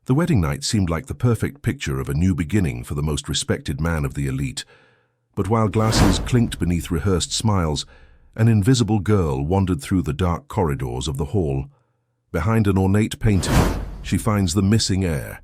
The wedding night seemed like the perfect picture of a new beginning for the most respected man of the elite. But while glasses clinked beneath rehearsed smiles, an invisible girl wandered through the dark corridors of the hall. Behind an ornate painting, she finds the missing heir,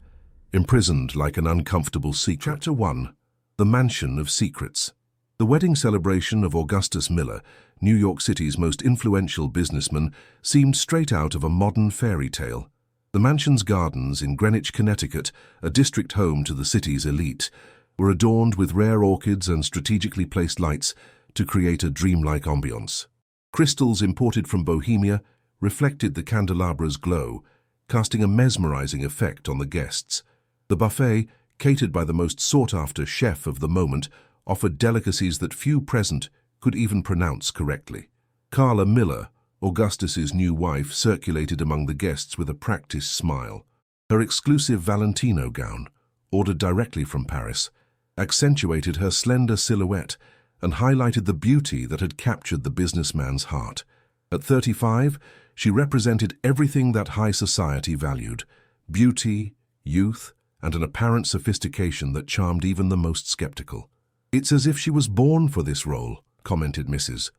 imprisoned like an uncomfortable secret. Chapter 1. The Mansion of Secrets. The wedding celebration of Augustus Miller, New York City's most influential businessman, seemed straight out of a modern fairy tale. The mansion's gardens in Greenwich, Connecticut, a district home to the city's elite, were adorned with rare orchids and strategically placed lights to create a dreamlike ambiance. Crystals imported from Bohemia reflected the candelabra's glow, casting a mesmerizing effect on the guests. The buffet, catered by the most sought-after chef of the moment, offered delicacies that few present could even pronounce correctly. Carla Miller, Augustus's new wife, circulated among the guests with a practiced smile. Her exclusive Valentino gown, ordered directly from Paris, accentuated her slender silhouette and highlighted the beauty that had captured the businessman's heart. At 35, she represented everything that high society valued: beauty, youth, and an apparent sophistication that charmed even the most skeptical. "It's as if she was born for this role," commented Mrs.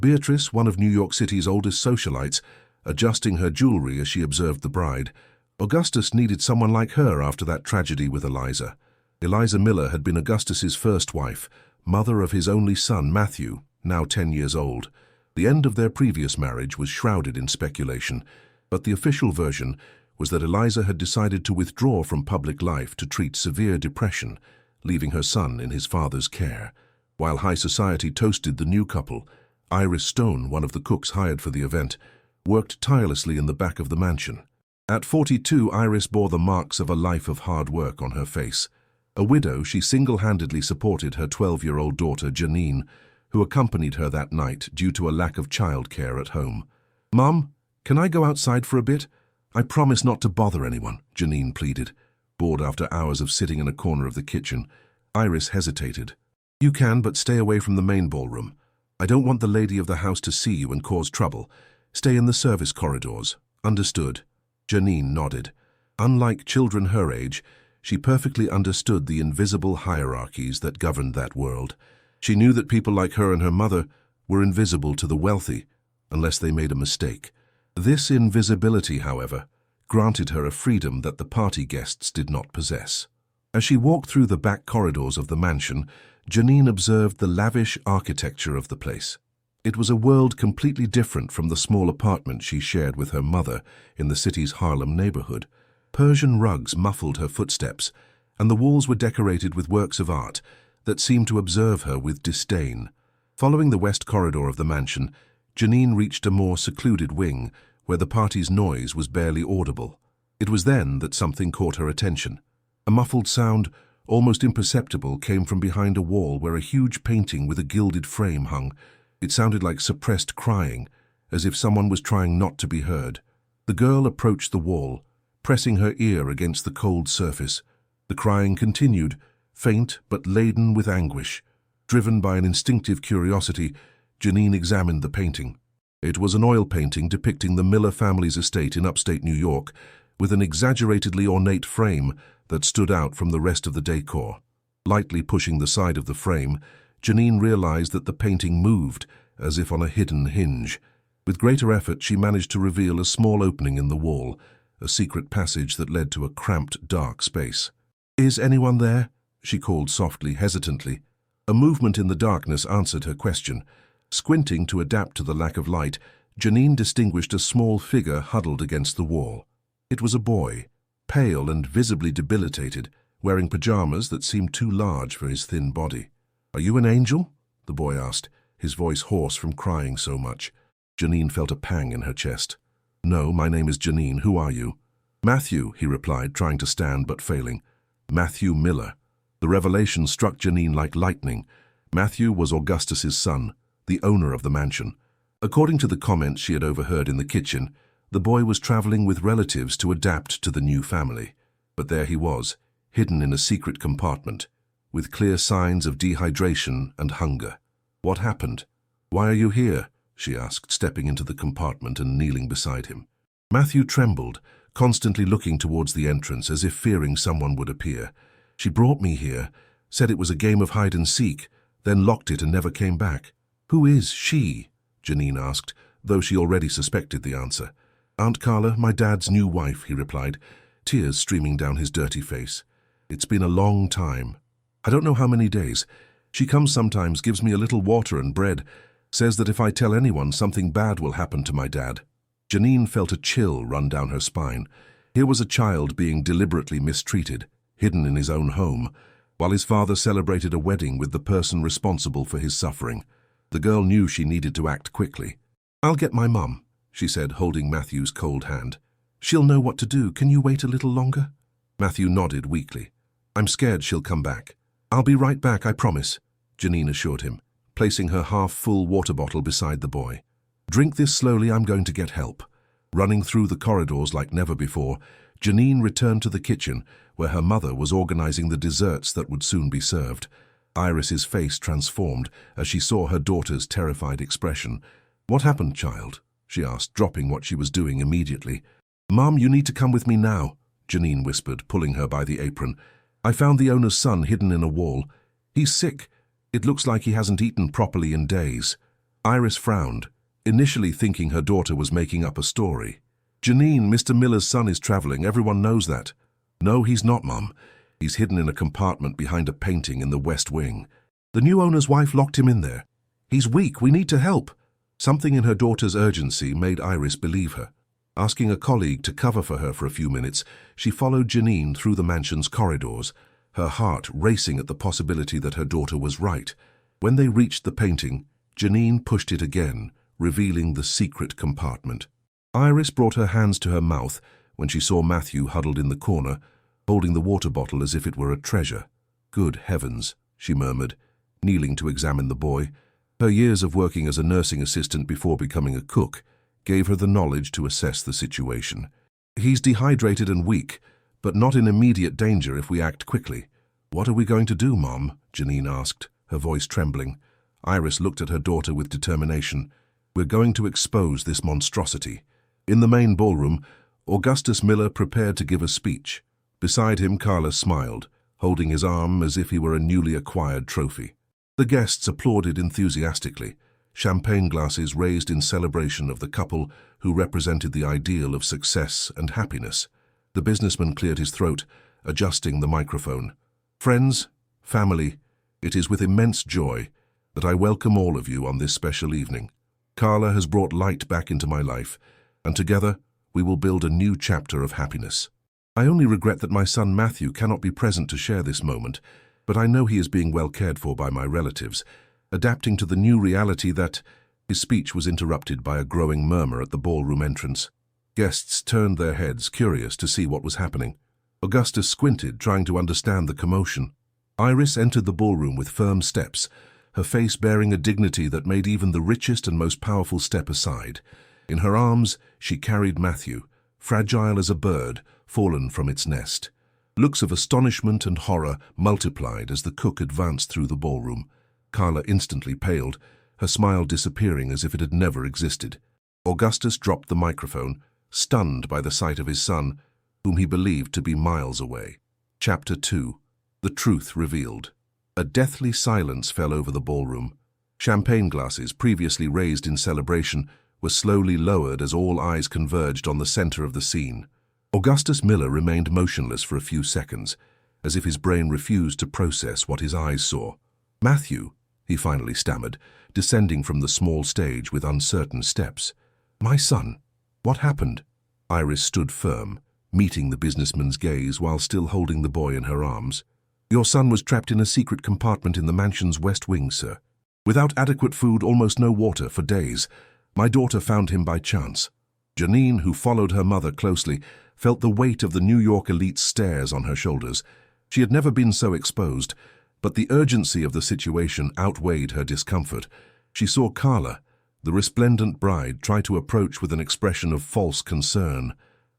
Beatrice, one of New York City's oldest socialites, adjusting her jewelry as she observed the bride. Augustus needed someone like her after that tragedy with Eliza. Eliza Miller had been Augustus's first wife, mother of his only son, Matthew, now 10 years old. The end of their previous marriage was shrouded in speculation, but the official version was that Eliza had decided to withdraw from public life to treat severe depression, leaving her son in his father's care. While high society toasted the new couple, Iris Stone, one of the cooks hired for the event, worked tirelessly in the back of the mansion. At 42, Iris bore the marks of a life of hard work on her face. A widow, she single-handedly supported her 12-year-old daughter, Janine, who accompanied her that night due to a lack of childcare at home. "Mom, can I go outside for a bit? I promise not to bother anyone," Janine pleaded, bored after hours of sitting in a corner of the kitchen. Iris hesitated. "You can, but stay away from the main ballroom. I don't want the lady of the house to see you and cause trouble. Stay in the service corridors." "Understood." Janine nodded. Unlike children her age, she perfectly understood the invisible hierarchies that governed that world. She knew that people like her and her mother were invisible to the wealthy, unless they made a mistake. This invisibility, however, granted her a freedom that the party guests did not possess. As she walked through the back corridors of the mansion, Janine observed the lavish architecture of the place. It was a world completely different from the small apartment she shared with her mother in the city's Harlem neighborhood. Persian rugs muffled her footsteps, and the walls were decorated with works of art that seemed to observe her with disdain. Following the west corridor of the mansion, Janine reached a more secluded wing where the party's noise was barely audible. It was then that something caught her attention. A muffled sound, almost imperceptible, came from behind a wall where a huge painting with a gilded frame hung. It sounded like suppressed crying, as if someone was trying not to be heard. The girl approached the wall, pressing her ear against the cold surface. The crying continued, faint but laden with anguish. Driven by an instinctive curiosity, Janine examined the painting. It was an oil painting depicting the Miller family's estate in upstate New York, with an exaggeratedly ornate frame that stood out from the rest of the decor. Lightly pushing the side of the frame, Janine realized that the painting moved, as if on a hidden hinge. With greater effort, she managed to reveal a small opening in the wall, a secret passage that led to a cramped, dark space. "Is anyone there?" she called softly, hesitantly. A movement in the darkness answered her question. Squinting to adapt to the lack of light, Janine distinguished a small figure huddled against the wall. It was a boy, pale and visibly debilitated, wearing pajamas that seemed too large for his thin body. "Are you an angel?" the boy asked, his voice hoarse from crying so much. Janine felt a pang in her chest. "No, my name is Janine. Who are you?" "Matthew," he replied, trying to stand but failing. "Matthew Miller." The revelation struck Janine like lightning. Matthew was Augustus's son, the owner of the mansion. According to the comments she had overheard in the kitchen, the boy was traveling with relatives to adapt to the new family. But there he was, hidden in a secret compartment, with clear signs of dehydration and hunger. "What happened? Why are you here?" she asked, stepping into the compartment and kneeling beside him. Matthew trembled, constantly looking towards the entrance as if fearing someone would appear. She brought me here, said it was a game of hide and seek, then locked it and never came back. Who is she? Janine asked, though she already suspected the answer. Aunt Carla, my dad's new wife, he replied, tears streaming down his dirty face. It's been a long time. I don't know how many days. She comes sometimes, gives me a little water and bread, says that if I tell anyone, something bad will happen to my dad. Janine felt a chill run down her spine. Here was a child being deliberately mistreated, hidden in his own home, while his father celebrated a wedding with the person responsible for his suffering. The girl knew she needed to act quickly. I'll get my mum, she said, holding Matthew's cold hand. She'll know what to do. Can you wait a little longer? Matthew nodded weakly. I'm scared she'll come back. I'll be right back, I promise, Janine assured him, placing her half-full water bottle beside the boy. Drink this slowly, I'm going to get help. Running through the corridors like never before, Janine returned to the kitchen, where her mother was organizing the desserts that would soon be served. Iris's face transformed as she saw her daughter's terrified expression. What happened, child? She asked, dropping what she was doing immediately. Mom, you need to come with me now, Janine whispered, pulling her by the apron. I found the owner's son hidden in a wall. He's sick. It looks like he hasn't eaten properly in days. Iris frowned, initially thinking her daughter was making up a story. Janine, Mr. Miller's son is traveling. Everyone knows that. No, he's not, Mum. He's hidden in a compartment behind a painting in the West Wing. The new owner's wife locked him in there. He's weak. We need to help. Something in her daughter's urgency made Iris believe her. Asking a colleague to cover for her for a few minutes, she followed Janine through the mansion's corridors, her heart racing at the possibility that her daughter was right. When they reached the painting, Janine pushed it again, revealing the secret compartment. Iris brought her hands to her mouth when she saw Matthew huddled in the corner, holding the water bottle as if it were a treasure. Good heavens, she murmured, kneeling to examine the boy. Her years of working as a nursing assistant before becoming a cook gave her the knowledge to assess the situation. He's dehydrated and weak, but not in immediate danger if we act quickly. What are we going to do, Mom? Janine asked, her voice trembling. Iris looked at her daughter with determination. We're going to expose this monstrosity. In the main ballroom, Augustus Miller prepared to give a speech. Beside him, Carla smiled, holding his arm as if he were a newly acquired trophy. The guests applauded enthusiastically, champagne glasses raised in celebration of the couple who represented the ideal of success and happiness. The businessman cleared his throat, adjusting the microphone. Friends, family, it is with immense joy that I welcome all of you on this special evening. Carla has brought light back into my life, and together we will build a new chapter of happiness. I only regret that my son Matthew cannot be present to share this moment, but I know he is being well cared for by my relatives, adapting to the new reality that... His speech was interrupted by a growing murmur at the ballroom entrance. Guests turned their heads, curious to see what was happening. Augustus squinted, trying to understand the commotion. Iris entered the ballroom with firm steps, her face bearing a dignity that made even the richest and most powerful step aside. In her arms, she carried Matthew, fragile as a bird, fallen from its nest. Looks of astonishment and horror multiplied as the cook advanced through the ballroom. Carla instantly paled, her smile disappearing as if it had never existed. Augustus dropped the microphone, stunned by the sight of his son, whom he believed to be miles away. Chapter 2. The Truth Revealed. A deathly silence fell over the ballroom. Champagne glasses, previously raised in celebration, were slowly lowered as all eyes converged on the center of the scene. Augustus Miller remained motionless for a few seconds, as if his brain refused to process what his eyes saw. Matthew, he finally stammered, descending from the small stage with uncertain steps. My son, what happened? Iris stood firm, meeting the businessman's gaze while still holding the boy in her arms. Your son was trapped in a secret compartment in the mansion's West Wing, sir. Without adequate food, almost no water, for days. My daughter found him by chance. Janine, who followed her mother closely, felt the weight of the New York elite's stares on her shoulders. She had never been so exposed, but the urgency of the situation outweighed her discomfort. She saw Carla, the resplendent bride, try to approach with an expression of false concern.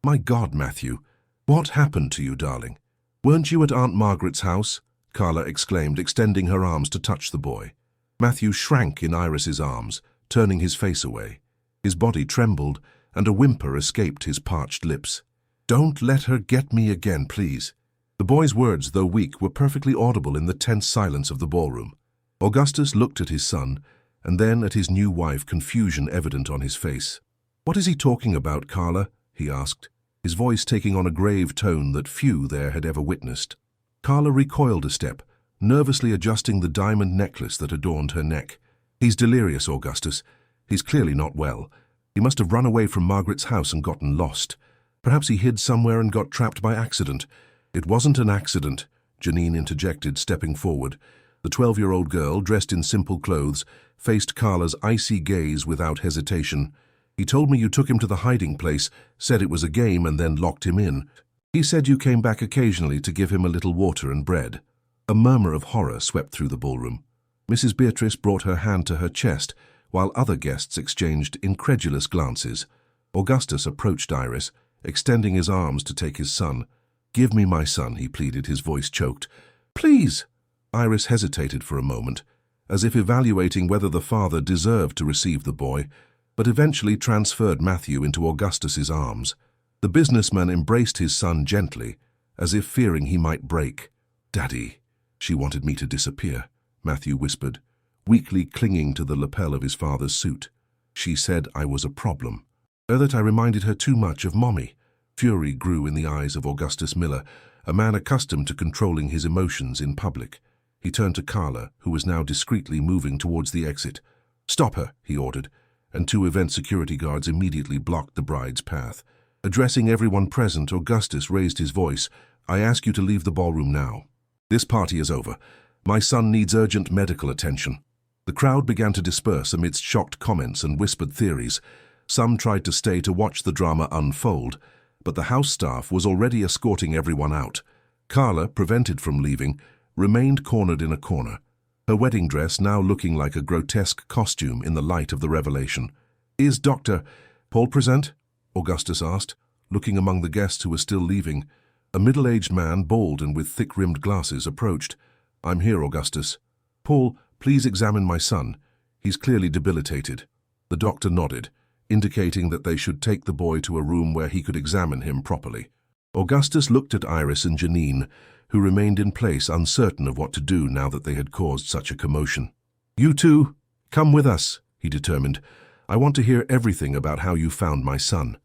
My God, Matthew, what happened to you, darling? Weren't you at Aunt Margaret's house? Carla exclaimed, extending her arms to touch the boy. Matthew shrank in Iris's arms, turning his face away. His body trembled, and a whimper escaped his parched lips. Don't let her get me again, please." The boy's words, though weak, were perfectly audible in the tense silence of the ballroom. Augustus looked at his son, and then at his new wife, confusion evident on his face. "What is he talking about, Carla?" he asked, his voice taking on a grave tone that few there had ever witnessed. Carla recoiled a step, nervously adjusting the diamond necklace that adorned her neck. "He's delirious, Augustus. He's clearly not well. He must have run away from Margaret's house and gotten lost. Perhaps he hid somewhere and got trapped by accident." "It wasn't an accident," Janine interjected, stepping forward. The 12-year-old girl, dressed in simple clothes, faced Carla's icy gaze without hesitation. "He told me you took him to the hiding place, said it was a game, and then locked him in. He said you came back occasionally to give him a little water and bread." A murmur of horror swept through the ballroom. Mrs. Beatrice brought her hand to her chest, while other guests exchanged incredulous glances. Augustus approached Iris, extending his arms to take his son. "Give me my son," he pleaded, his voice choked. "Please." Iris hesitated for a moment, as if evaluating whether the father deserved to receive the boy, but eventually transferred Matthew into Augustus's arms. The businessman embraced his son gently, as if fearing he might break. "Daddy, she wanted me to disappear," Matthew whispered, weakly clinging to the lapel of his father's suit. "She said I was a problem, or that I reminded her too much of Mommy." Fury grew in the eyes of Augustus Miller, a man accustomed to controlling his emotions in public. He turned to Carla, who was now discreetly moving towards the exit. "Stop her," he ordered, and 2 event security guards immediately blocked the bride's path. Addressing everyone present, Augustus raised his voice. "I ask you to leave the ballroom now. This party is over. My son needs urgent medical attention." The crowd began to disperse amidst shocked comments and whispered theories. Some tried to stay to watch the drama unfold, but the house staff was already escorting everyone out. Carla, prevented from leaving, remained cornered in a corner, her wedding dress now looking like a grotesque costume in the light of the revelation. "Is Dr. Paul present?" Augustus asked, looking among the guests who were still leaving. A middle-aged man, bald and with thick-rimmed glasses, approached. "I'm here, Augustus." "Paul, please examine my son. He's clearly debilitated." The doctor nodded, indicating that they should take the boy to a room where he could examine him properly. Augustus looked at Iris and Janine, who remained in place, uncertain of what to do now that they had caused such a commotion. "You two, come with us," he determined. "I want to hear everything about how you found my son."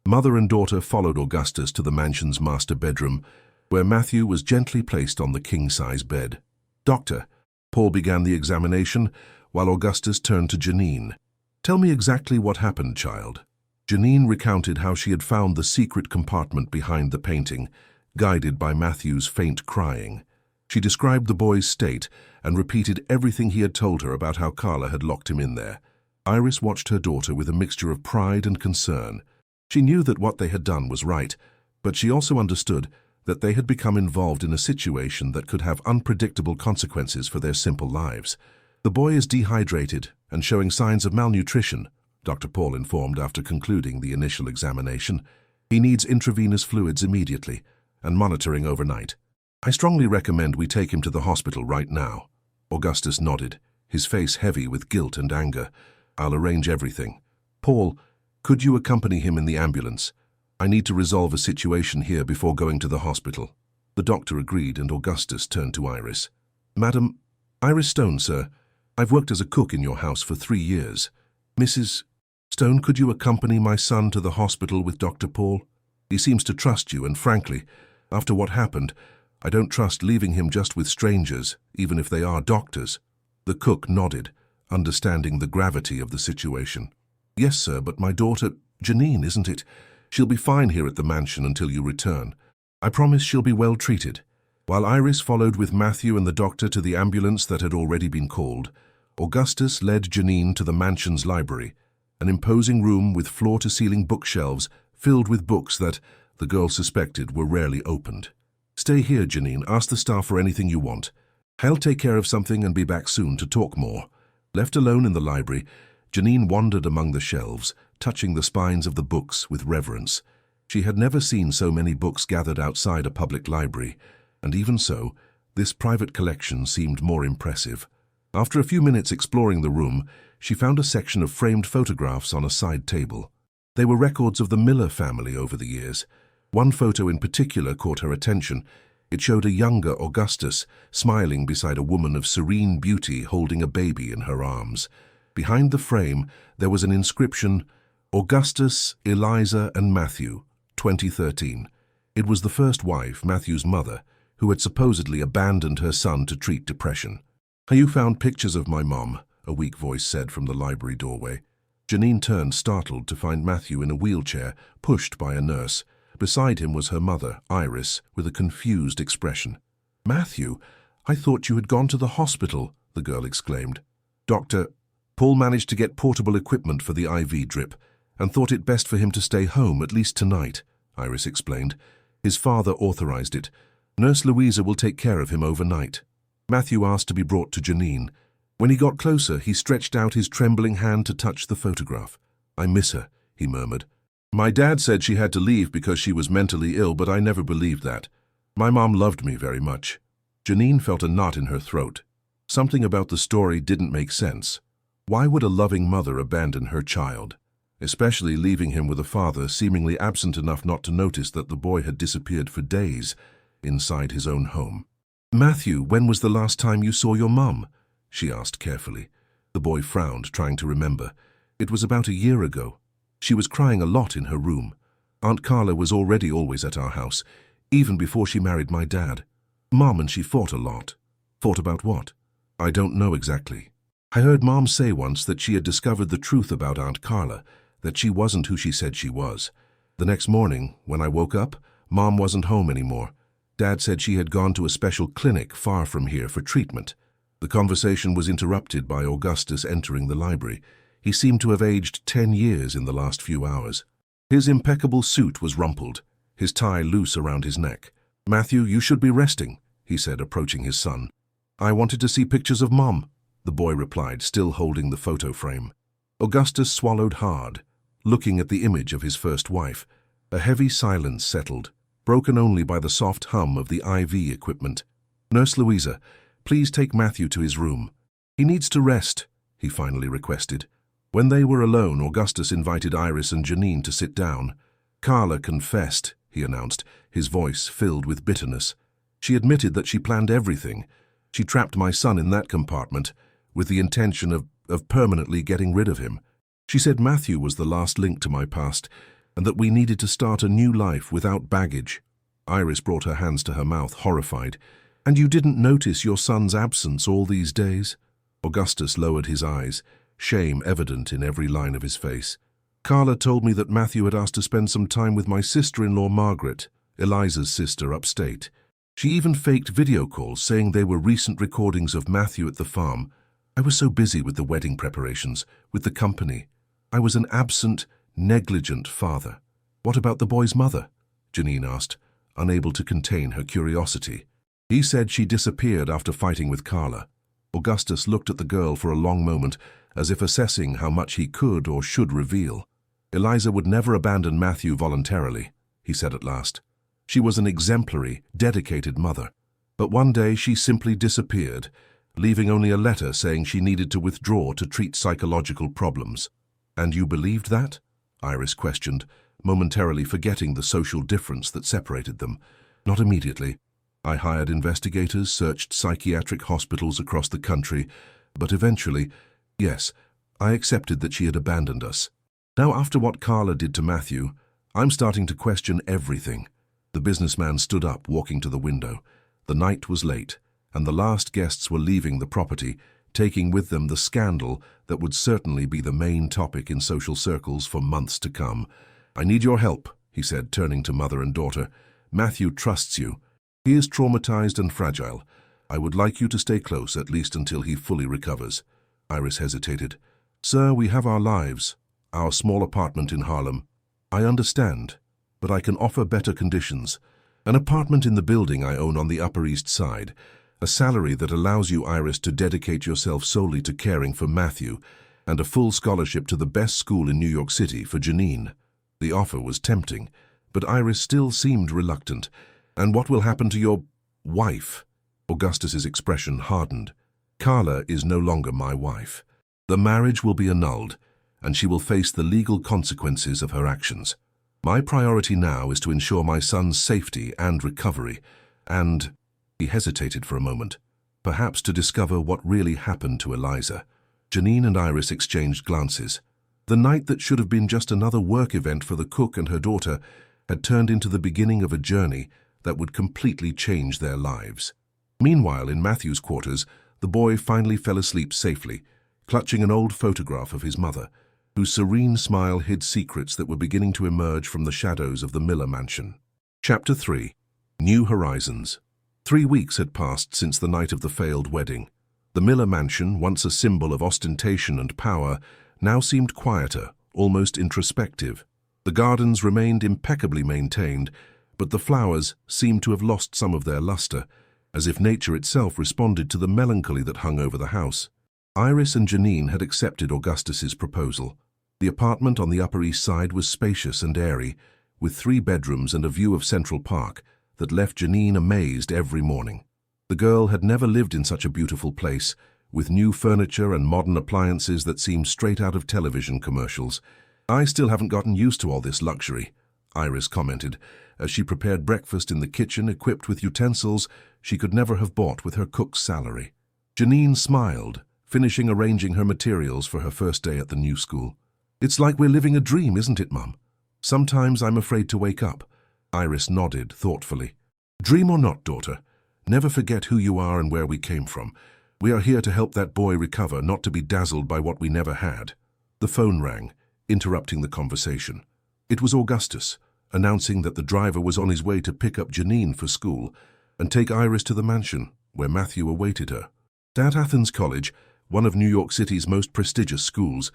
Mother and daughter followed Augustus to the mansion's master bedroom, where Matthew was gently placed on the king-size bed. "Doctor," Paul began the examination, while Augustus turned to Janine. "Tell me exactly what happened, child." Janine recounted how she had found the secret compartment behind the painting, guided by Matthew's faint crying. She described the boy's state and repeated everything he had told her about how Carla had locked him in there. Iris watched her daughter with a mixture of pride and concern. She knew that what they had done was right, but she also understood that they had become involved in a situation that could have unpredictable consequences for their simple lives. "The boy is dehydrated and showing signs of malnutrition," Dr. Paul informed after concluding the initial examination. "He needs intravenous fluids immediately and monitoring overnight. I strongly recommend we take him to the hospital right now." Augustus nodded, his face heavy with guilt and anger. "I'll arrange everything. Paul, could you accompany him in the ambulance? I need to resolve a situation here before going to the hospital." The doctor agreed, and Augustus turned to Iris. "Madam, Iris Stone, sir. I've worked as a cook in your house for 3 years. Mrs. Stone, could you accompany my son to the hospital with Dr. Paul? He seems to trust you, and frankly, after what happened, I don't trust leaving him just with strangers, even if they are doctors." The cook nodded, understanding the gravity of the situation. "Yes, sir, but my daughter, Janine, isn't it? She'll be fine here at the mansion until you return. I promise she'll be well treated." While Iris followed with Matthew and the doctor to the ambulance that had already been called, Augustus led Janine to the mansion's library, an imposing room with floor-to-ceiling bookshelves filled with books that, the girl suspected, were rarely opened. "Stay here, Janine. Ask the staff for anything you want. I'll take care of something and be back soon to talk more." Left alone in the library, Janine wandered among the shelves, touching the spines of the books with reverence. She had never seen so many books gathered outside a public library, and even so, this private collection seemed more impressive. After a few minutes exploring the room, she found a section of framed photographs on a side table. They were records of the Miller family over the years, One photo in particular caught her attention. It showed a younger Augustus smiling beside a woman of serene beauty holding a baby in her arms. Behind the frame, there was an inscription, Augustus, Eliza and Matthew, 2013. It was the first wife, Matthew's mother, who had supposedly abandoned her son to treat depression. "You found pictures of my mom," a weak voice said from the library doorway. Janine turned, startled, to find Matthew in a wheelchair, pushed by a nurse. Beside him was her mother, Iris, with a confused expression. "Matthew, I thought you had gone to the hospital," the girl exclaimed. "Doctor, Paul managed to get portable equipment for the IV drip and thought it best for him to stay home, at least tonight," Iris explained. "His father authorized it. Nurse Louisa will take care of him overnight." Matthew asked to be brought to Janine. When he got closer, he stretched out his trembling hand to touch the photograph. "I miss her," he murmured. "My dad said she had to leave because she was mentally ill, but I never believed that. My mom loved me very much." Janine felt a knot in her throat. Something about the story didn't make sense. Why would a loving mother abandon her child, especially leaving him with a father seemingly absent enough not to notice that the boy had disappeared for days inside his own home? "Matthew, when was the last time you saw your mum?" she asked carefully. The boy frowned, trying to remember. "It was about a year ago. She was crying a lot in her room. Aunt Carla was already always at our house, even before she married my dad. Mom and she fought a lot." "Fought about what?" "I don't know exactly. I heard Mom say once that she had discovered the truth about Aunt Carla, that she wasn't who she said she was. The next morning, when I woke up, Mom wasn't home anymore. Dad said she had gone to a special clinic far from here for treatment." The conversation was interrupted by Augustus entering the library. He seemed to have aged 10 years in the last few hours. His impeccable suit was rumpled, his tie loose around his neck. "Matthew, you should be resting," he said, approaching his son. "I wanted to see pictures of Mom," the boy replied, still holding the photo frame. Augustus swallowed hard, looking at the image of his first wife. A heavy silence settled, broken only by the soft hum of the IV equipment. "Nurse Louisa, please take Matthew to his room. He needs to rest," he finally requested. When they were alone, Augustus invited Iris and Janine to sit down. "Carla confessed," he announced, his voice filled with bitterness. "She admitted that she planned everything. She trapped my son in that compartment with the intention of permanently getting rid of him. She said Matthew was the last link to my past and that we needed to start a new life without baggage." Iris brought her hands to her mouth, horrified. "And you didn't notice your son's absence all these days?" Augustus lowered his eyes, shame evident in every line of his face. "Carla told me that Matthew had asked to spend some time with my sister-in-law Margaret, Eliza's sister upstate. She even faked video calls saying they were recent recordings of Matthew at the farm. I was so busy with the wedding preparations, with the company. I was an absent, negligent father." "What about the boy's mother?" Janine asked, unable to contain her curiosity. "He said she disappeared after fighting with Carla." Augustus looked at the girl for a long moment, as if assessing how much he could or should reveal. "Eliza would never abandon Matthew voluntarily," he said at last. "She was an exemplary, dedicated mother. But one day she simply disappeared, leaving only a letter saying she needed to withdraw to treat psychological problems." "And you believed that?" Iris questioned, momentarily forgetting the social difference that separated them. "Not immediately. I hired investigators, searched psychiatric hospitals across the country, but eventually, yes, I accepted that she had abandoned us. Now, after what Carla did to Matthew, I'm starting to question everything." The businessman stood up, walking to the window. The night was late, and the last guests were leaving the property, taking with them the scandal that would certainly be the main topic in social circles for months to come. "I need your help," he said, turning to mother and daughter. "Matthew trusts you. He is traumatized and fragile. I would like you to stay close, at least until he fully recovers." Iris hesitated. "Sir, we have our lives, our small apartment in Harlem. I understand, but I can offer better conditions. An apartment in the building I own on the Upper East Side, a salary that allows you, Iris, to dedicate yourself solely to caring for Matthew, and a full scholarship to the best school in New York City for Janine." The offer was tempting, but Iris still seemed reluctant. "And what will happen to your wife?" Augustus's expression hardened. "Carla is no longer my wife. The marriage will be annulled, and she will face the legal consequences of her actions." My priority now is to ensure my son's safety and recovery, and—" he hesitated for a moment, perhaps to discover what really happened to Eliza. Janine and Iris exchanged glances. The night that should have been just another work event for the cook and her daughter had turned into the beginning of a journey that would completely change their lives. Meanwhile, in Matthew's quarters, the boy finally fell asleep safely, clutching an old photograph of his mother, whose serene smile hid secrets that were beginning to emerge from the shadows of the Miller mansion. Chapter 3. New Horizons. 3 weeks had passed since the night of the failed wedding. The Miller mansion, once a symbol of ostentation and power, now seemed quieter, almost introspective. The gardens remained impeccably maintained, but the flowers seemed to have lost some of their luster, as if nature itself responded to the melancholy that hung over the house. Iris and Janine had accepted Augustus's proposal. The apartment on the Upper East Side was spacious and airy, with 3 bedrooms and a view of Central Park that left Janine amazed every morning. The girl had never lived in such a beautiful place, with new furniture and modern appliances that seemed straight out of television commercials. "I still haven't gotten used to all this luxury," Iris commented, as she prepared breakfast in the kitchen equipped with utensils she could never have bought with her cook's salary. Janine smiled, finishing arranging her materials for her first day at the new school. "It's like we're living a dream, isn't it, Mum? Sometimes I'm afraid to wake up." Iris nodded thoughtfully. "Dream or not, daughter, never forget who you are and where we came from. We are here to help that boy recover, not to be dazzled by what we never had." The phone rang, interrupting the conversation. It was Augustus, announcing that the driver was on his way to pick up Janine for school and take Iris to the mansion, where Matthew awaited her. At Athens College, one of New York City's most prestigious schools,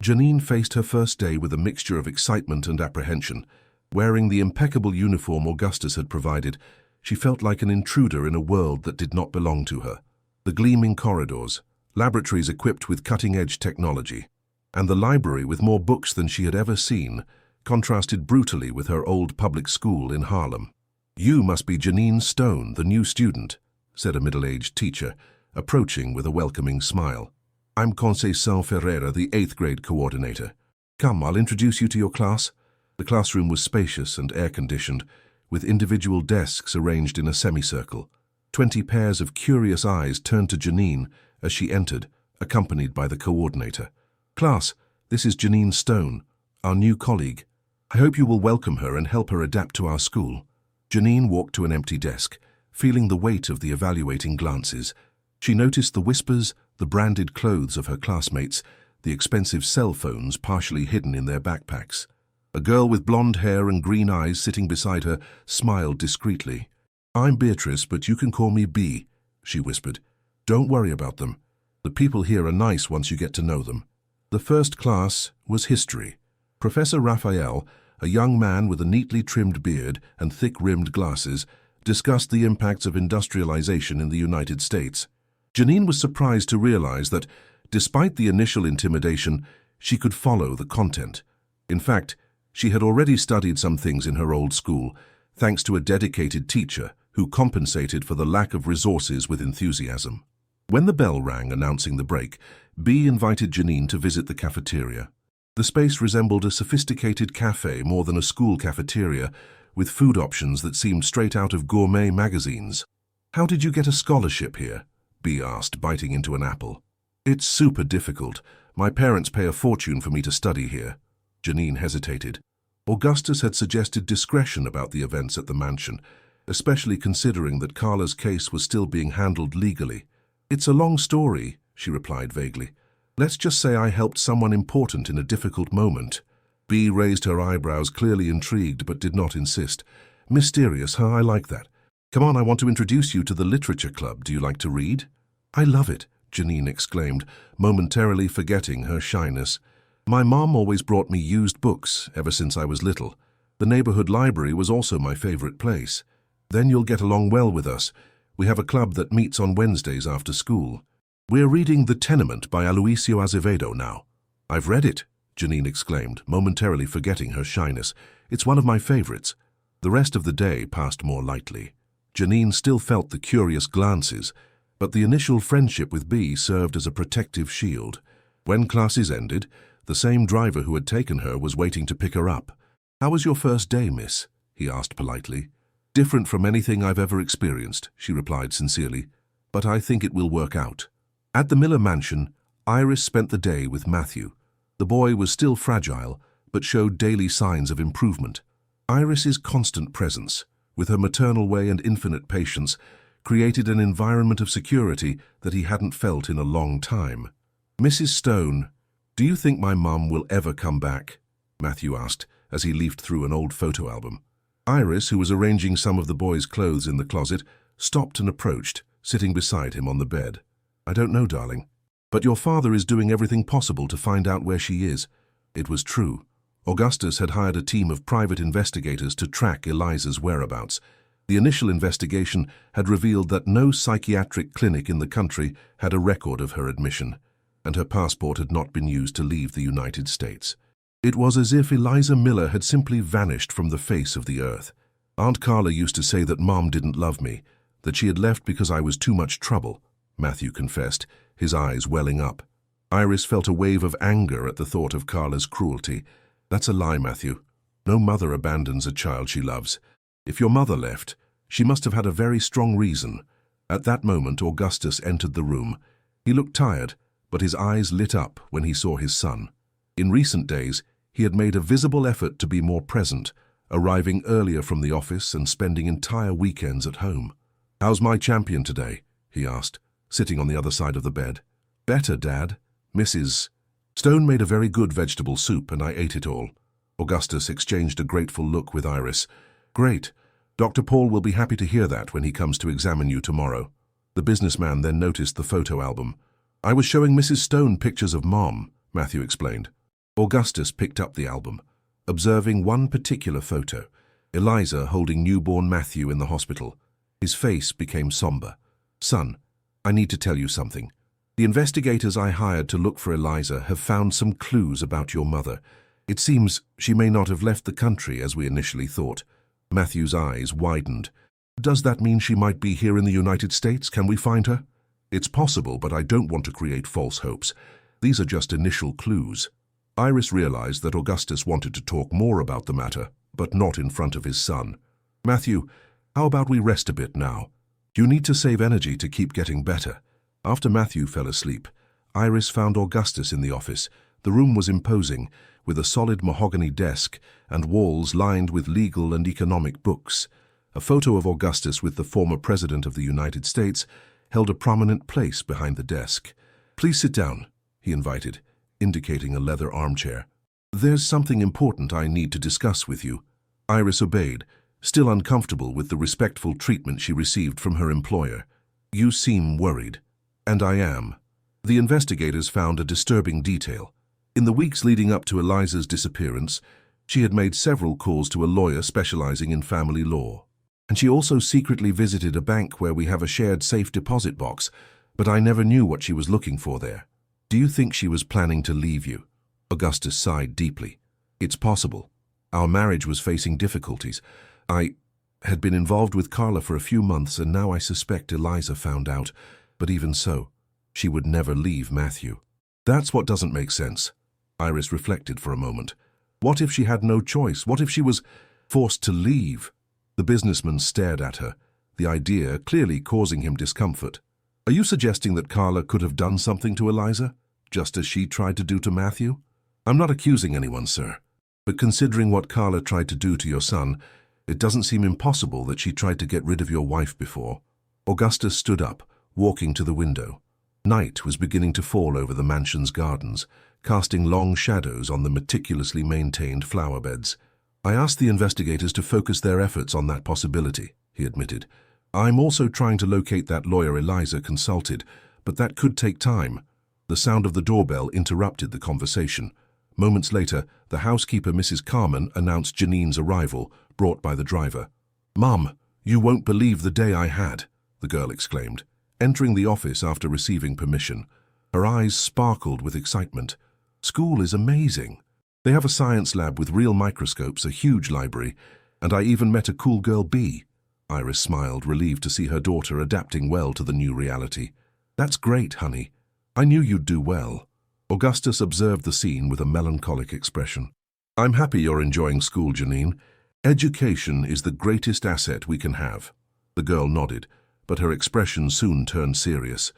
Janine faced her first day with a mixture of excitement and apprehension. Wearing the impeccable uniform Augustus had provided, she felt like an intruder in a world that did not belong to her. The gleaming corridors, laboratories equipped with cutting-edge technology, and the library with more books than she had ever seen contrasted brutally with her old public school in Harlem. "You must be Janine Stone, the new student," said a middle-aged teacher, approaching with a welcoming smile. "I'm Conceição Ferreira, the 8th grade coordinator. Come, I'll introduce you to your class." The classroom was spacious and air-conditioned, with individual desks arranged in a semicircle. 20 pairs of curious eyes turned to Janine as she entered, accompanied by the coordinator. "Class, this is Janine Stone, our new colleague. I hope you will welcome her and help her adapt to our school." Janine walked to an empty desk, feeling the weight of the evaluating glances. She noticed the whispers, the branded clothes of her classmates, the expensive cell phones partially hidden in their backpacks. A girl with blonde hair and green eyes sitting beside her smiled discreetly. "I'm Beatrice, but you can call me B," she whispered. "Don't worry about them. The people here are nice once you get to know them." The first class was history. Professor Raphael, a young man with a neatly trimmed beard and thick-rimmed glasses, discussed the impacts of industrialization in the United States. Janine was surprised to realize that, despite the initial intimidation, she could follow the content. In fact, she had already studied some things in her old school, thanks to a dedicated teacher who compensated for the lack of resources with enthusiasm. When the bell rang announcing the break, B invited Janine to visit the cafeteria. The space resembled a sophisticated cafe more than a school cafeteria, with food options that seemed straight out of gourmet magazines. "How did you get a scholarship here?" B asked, biting into an apple. "It's super difficult. My parents pay a fortune for me to study here." Janine hesitated. Augustus had suggested discretion about the events at the mansion, especially considering that Carla's case was still being handled legally. "It's a long story," she replied vaguely. "Let's just say I helped someone important in a difficult moment." B raised her eyebrows, clearly intrigued, but did not insist. "Mysterious, huh? I like that. Come on, I want to introduce you to the literature club. Do you like to read?" "I love it," Janine exclaimed, momentarily forgetting her shyness. "My mom always brought me used books ever since I was little. The neighborhood library was also my favorite place. Then you'll get along well with us. We have a club that meets on Wednesdays after school. We're reading The Tenement by Aloisio Azevedo now." "I've read it," Janine exclaimed, momentarily forgetting her shyness. "It's one of my favorites." The rest of the day passed more lightly. Janine still felt the curious glances, but the initial friendship with B served as a protective shield. When classes ended, the same driver who had taken her was waiting to pick her up. "How was your first day, miss?" he asked politely. "Different from anything I've ever experienced," she replied sincerely, "but I think it will work out." At the Miller mansion, Iris spent the day with Matthew. The boy was still fragile, but showed daily signs of improvement. Iris's constant presence, with her maternal way and infinite patience, created an environment of security that he hadn't felt in a long time. "Mrs. Stone, do you think my mum will ever come back?" Matthew asked as he leafed through an old photo album. Iris, who was arranging some of the boy's clothes in the closet, stopped and approached, sitting beside him on the bed. "I don't know, darling. But your father is doing everything possible to find out where she is." It was true. Augustus had hired a team of private investigators to track Eliza's whereabouts. The initial investigation had revealed that no psychiatric clinic in the country had a record of her admission, and her passport had not been used to leave the United States. It was as if Eliza Miller had simply vanished from the face of the earth. "Aunt Carla used to say that Mom didn't love me, that she had left because I was too much trouble," Matthew confessed, his eyes welling up. Iris felt a wave of anger at the thought of Carla's cruelty. "That's a lie, Matthew. No mother abandons a child she loves. If your mother left, she must have had a very strong reason." At that moment, Augustus entered the room. He looked tired, but his eyes lit up when he saw his son. In recent days, he had made a visible effort to be more present, arriving earlier from the office and spending entire weekends at home. "How's my champion today?" he asked, sitting on the other side of the bed. "Better, Dad. Mrs. Stone made a very good vegetable soup and I ate it all." Augustus exchanged a grateful look with Iris. "Great. Dr. Paul will be happy to hear that when he comes to examine you tomorrow." The businessman then noticed the photo album. "I was showing Mrs. Stone pictures of Mom," Matthew explained. Augustus picked up the album, observing one particular photo, Eliza holding newborn Matthew in the hospital. His face became somber. "Son, I need to tell you something. The investigators I hired to look for Eliza have found some clues about your mother. It seems she may not have left the country as we initially thought." Matthew's eyes widened. "Does that mean she might be here in the United States? Can we find her?" "It's possible, but I don't want to create false hopes. These are just initial clues." Iris realized that Augustus wanted to talk more about the matter, but not in front of his son. "Matthew, how about we rest a bit now? You need to save energy to keep getting better." After Matthew fell asleep, Iris found Augustus in the office. The room was imposing, with a solid mahogany desk and walls lined with legal and economic books. A photo of Augustus with the former President of the United States held a prominent place behind the desk. "Please sit down," he invited, indicating a leather armchair. "There's something important I need to discuss with you." Iris obeyed, still uncomfortable with the respectful treatment she received from her employer. "You seem worried." "And I am." The investigators found a disturbing detail. In the weeks leading up to Eliza's disappearance, she had made several calls to a lawyer specializing in family law. And she also secretly visited a bank where we have a shared safe deposit box, but I never knew what she was looking for there. "Do you think she was planning to leave you?" Augustus sighed deeply. "It's possible. Our marriage was facing difficulties. I had been involved with Carla for a few months, and now I suspect Eliza found out. But even so, she would never leave Matthew." "That's what doesn't make sense." Iris reflected for a moment. What if she had no choice? What if she was forced to leave? The businessman stared at her, the idea clearly causing him discomfort. "Are you suggesting that Carla could have done something to Eliza, just as she tried to do to Matthew?" "I'm not accusing anyone, sir. But considering what Carla tried to do to your son, it doesn't seem impossible that she tried to get rid of your wife before." Augustus stood up, walking to the window. Night was beginning to fall over the mansion's gardens, casting long shadows on the meticulously maintained flower beds. "I asked the investigators to focus their efforts on that possibility," he admitted. "I'm also trying to locate that lawyer Eliza consulted, but that could take time." The sound of the doorbell interrupted the conversation. Moments later, the housekeeper, Mrs. Carmen, announced Janine's arrival, brought by the driver. "Mum, you won't believe the day I had," the girl exclaimed, entering the office after receiving permission. Her eyes sparkled with excitement. "School is amazing. They have a science lab with real microscopes, a huge library, and I even met a cool girl bee." Iris smiled, relieved to see her daughter adapting well to the new reality. "That's great, honey. I knew you'd do well." Augustus observed the scene with a melancholic expression. I'm happy you're enjoying school, Janine. Education is the greatest asset we can have. The girl nodded, but her expression soon turned serious.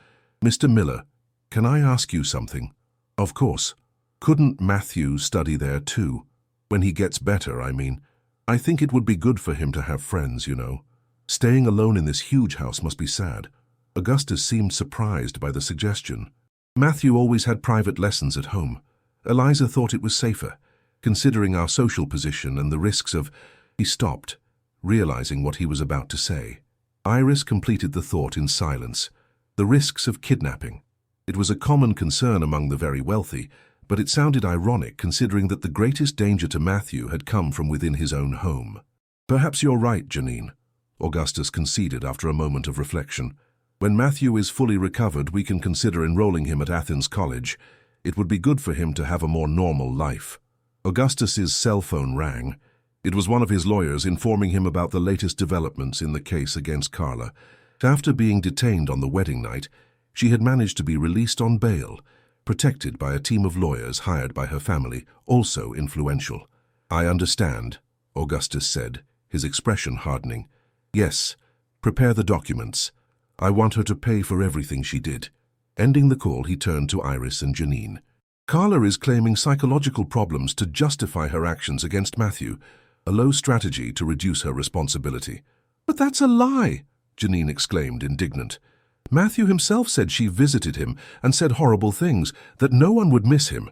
Mr. Miller, can I ask you something? Of course. Couldn't Matthew study there too? When he gets better, I mean. I think it would be good for him to have friends, you know. Staying alone in this huge house must be sad. Augustus seemed surprised by the suggestion. Matthew always had private lessons at home. Eliza thought it was safer, considering our social position and the risks of... He stopped, realizing what he was about to say. Iris completed the thought in silence. The risks of kidnapping. It was a common concern among the very wealthy, but it sounded ironic considering that the greatest danger to Matthew had come from within his own home. Perhaps you're right, Janine, Augustus conceded after a moment of reflection. When Matthew is fully recovered, we can consider enrolling him at Athens College. It would be good for him to have a more normal life. Augustus's cell phone rang. It was one of his lawyers informing him about the latest developments in the case against Carla. After being detained on the wedding night, she had managed to be released on bail, protected by a team of lawyers hired by her family, also influential. I understand, Augustus said, his expression hardening. Yes, prepare the documents. I want her to pay for everything she did. Ending the call, he turned to Iris and Janine. Carla is claiming psychological problems to justify her actions against Matthew, a low strategy to reduce her responsibility. But that's a lie, Janine exclaimed, indignant. Matthew himself said she visited him and said horrible things, that no one would miss him.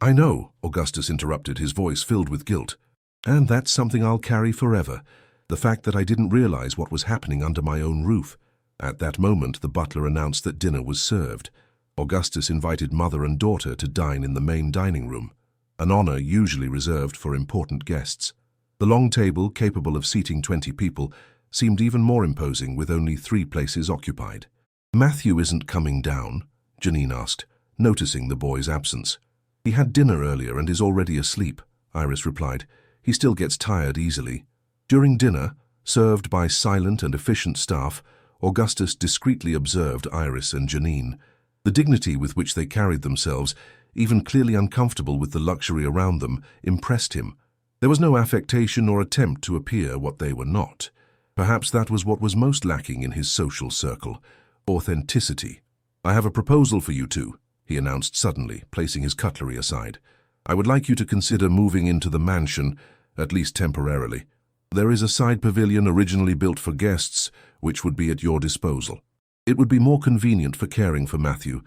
I know, Augustus interrupted, his voice filled with guilt. And that's something I'll carry forever, the fact that I didn't realize what was happening under my own roof. At that moment, the butler announced that dinner was served. Augustus invited mother and daughter to dine in the main dining room, an honor usually reserved for important guests. The long table, capable of seating 20 people, seemed even more imposing with only 3 places occupied. Matthew isn't coming down, Janine asked, noticing the boy's absence. He had dinner earlier and is already asleep, Iris replied. He still gets tired easily. During dinner, served by silent and efficient staff, Augustus discreetly observed Iris and Janine. The dignity with which they carried themselves, even clearly uncomfortable with the luxury around them, impressed him. There was no affectation or attempt to appear what they were not. Perhaps that was what was most lacking in his social circle: authenticity. I have a proposal for you two, he announced suddenly, placing his cutlery aside. I would like you to consider moving into the mansion, at least temporarily. There is a side pavilion originally built for guests, which would be at your disposal. It would be more convenient for caring for Matthew,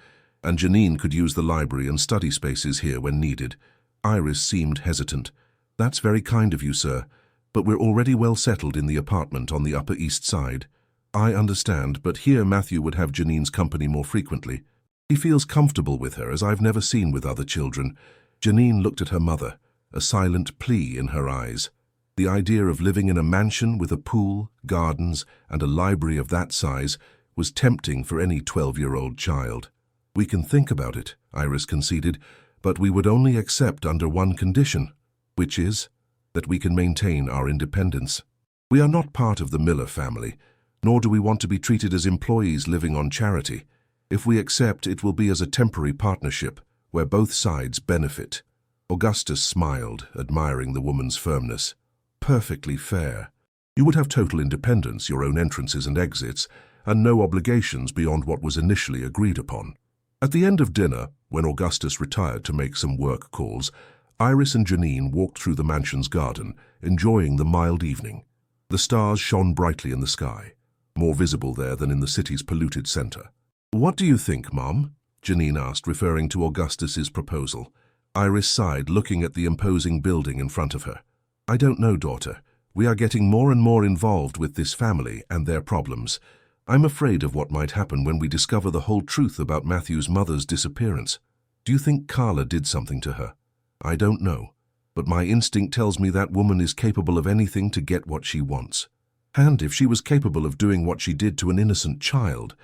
and Janine could use the library and study spaces here when needed. Iris seemed hesitant. That's very kind of you, sir, but we're already well settled in the apartment on the Upper East Side. I understand, but here Matthew would have Janine's company more frequently. He feels comfortable with her, as I've never seen with other children. Janine looked at her mother, a silent plea in her eyes. The idea of living in a mansion with a pool, gardens, and a library of that size was tempting for any 12-year-old child. We can think about it, Iris conceded, but we would only accept under one condition, which is that we can maintain our independence. We are not part of the Miller family, nor do we want to be treated as employees living on charity. If we accept, it will be as a temporary partnership, where both sides benefit. Augustus smiled, admiring the woman's firmness. Perfectly fair. You would have total independence, your own entrances and exits, and no obligations beyond what was initially agreed upon. At the end of dinner, when Augustus retired to make some work calls, Iris and Janine walked through the mansion's garden, enjoying the mild evening. The stars shone brightly in the sky, more visible there than in the city's polluted center. What do you think, Mom? Janine asked, referring to Augustus's proposal. Iris sighed, looking at the imposing building in front of her. I don't know, daughter. We are getting more and more involved with this family and their problems. I'm afraid of what might happen when we discover the whole truth about Matthew's mother's disappearance. Do you think Carla did something to her? I don't know, but my instinct tells me that woman is capable of anything to get what she wants. And if she was capable of doing what she did to an innocent child,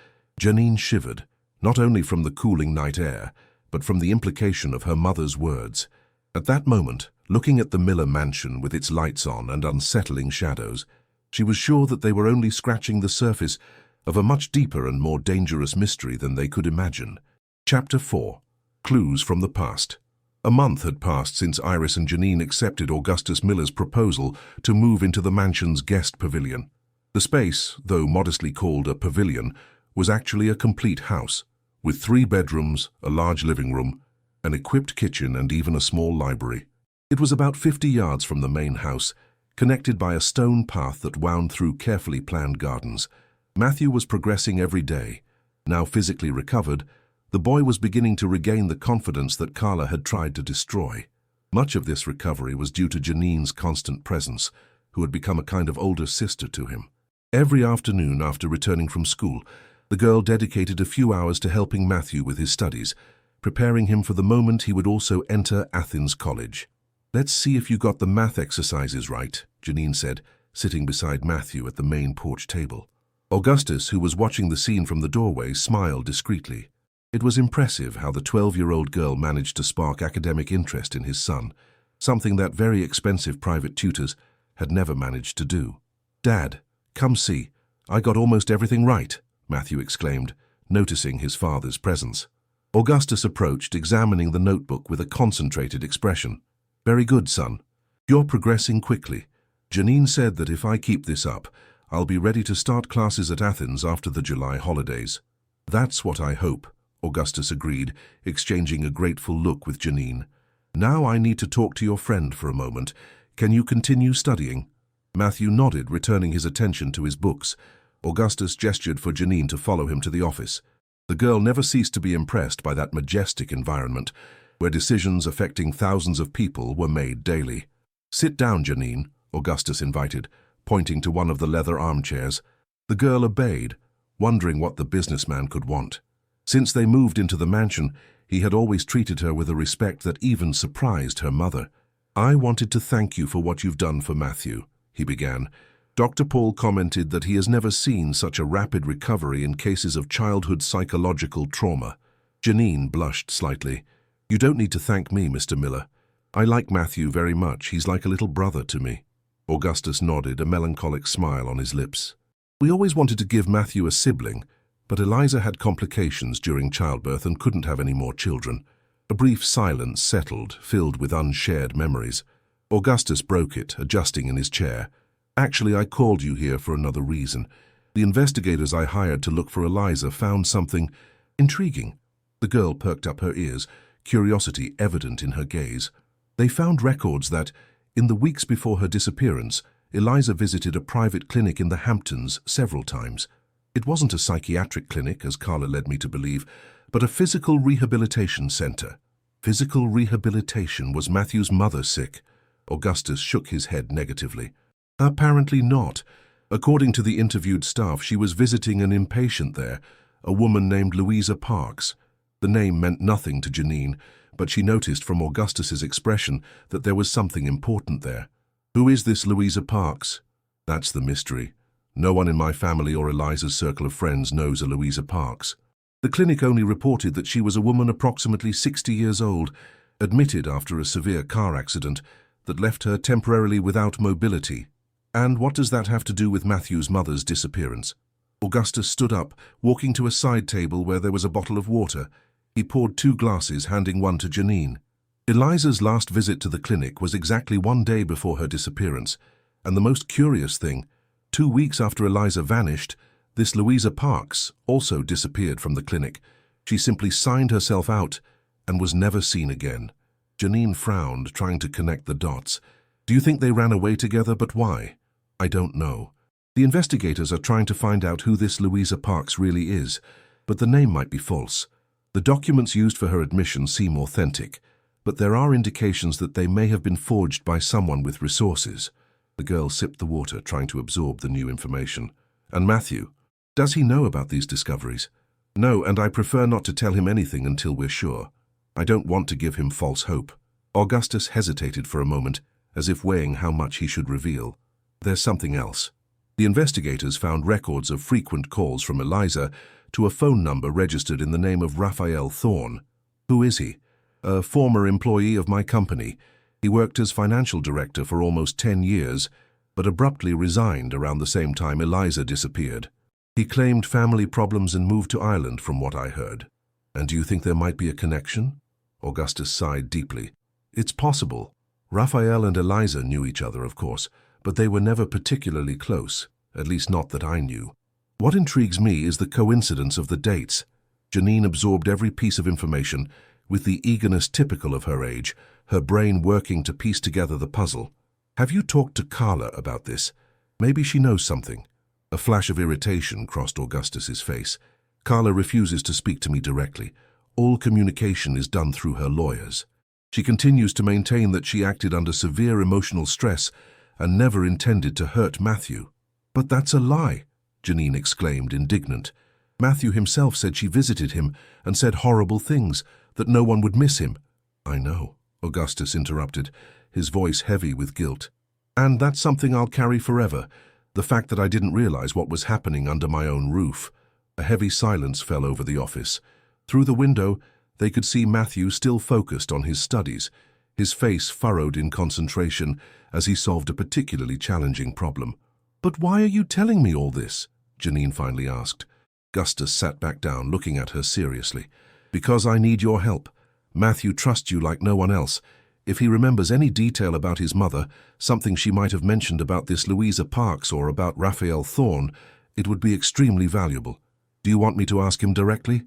Janine shivered, not only from the cooling night air, but from the implication of her mother's words. At that moment, looking at the Miller mansion with its lights on and unsettling shadows, she was sure that they were only scratching the surface of a much deeper and more dangerous mystery than they could imagine. Chapter 4. Clues from the Past. A month had passed since Iris and Janine accepted Augustus Miller's proposal to move into the mansion's guest pavilion. The space, though modestly called a pavilion, was actually a complete house, with 3 bedrooms, a large living room, an equipped kitchen and even a small library. It was about 50 yards from the main house, connected by a stone path that wound through carefully planned gardens. Matthew was progressing every day. Now physically recovered, the boy was beginning to regain the confidence that Carla had tried to destroy. Much of this recovery was due to Janine's constant presence, who had become a kind of older sister to him. Every afternoon after returning from school, the girl dedicated a few hours to helping Matthew with his studies, preparing him for the moment he would also enter Athens College. "Let's see if you got the math exercises right," Janine said, sitting beside Matthew at the main porch table. Augustus, who was watching the scene from the doorway, smiled discreetly. It was impressive how the 12-year-old girl managed to spark academic interest in his son, something that very expensive private tutors had never managed to do. "Dad, come see. I got almost everything right," Matthew exclaimed, noticing his father's presence. Augustus approached, examining the notebook with a concentrated expression. "Very good, son. You're progressing quickly. Janine said that if I keep this up, I'll be ready to start classes at Athens after the July holidays." "That's what I hope," Augustus agreed, exchanging a grateful look with Janine. "Now I need to talk to your friend for a moment. Can you continue studying?" Matthew nodded, returning his attention to his books. Augustus gestured for Janine to follow him to the office. The girl never ceased to be impressed by that majestic environment, where decisions affecting thousands of people were made daily. "Sit down, Janine," Augustus invited, pointing to one of the leather armchairs. The girl obeyed, wondering what the businessman could want. Since they moved into the mansion, he had always treated her with a respect that even surprised her mother. "I wanted to thank you for what you've done for Matthew," he began. Dr. Paul commented that he has never seen such a rapid recovery in cases of childhood psychological trauma. Janine blushed slightly. "You don't need to thank me, Mr. Miller. I like Matthew very much. He's like a little brother to me." Augustus nodded, a melancholic smile on his lips. "We always wanted to give Matthew a sibling, but Eliza had complications during childbirth and couldn't have any more children." A brief silence settled, filled with unshared memories. Augustus broke it, adjusting in his chair. "Actually, I called you here for another reason. The investigators I hired to look for Eliza found something intriguing." The girl perked up her ears, curiosity evident in her gaze. "They found records that, in the weeks before her disappearance, Eliza visited a private clinic in the Hamptons several times. It wasn't a psychiatric clinic, as Carla led me to believe, but a physical rehabilitation center." Physical rehabilitation? Was Matthew's mother sick? Augustus shook his head negatively. "Apparently not. According to the interviewed staff, she was visiting an inpatient there, a woman named Louisa Parks." The name meant nothing to Janine, but she noticed from Augustus's expression that there was something important there. "Who is this Louisa Parks?" "That's the mystery. No one in my family or Eliza's circle of friends knows a Louisa Parks. The clinic only reported that she was a woman approximately 60 years old, admitted after a severe car accident that left her temporarily without mobility." "And what does that have to do with Matthew's mother's disappearance?" Augustus stood up, walking to a side table where there was a bottle of water. He poured 2 glasses, handing one to Janine. "Eliza's last visit to the clinic was exactly 1 day before her disappearance, and the most curious thing, 2 weeks after Eliza vanished, this Louisa Parks also disappeared from the clinic. She simply signed herself out and was never seen again." Janine frowned, trying to connect the dots. "Do you think they ran away together, but why?" "I don't know. The investigators are trying to find out who this Louisa Parks really is, but the name might be false. The documents used for her admission seem authentic, but there are indications that they may have been forged by someone with resources." The girl sipped the water, trying to absorb the new information. "And Matthew? Does he know about these discoveries?" "No, and I prefer not to tell him anything until we're sure. I don't want to give him false hope." Augustus hesitated for a moment, as if weighing how much he should reveal. "There's something else. The investigators found records of frequent calls from Eliza to a phone number registered in the name of Raphael Thorne." "Who is he?" "A former employee of my company. He worked as financial director for almost 10 years, but abruptly resigned around the same time Eliza disappeared. He claimed family problems and moved to Ireland, from what I heard." "And do you think there might be a connection?" Augustus sighed deeply. It's possible. Raphael and Eliza knew each other, of course, but they were never particularly close, at least not that I knew. What intrigues me is the coincidence of the dates. Janine absorbed every piece of information with the eagerness typical of her age, her brain working to piece together the puzzle. Have you talked to Carla about this? Maybe she knows something. A flash of irritation crossed Augustus's face. Carla refuses to speak to me directly. All communication is done through her lawyers. She continues to maintain that she acted under severe emotional stress and never intended to hurt Matthew. But that's a lie, Janine exclaimed, indignant. Matthew himself said she visited him and said horrible things, that no one would miss him. I know, Augustus interrupted, his voice heavy with guilt. And that's something I'll carry forever, the fact that I didn't realize what was happening under my own roof. A heavy silence fell over the office. Through the window, they could see Matthew still focused on his studies, his face furrowed in concentration as he solved a particularly challenging problem. But why are you telling me all this? Janine finally asked. Augustus sat back down, looking at her seriously. Because I need your help. Matthew trusts you like no one else. If he remembers any detail about his mother, something she might have mentioned about this Louisa Parks or about Raphael Thorne, it would be extremely valuable. Do you want me to ask him directly?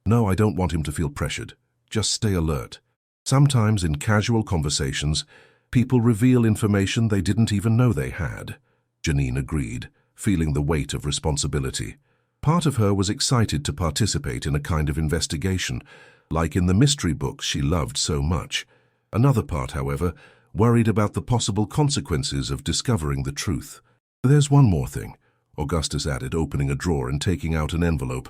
No, I don't want him to feel pressured. Just stay alert. Sometimes in casual conversations, people reveal information they didn't even know they had. Janine agreed, feeling the weight of responsibility. Part of her was excited to participate in a kind of investigation, like in the mystery books she loved so much. Another part, however, worried about the possible consequences of discovering the truth. There's one more thing, Augustus added, opening a drawer and taking out an envelope.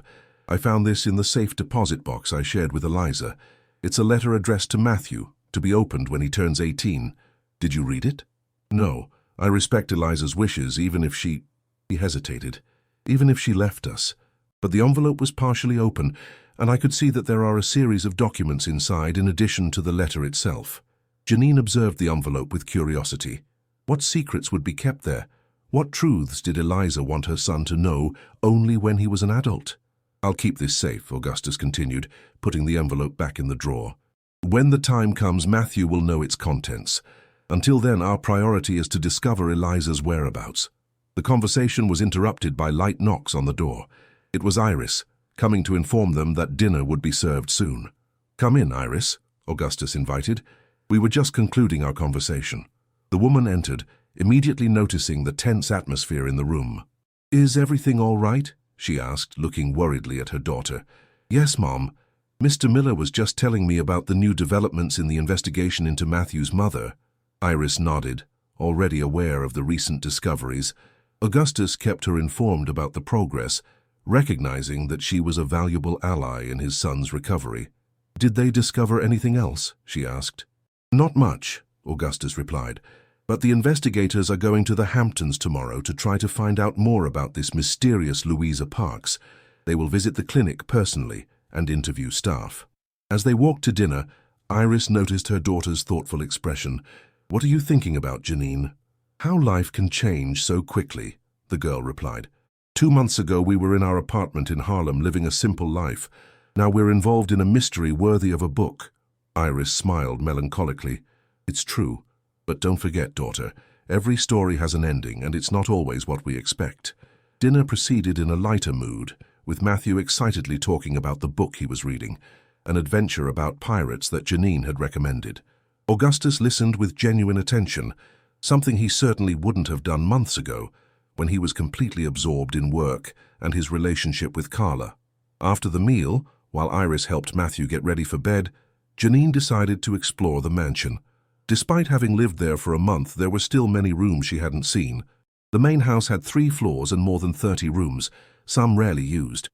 I found this in the safe deposit box I shared with Eliza. It's a letter addressed to Matthew, to be opened when he turns 18. Did you read it? No. I respect Eliza's wishes, even if she... He hesitated. Even if she left us. But the envelope was partially open, and I could see that there are a series of documents inside in addition to the letter itself. Janine observed the envelope with curiosity. What secrets would be kept there? What truths did Eliza want her son to know only when he was an adult? I'll keep this safe, Augustus continued, putting the envelope back in the drawer. When the time comes, Matthew will know its contents. Until then, our priority is to discover Eliza's whereabouts. The conversation was interrupted by light knocks on the door. It was Iris, coming to inform them that dinner would be served soon. Come in, Iris, Augustus invited. We were just concluding our conversation. The woman entered, immediately noticing the tense atmosphere in the room. Is everything all right? She asked, looking worriedly at her daughter. Yes, Mom. Mr. Miller was just telling me about the new developments in the investigation into Matthew's mother. Iris nodded, already aware of the recent discoveries. Augustus kept her informed about the progress, recognizing that she was a valuable ally in his son's recovery. Did they discover anything else? She asked. Not much, Augustus replied. But the investigators are going to the Hamptons tomorrow to try to find out more about this mysterious Louisa Parks. They will visit the clinic personally and interview staff. As they walked to dinner, Iris noticed her daughter's thoughtful expression. What are you thinking about, Janine? How life can change so quickly, the girl replied. 2 months ago we were in our apartment in Harlem living a simple life. Now we're involved in a mystery worthy of a book. Iris smiled melancholically. It's true. But don't forget, daughter, every story has an ending, and it's not always what we expect. Dinner proceeded in a lighter mood, with Matthew excitedly talking about the book he was reading, an adventure about pirates that Janine had recommended. Augustus listened with genuine attention, something he certainly wouldn't have done months ago, when he was completely absorbed in work and his relationship with Carla. After the meal, while Iris helped Matthew get ready for bed, Janine decided to explore the mansion. Despite having lived there for a month, there were still many rooms she hadn't seen. The main house had 3 floors and more than 30 rooms, some rarely used.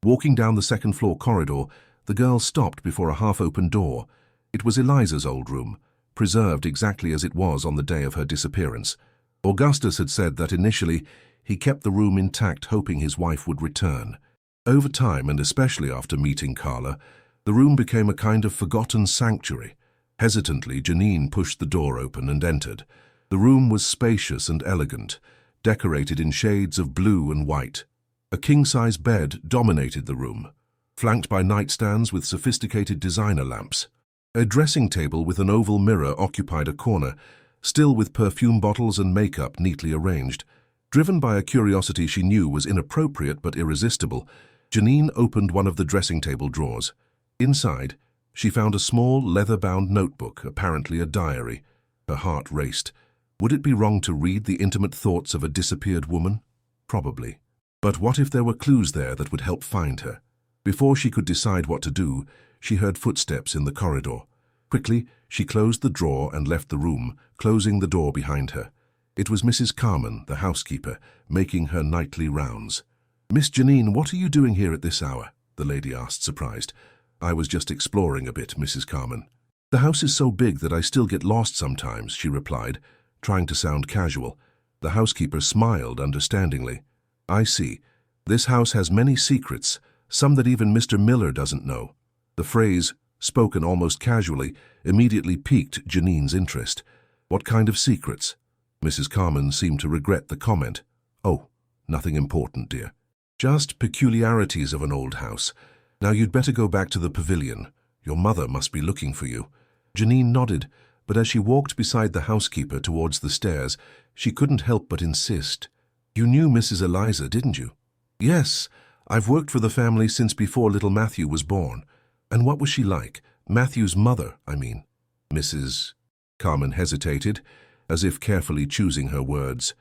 Walking down the second-floor corridor, the girl stopped before a half-open door. It was Eliza's old room, preserved exactly as it was on the day of her disappearance. Augustus had said that initially he kept the room intact, hoping his wife would return. Over time, and especially after meeting Carla, the room became a kind of forgotten sanctuary. Hesitantly, Janine pushed the door open and entered. The room was spacious and elegant, decorated in shades of blue and white. A king-size bed dominated the room, flanked by nightstands with sophisticated designer lamps. A dressing table with an oval mirror occupied a corner, still with perfume bottles and makeup neatly arranged. Driven by a curiosity she knew was inappropriate but irresistible, Janine opened one of the dressing table drawers. Inside, she found a small, leather-bound notebook, apparently a diary. Her heart raced. Would it be wrong to read the intimate thoughts of a disappeared woman? Probably. But what if there were clues there that would help find her? Before she could decide what to do, she heard footsteps in the corridor. Quickly, she closed the drawer and left the room, closing the door behind her. It was Mrs. Carmen, the housekeeper, making her nightly rounds. "Miss Janine, what are you doing here at this hour?" the lady asked, surprised. "I was just exploring a bit, Mrs. Carmen." "The house is so big that I still get lost sometimes," she replied, trying to sound casual. The housekeeper smiled understandingly. "I see. This house has many secrets, some that even Mr. Miller doesn't know." The phrase, spoken almost casually, immediately piqued Janine's interest. "What kind of secrets?" Mrs. Carmen seemed to regret the comment. "Oh, nothing important, dear. Just peculiarities of an old house. Now you'd better go back to the pavilion. Your mother must be looking for you." Janine nodded, but as she walked beside the housekeeper towards the stairs, she couldn't help but insist. "You knew Mrs. Eliza, didn't you?" "Yes, I've worked for the family since before little Matthew was born." "And what was she like? Matthew's mother, I mean." Mrs. Carmen hesitated, as if carefully choosing her words.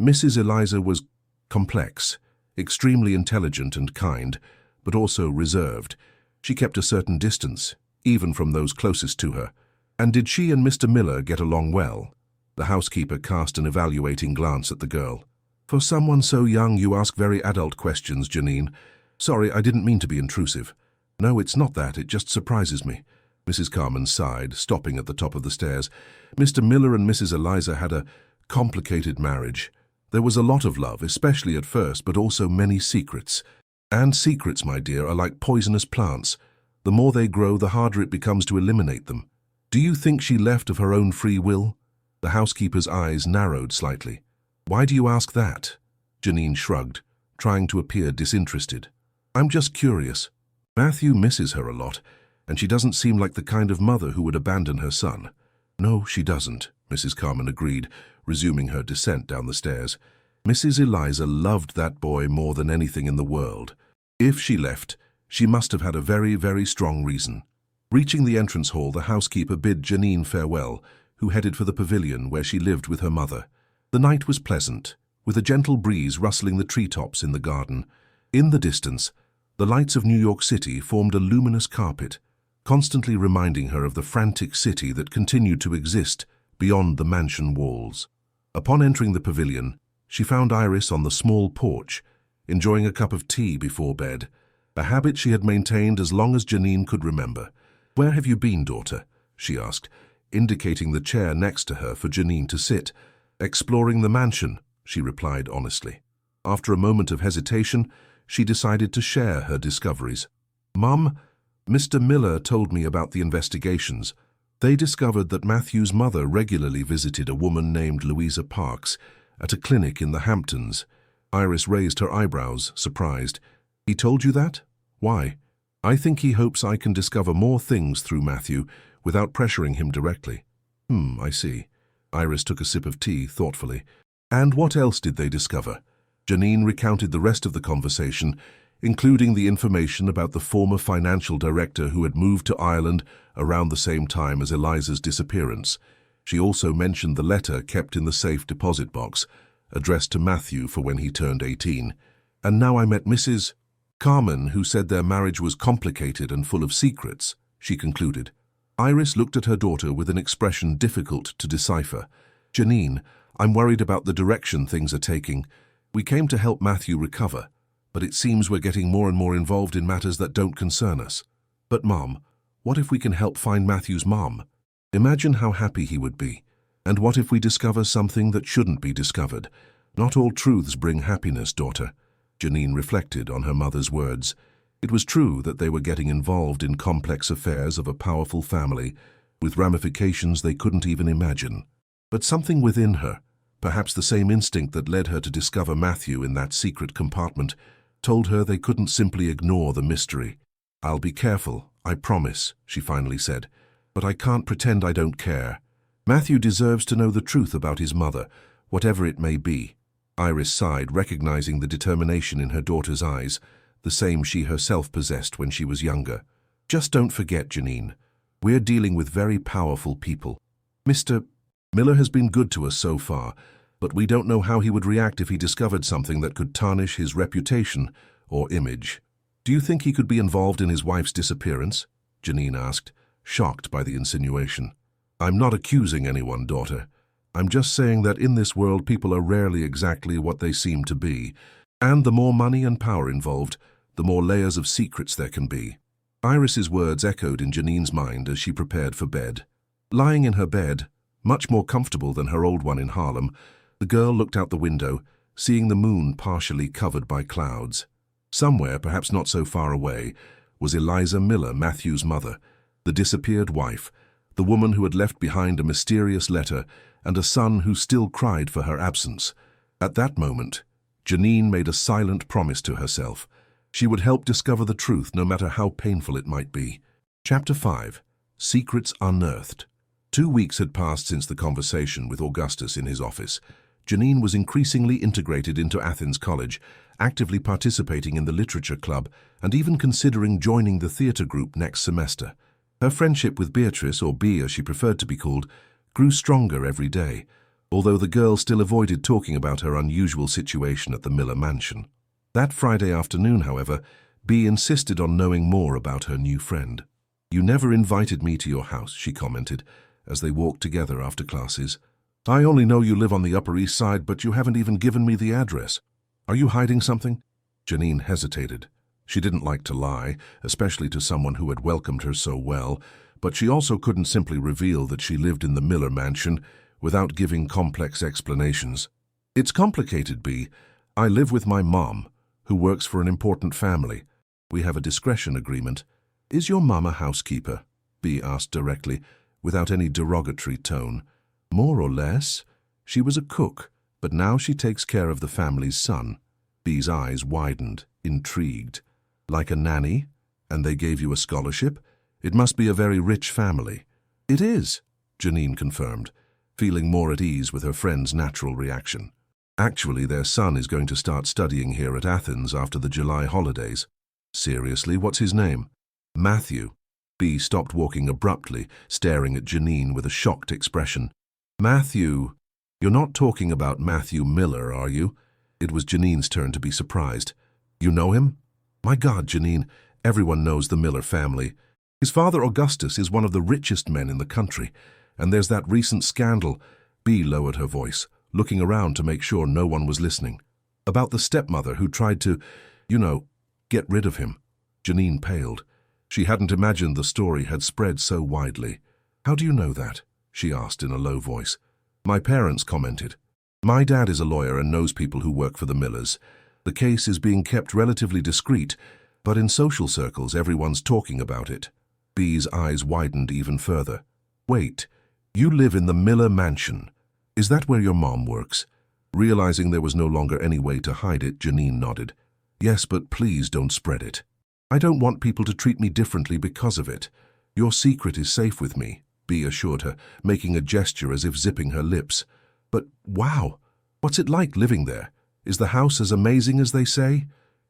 "Mrs. Eliza was complex, extremely intelligent and kind, but also reserved. She kept a certain distance, even from those closest to her." "And did she and Mr. Miller get along well?" The housekeeper cast an evaluating glance at the girl. "For someone so young, you ask very adult questions, Janine. Sorry, I didn't mean to be intrusive." "No, it's not that, it just surprises me." Mrs. Carmen sighed, stopping at the top of the stairs. "Mr. Miller and Mrs. Eliza had a complicated marriage. There was a lot of love, especially at first, but also many secrets. And secrets, my dear, are like poisonous plants. The more they grow, the harder it becomes to eliminate them." "Do you think she left of her own free will?" The housekeeper's eyes narrowed slightly. "Why do you ask that?" Janine shrugged, trying to appear disinterested. "I'm just curious. Matthew misses her a lot, and she doesn't seem like the kind of mother who would abandon her son." "No, she doesn't," Mrs. Carmen agreed, resuming her descent down the stairs. "Mrs. Eliza loved that boy more than anything in the world. If she left, she must have had a very, very strong reason." Reaching the entrance hall, the housekeeper bid Janine farewell, who headed for the pavilion where she lived with her mother. The night was pleasant, with a gentle breeze rustling the treetops in the garden. In the distance, the lights of New York City formed a luminous carpet, constantly reminding her of the frantic city that continued to exist beyond the mansion walls. Upon entering the pavilion, she found Iris on the small porch, enjoying a cup of tea before bed, a habit she had maintained as long as Janine could remember. "Where have you been, daughter?" she asked, indicating the chair next to her for Janine to sit. "Exploring the mansion," she replied honestly. After a moment of hesitation, she decided to share her discoveries. "Mum, Mr. Miller told me about the investigations. They discovered that Matthew's mother regularly visited a woman named Louisa Parks at a clinic in the Hamptons." Iris raised her eyebrows, surprised. "He told you that? Why?" "I think he hopes I can discover more things through Matthew without pressuring him directly." I see." Iris took a sip of tea thoughtfully. "And what else did they discover?" Janine recounted the rest of the conversation, including the information about the former financial director who had moved to Ireland around the same time as Eliza's disappearance. She also mentioned the letter kept in the safe deposit box, addressed to Matthew for when he turned 18. "And now I met Mrs. Carmen, who said their marriage was complicated and full of secrets," she concluded. Iris looked at her daughter with an expression difficult to decipher. "Janine, I'm worried about the direction things are taking. We came to help Matthew recover, but it seems we're getting more and more involved in matters that don't concern us." "But Mom, what if we can help find Matthew's mom? Imagine how happy he would be. And what if we discover something that shouldn't be discovered? Not all truths bring happiness, daughter." Janine reflected on her mother's words. It was true that they were getting involved in complex affairs of a powerful family, with ramifications they couldn't even imagine. But something within her, perhaps the same instinct that led her to discover Matthew in that secret compartment, told her they couldn't simply ignore the mystery. "I'll be careful, I promise," she finally said. but I can't pretend I don't care. Matthew deserves to know the truth about his mother, whatever it may be. Iris sighed, recognizing the determination in her daughter's eyes, the same she herself possessed when she was younger. Just don't forget, Janine. We're dealing with very powerful people. Mr. Miller has been good to us so far, but we don't know how he would react if he discovered something that could tarnish his reputation or image. Do you think he could be involved in his wife's disappearance? Janine asked, shocked by the insinuation. I'm not accusing anyone, daughter. I'm just saying that in this world people are rarely exactly what they seem to be, and the more money and power involved, the more layers of secrets there can be. Iris's words echoed in Janine's mind as she prepared for bed. Lying in her bed, much more comfortable than her old one in Harlem, the girl looked out the window, seeing the moon partially covered by clouds. Somewhere, perhaps not so far away, was Eliza Miller, Matthew's mother, the disappeared wife, the woman who had left behind a mysterious letter and a son who still cried for her absence. At that moment, Janine made a silent promise to herself. She would help discover the truth, no matter how painful it might be. Chapter 5. Secrets Unearthed. 2 weeks had passed since the conversation with Augustus in his office. Janine was increasingly integrated into Athens College, actively participating in the literature club and even considering joining the theatre group next semester. Her friendship with Beatrice, or Bea as she preferred to be called, grew stronger every day, although the girl still avoided talking about her unusual situation at the Miller mansion. That Friday afternoon, however, Bea insisted on knowing more about her new friend. "You never invited me to your house," she commented, as they walked together after classes. "I only know you live on the Upper East Side, but you haven't even given me the address. Are you hiding something?" Janine hesitated. She didn't like to lie, especially to someone who had welcomed her so well, but she also couldn't simply reveal that she lived in the Miller mansion without giving complex explanations. "It's complicated, Bea. I live with my mom, who works for an important family. We have a discretion agreement." "Is your mom a housekeeper?" Bea asked directly, without any derogatory tone. "More or less. She was a cook, but now she takes care of the family's son." Bea's eyes widened, intrigued. "Like a nanny? And they gave you a scholarship? It must be a very rich family." "It is," Janine confirmed, feeling more at ease with her friend's natural reaction. "Actually, their son is going to start studying here at Athens after the July holidays." "Seriously, what's his name?" "Matthew." Bea stopped walking abruptly, staring at Janine with a shocked expression. "Matthew? You're not talking about Matthew Miller, are you?" It was Janine's turn to be surprised. "You know him?" "My God, Janine, everyone knows the Miller family. His father Augustus is one of the richest men in the country, and there's that recent scandal." Bea lowered her voice, looking around to make sure no one was listening. "About the stepmother who tried to, get rid of him." Janine paled. She hadn't imagined the story had spread so widely. "How do you know that?" she asked in a low voice. "My parents commented. My dad is a lawyer and knows people who work for the Millers. The case is being kept relatively discreet, but in social circles everyone's talking about it." Bea's eyes widened even further. "Wait, you live in the Miller mansion. Is that where your mom works?" Realizing there was no longer any way to hide it, Janine nodded. "Yes, but please don't spread it. I don't want people to treat me differently because of it. Your secret is safe with me," Bea assured her, making a gesture as if zipping her lips. "But wow, what's it like living there? Is the house as amazing as they say?"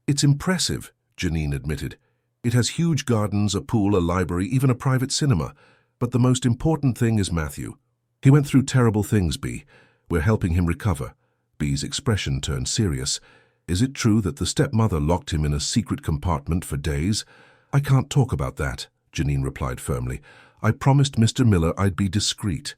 "It's impressive," Janine admitted. "It has huge gardens, a pool, a library, even a private cinema. But the most important thing is Matthew. He went through terrible things, Bea. We're helping him recover." Bea's expression turned serious. "Is it true that the stepmother locked him in a secret compartment for days?" "I can't talk about that," Janine replied firmly. "I promised Mr. Miller I'd be discreet."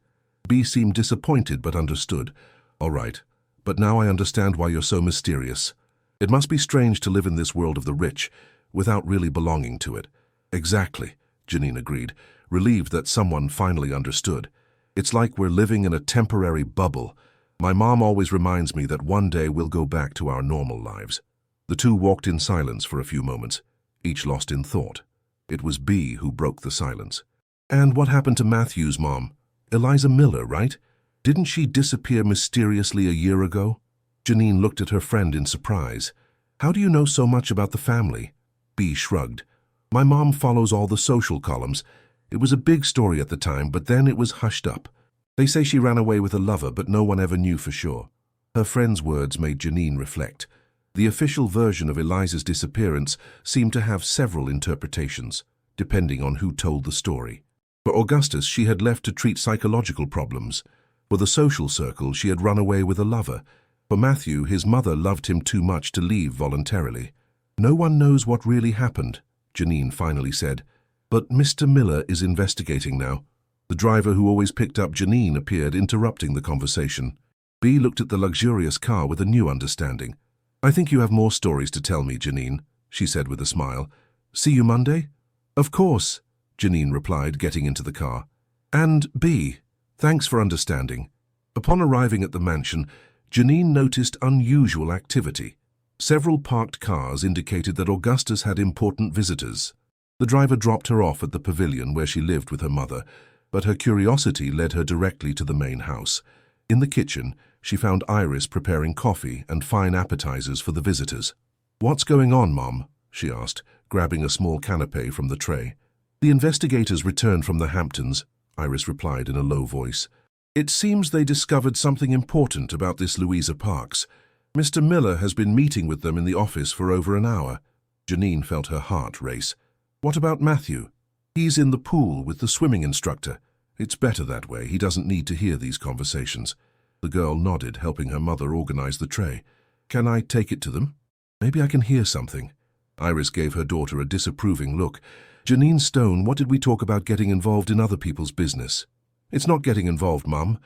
Bea seemed disappointed but understood. "All right, but now I understand why you're so mysterious. It must be strange to live in this world of the rich without really belonging to it." "Exactly," Janine agreed, relieved that someone finally understood. "It's like we're living in a temporary bubble. My mom always reminds me that one day we'll go back to our normal lives." The two walked in silence for a few moments, each lost in thought. It was Bea who broke the silence. "And what happened to Matthew's mom? Eliza Miller, right? Didn't she disappear mysteriously a year ago?" Janine looked at her friend in surprise. "How do you know so much about the family?" Bea shrugged. "My mom follows all the social columns. It was a big story at the time, but then it was hushed up. They say she ran away with a lover, but no one ever knew for sure." Her friend's words made Janine reflect. The official version of Eliza's disappearance seemed to have several interpretations, depending on who told the story. For Augustus, she had left to treat psychological problems. For the social circle, she had run away with a lover. For Matthew, his mother loved him too much to leave voluntarily. "No one knows what really happened," Janine finally said. "But Mr. Miller is investigating now." The driver who always picked up Janine appeared, interrupting the conversation. B looked at the luxurious car with a new understanding. "I think you have more stories to tell me, Janine," she said with a smile. "See you Monday?" "Of course," Janine replied, getting into the car. "And B, thanks for understanding." Upon arriving at the mansion, Janine noticed unusual activity. Several parked cars indicated that Augustus had important visitors. The driver dropped her off at the pavilion where she lived with her mother, but her curiosity led her directly to the main house. In the kitchen, she found Iris preparing coffee and fine appetizers for the visitors. "What's going on, Mom?" she asked, grabbing a small canapé from the tray. "The investigators returned from the Hamptons," Iris replied in a low voice. "It seems they discovered something important about this Louisa Parks. Mr. Miller has been meeting with them in the office for over an hour." Janine felt her heart race. "What about Matthew?" "He's in the pool with the swimming instructor. It's better that way. He doesn't need to hear these conversations." The girl nodded, helping her mother organize the tray. "Can I take it to them? Maybe I can hear something." Iris gave her daughter a disapproving look. "Janine Stone, what did we talk about getting involved in other people's business?" "It's not getting involved, Mum.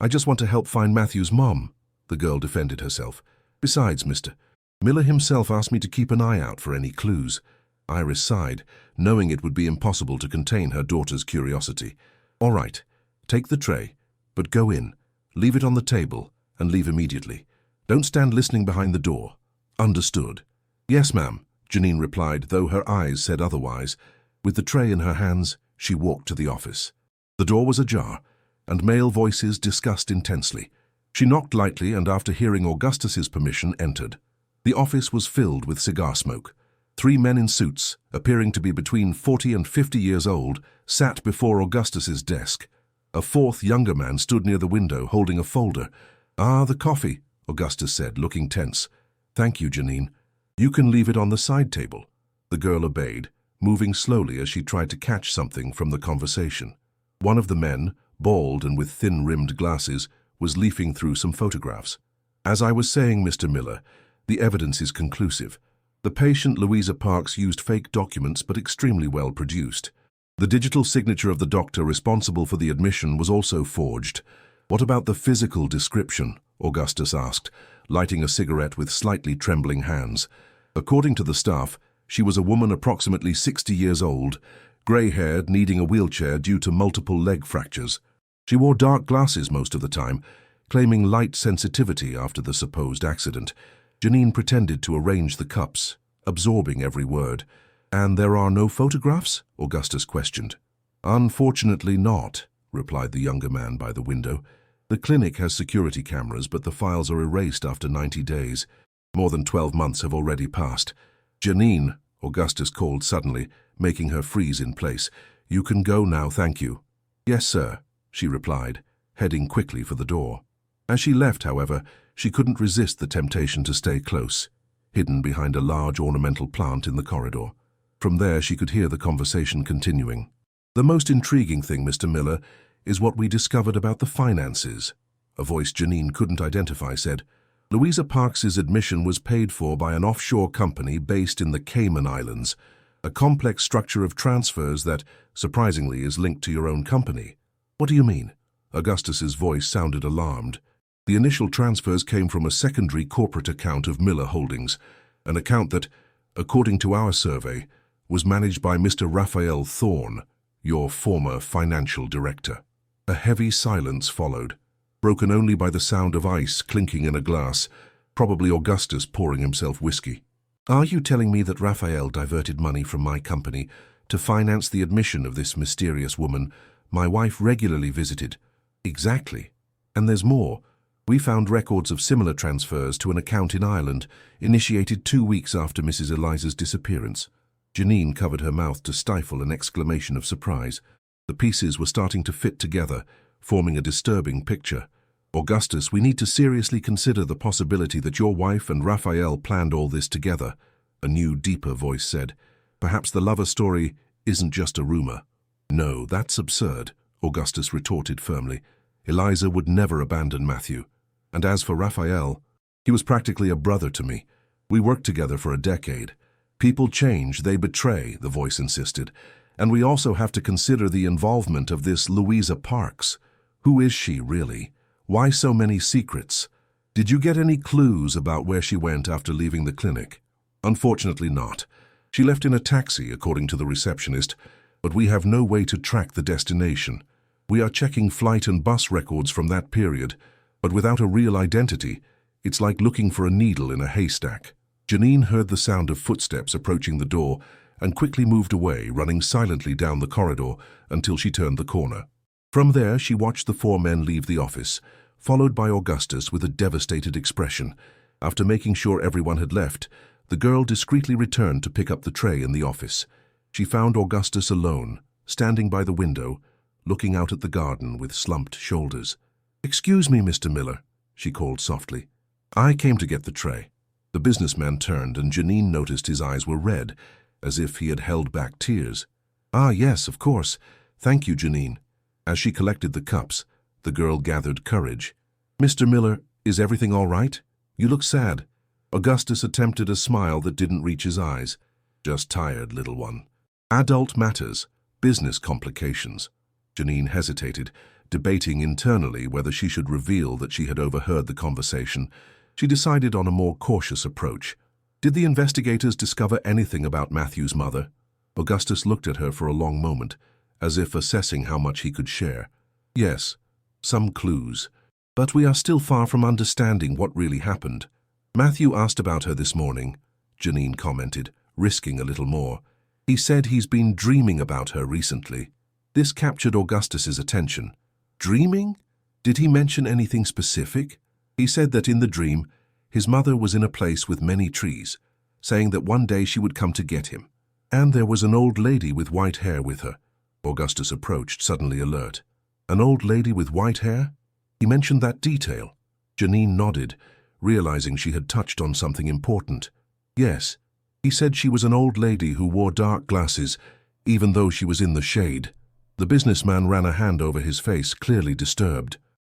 I just want to help find Matthew's mom," the girl defended herself. "Besides, Mr. Miller himself asked me to keep an eye out for any clues." Iris sighed, knowing it would be impossible to contain her daughter's curiosity. "All right, take the tray, but go in, leave it on the table, and leave immediately. Don't stand listening behind the door." "Understood." "Yes, ma'am," Janine replied, though her eyes said otherwise. With the tray in her hands, she walked to the office. The door was ajar, and male voices discussed intensely. She knocked lightly and, after hearing Augustus's permission, entered. The office was filled with cigar smoke. 3 men in suits, appearing to be between 40 and 50 years old, sat before Augustus's desk. A 4th younger man stood near the window, holding a folder. "Ah, the coffee," Augustus said, looking tense. "Thank you, Janine. You can leave it on the side table." The girl obeyed, moving slowly as she tried to catch something from the conversation. One of the men, bald and with thin-rimmed glasses, was leafing through some photographs. "As I was saying, Mr. Miller, the evidence is conclusive. The patient, Louisa Parks, used fake documents but extremely well produced. The digital signature of the doctor responsible for the admission was also forged." "What about the physical description?" Augustus asked, lighting a cigarette with slightly trembling hands. "According to the staff, she was a woman approximately 60 years old, grey-haired, needing a wheelchair due to multiple leg fractures. She wore dark glasses most of the time, claiming light sensitivity after the supposed accident." Janine pretended to arrange the cups, absorbing every word. "And there are no photographs?" Augustus questioned. "Unfortunately not," replied the younger man by the window. "The clinic has security cameras, but the files are erased after 90 days. More than 12 months have already passed." "Janine," Augustus called suddenly, making her freeze in place. "You can go now, thank you." "Yes, sir," she replied, heading quickly for the door. As she left, however, she couldn't resist the temptation to stay close, hidden behind a large ornamental plant in the corridor. From there, she could hear the conversation continuing. "The most intriguing thing, Mr. Miller, is what we discovered about the finances," a voice Janine couldn't identify said. "Louisa Parks's admission was paid for by an offshore company based in the Cayman Islands, a complex structure of transfers that, surprisingly, is linked to your own company." "What do you mean?" Augustus's voice sounded alarmed. "The initial transfers came from a secondary corporate account of Miller Holdings, an account that, according to our survey, was managed by Mr. Raphael Thorne, your former financial director." A heavy silence followed, broken only by the sound of ice clinking in a glass, probably Augustus pouring himself whiskey. "Are you telling me that Raphael diverted money from my company to finance the admission of this mysterious woman my wife regularly visited?" "Exactly. And there's more. We found records of similar transfers to an account in Ireland, initiated 2 weeks after Mrs. Eliza's disappearance." Janine covered her mouth to stifle an exclamation of surprise. The pieces were starting to fit together, forming a disturbing picture. Augustus, we need to seriously consider the possibility that your wife and Raphael planned all this together, a new, deeper voice said. Perhaps the lover story isn't just a rumor. No, that's absurd, Augustus retorted firmly. Eliza would never abandon Matthew. And as for Raphael, he was practically a brother to me. We worked together for a decade. People change, they betray, the voice insisted. And we also have to consider the involvement of this Louisa Parks. Who is she, really? Why so many secrets? Did you get any clues about where she went after leaving the clinic? Unfortunately not. She left in a taxi, according to the receptionist, but we have no way to track the destination. We are checking flight and bus records from that period, but without a real identity, it's like looking for a needle in a haystack. Janine heard the sound of footsteps approaching the door and quickly moved away, running silently down the corridor until she turned the corner. From there, she watched the four men leave the office, followed by Augustus with a devastated expression. After making sure everyone had left, the girl discreetly returned to pick up the tray in the office. She found Augustus alone, standing by the window, looking out at the garden with slumped shoulders. "Excuse me, Mr. Miller," she called softly. "I came to get the tray." The businessman turned, and Janine noticed his eyes were red, as if he had held back tears. "Ah, yes, of course. Thank you, Janine." As she collected the cups, the girl gathered courage. "Mr. Miller, is everything all right? You look sad." Augustus attempted a smile that didn't reach his eyes. "Just tired, little one." "Adult matters, business complications." Janine hesitated, debating internally whether she should reveal that she had overheard the conversation. She decided on a more cautious approach. "Did the investigators discover anything about Matthew's mother?" Augustus looked at her for a long moment, as if assessing how much he could share. "Yes, some clues. But we are still far from understanding what really happened. Matthew asked about her this morning," Janine commented, risking a little more. "He said he's been dreaming about her recently." This captured Augustus's attention. "Dreaming? Did he mention anything specific?" "He said that in the dream, his mother was in a place with many trees, saying that one day she would come to get him. And there was an old lady with white hair with her." Augustus approached, suddenly alert. "An old lady with white hair? He mentioned that detail." Janine nodded, realizing she had touched on something important. "Yes, he said she was an old lady who wore dark glasses, even though she was in the shade." The businessman ran a hand over his face, clearly disturbed.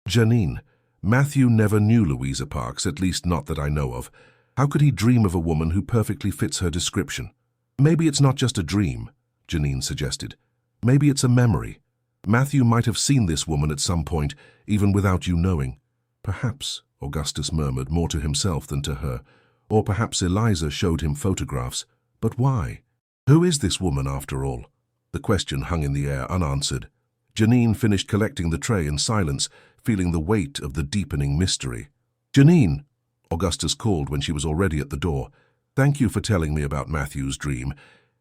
"Janine, Matthew never knew Louisa Parks, at least not that I know of. How could he dream of a woman who perfectly fits her description?" "Maybe it's not just a dream," Janine suggested. "Maybe it's a memory. Matthew might have seen this woman at some point, even without you knowing." "Perhaps," Augustus murmured, more to himself than to her. "Or perhaps Eliza showed him photographs. But why? Who is this woman, after all?" The question hung in the air, unanswered. Janine finished collecting the tray in silence, feeling the weight of the deepening mystery. "Janine," Augustus called when she was already at the door. "Thank you for telling me about Matthew's dream.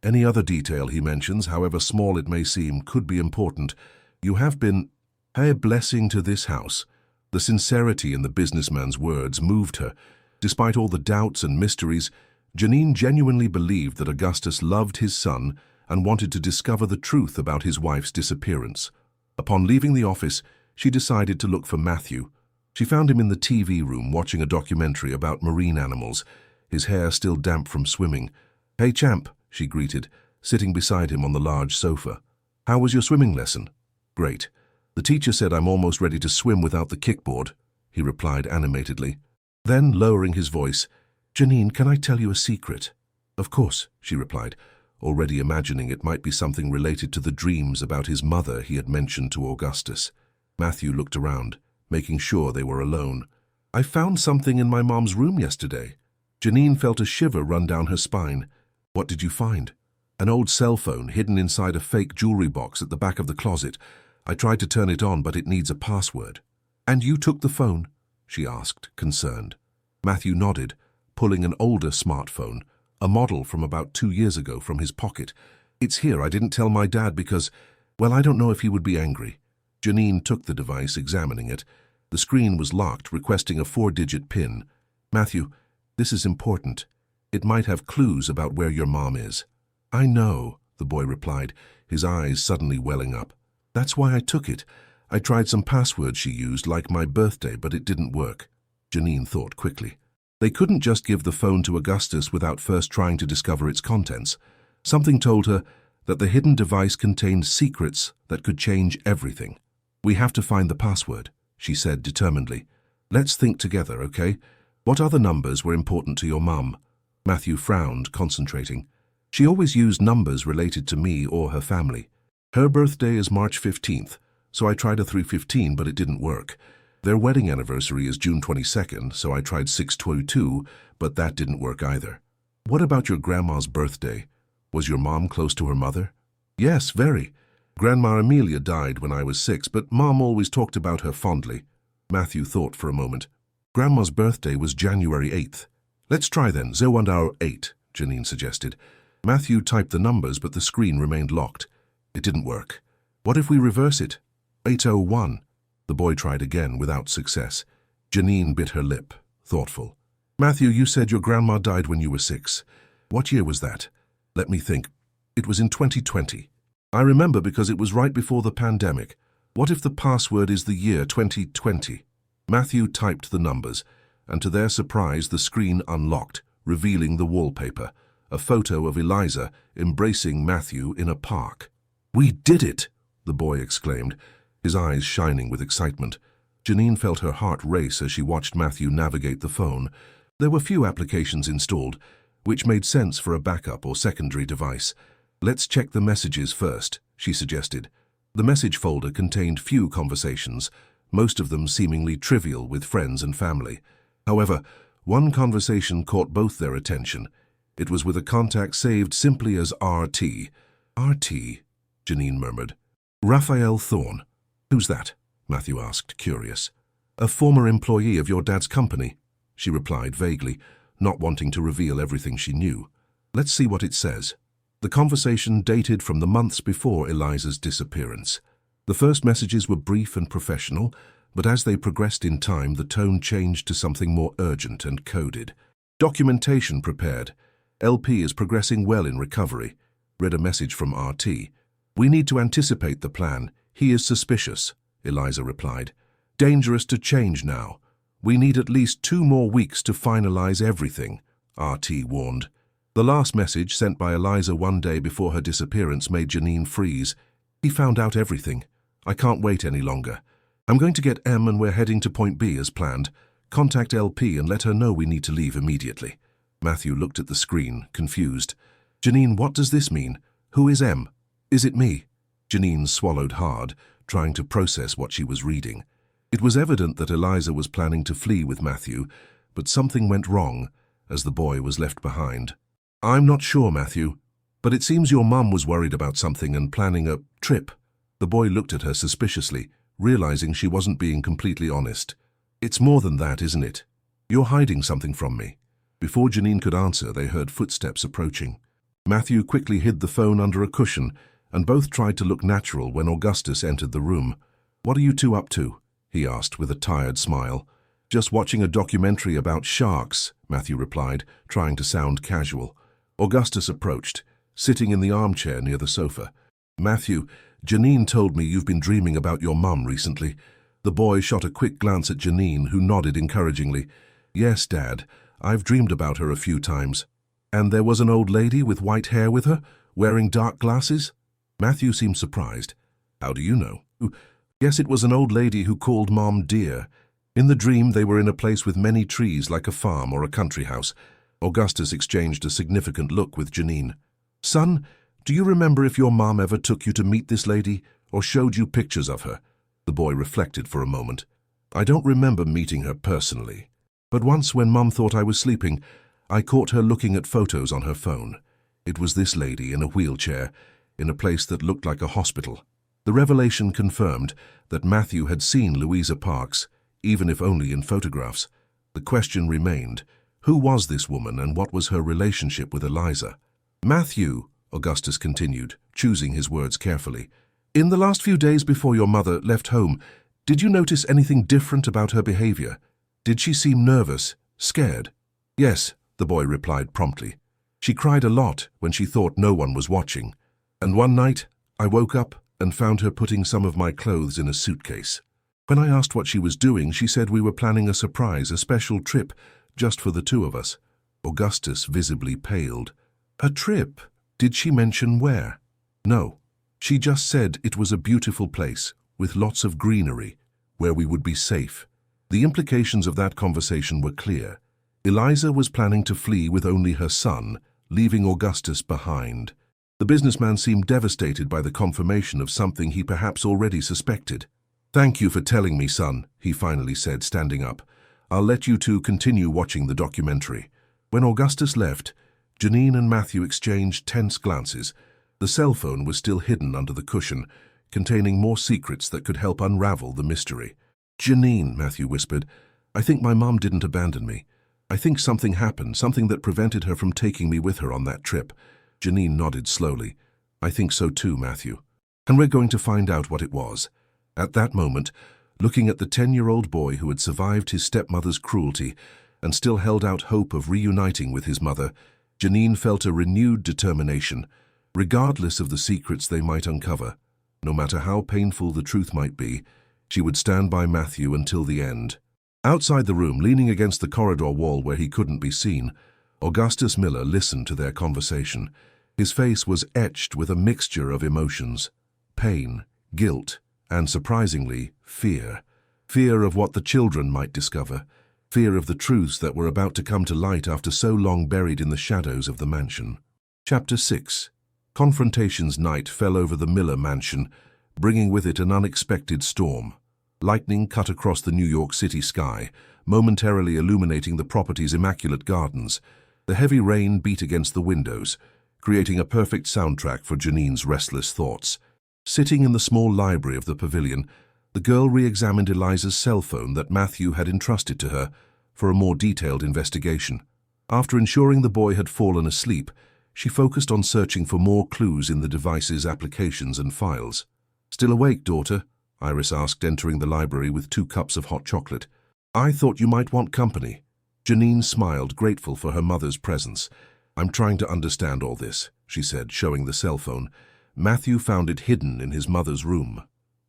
Any other detail he mentions, however small it may seem, could be important. You have been a blessing to this house." The sincerity in the businessman's words moved her. Despite all the doubts and mysteries, Janine genuinely believed that Augustus loved his son and wanted to discover the truth about his wife's disappearance. Upon leaving the office, she decided to look for Matthew. She found him in the TV room watching a documentary about marine animals, his hair still damp from swimming. "Hey, champ," she greeted, sitting beside him on the large sofa. "How was your swimming lesson?" "Great. The teacher said I'm almost ready to swim without the kickboard," he replied animatedly. Then, lowering his voice, "Janine, can I tell you a secret?" "Of course," she replied, already imagining it might be something related to the dreams about his mother he had mentioned to Augustus. Matthew looked around, making sure they were alone. "I found something in my mom's room yesterday." Janine felt a shiver run down her spine. "What did you find?" "An old cell phone hidden inside a fake jewelry box at the back of the closet. I tried to turn it on, but it needs a password." "And you took the phone?" she asked, concerned. Matthew nodded, pulling an older smartphone, a model from about 2 years ago, from his pocket. "It's here. I didn't tell my dad because, well, I don't know if he would be angry." Janine took the device, examining it. The screen was locked, requesting a 4-digit PIN. "Matthew, this is important. It might have clues about where your mom is." "I know," the boy replied, his eyes suddenly welling up. That's why I took it. I tried some passwords she used, like my birthday, but it didn't work. Janine thought quickly. They couldn't just give the phone to Augustus without first trying to discover its contents. Something told her that the hidden device contained secrets that could change everything. We have to find the password, she said determinedly. Let's think together, okay? What other numbers were important to your mum? Matthew frowned, concentrating. She always used numbers related to me or her family. Her birthday is March 15th, so I tried a 315, but it didn't work. Their wedding anniversary is June 22nd, so I tried 622, but that didn't work either. What about your grandma's birthday? Was your mom close to her mother? Yes, very. Grandma Amelia died when I was 6, but Mom always talked about her fondly. Matthew thought for a moment. Grandma's birthday was January 8th. Let's try then, 018, Janine suggested. Matthew typed the numbers, but the screen remained locked. It didn't work. What if we reverse it? 801. The boy tried again without success. Janine bit her lip, thoughtful. Matthew, you said your grandma died when you were 6. What year was that? Let me think. It was in 2020. I remember because it was right before the pandemic. What if the password is the year 2020? Matthew typed the numbers, and to their surprise the screen unlocked, revealing the wallpaper, a photo of Eliza embracing Matthew in a park. We did it! The boy exclaimed, his eyes shining with excitement. Janine felt her heart race as she watched Matthew navigate the phone. There were few applications installed, which made sense for a backup or secondary device. Let's check the messages first, she suggested. The message folder contained few conversations, most of them seemingly trivial with friends and family. However, one conversation caught both their attention. It was with a contact saved simply as RT. RT, Janine murmured. Raphael Thorne. Who's that? Matthew asked, curious. A former employee of your dad's company, she replied vaguely, not wanting to reveal everything she knew. Let's see what it says. The conversation dated from the months before Eliza's disappearance. The first messages were brief and professional, but as they progressed in time, the tone changed to something more urgent and coded. Documentation prepared. LP is progressing well in recovery, read a message from RT. We need to anticipate the plan. He is suspicious, Eliza replied. Dangerous to change now. We need at least 2 more weeks to finalize everything, RT warned. The last message, sent by Eliza one day before her disappearance, made Janine freeze. He found out everything. I can't wait any longer. I'm going to get M and we're heading to point B as planned. Contact LP and let her know we need to leave immediately. Matthew looked at the screen, confused. Janine, what does this mean? Who is M? Is it me? Janine swallowed hard, trying to process what she was reading. It was evident that Eliza was planning to flee with Matthew, but something went wrong as the boy was left behind. I'm not sure, Matthew, but it seems your mum was worried about something and planning a trip. The boy looked at her suspiciously, realizing she wasn't being completely honest. It's more than that, isn't it? You're hiding something from me. Before Janine could answer, they heard footsteps approaching. Matthew quickly hid the phone under a cushion, and both tried to look natural when Augustus entered the room. What are you two up to? He asked with a tired smile. Just watching a documentary about sharks, Matthew replied, trying to sound casual. Augustus approached, sitting in the armchair near the sofa. Matthew, Janine told me you've been dreaming about your mum recently. The boy shot a quick glance at Janine, who nodded encouragingly. Yes, Dad, I've dreamed about her a few times. And there was an old lady with white hair with her, wearing dark glasses? Matthew seemed surprised. How do you know? Yes, it was an old lady who called Mom dear. In the dream, they were in a place with many trees like a farm or a country house. Augustus exchanged a significant look with Janine. Son, do you remember if your mom ever took you to meet this lady or showed you pictures of her? The boy reflected for a moment. I don't remember meeting her personally, but once when Mum thought I was sleeping, I caught her looking at photos on her phone. It was this lady in a wheelchair, in a place that looked like a hospital. The revelation confirmed that Matthew had seen Louisa Parks, even if only in photographs. The question remained, who was this woman and what was her relationship with Eliza? Matthew, Augustus continued, choosing his words carefully, in the last few days before your mother left home, did you notice anything different about her behavior? Did she seem nervous, scared? Yes, the boy replied promptly. She cried a lot when she thought no one was watching. And one night, I woke up and found her putting some of my clothes in a suitcase. When I asked what she was doing, she said we were planning a surprise, a special trip, just for the two of us. Augustus visibly paled. A trip? Did she mention where? No. She just said it was a beautiful place, with lots of greenery, where we would be safe. The implications of that conversation were clear. Eliza was planning to flee with only her son, leaving Augustus behind. The businessman seemed devastated by the confirmation of something he perhaps already suspected. "Thank you for telling me, son," he finally said, standing up. "I'll let you two continue watching the documentary." When Augustus left, Janine and Matthew exchanged tense glances. The cell phone was still hidden under the cushion, containing more secrets that could help unravel the mystery. "Janine," Matthew whispered, "I think my mom didn't abandon me. I think something happened, something that prevented her from taking me with her on that trip." Janine nodded slowly. "I think so too, Matthew. And we're going to find out what it was." At that moment, looking at the 10-year-old boy who had survived his stepmother's cruelty and still held out hope of reuniting with his mother, Janine felt a renewed determination. Regardless of the secrets they might uncover, no matter how painful the truth might be, she would stand by Matthew until the end. Outside the room, leaning against the corridor wall where he couldn't be seen, Augustus Miller listened to their conversation. His face was etched with a mixture of emotions: pain, guilt, and surprisingly, fear. Fear of what the children might discover. Fear of the truths that were about to come to light after so long buried in the shadows of the mansion. Chapter 6. Confrontation's night fell over the Miller mansion, bringing with it an unexpected storm. Lightning cut across the New York City sky, momentarily illuminating the property's immaculate gardens. The heavy rain beat against the windows, creating a perfect soundtrack for Janine's restless thoughts. Sitting in the small library of the pavilion, the girl re-examined Eliza's cell phone that Matthew had entrusted to her for a more detailed investigation. After ensuring the boy had fallen asleep, she focused on searching for more clues in the device's applications and files. "Still awake, daughter?" Iris asked, entering the library with 2 cups of hot chocolate. "I thought you might want company." Janine smiled, grateful for her mother's presence. "I'm trying to understand all this," she said, showing the cell phone. Matthew found it hidden in his mother's room.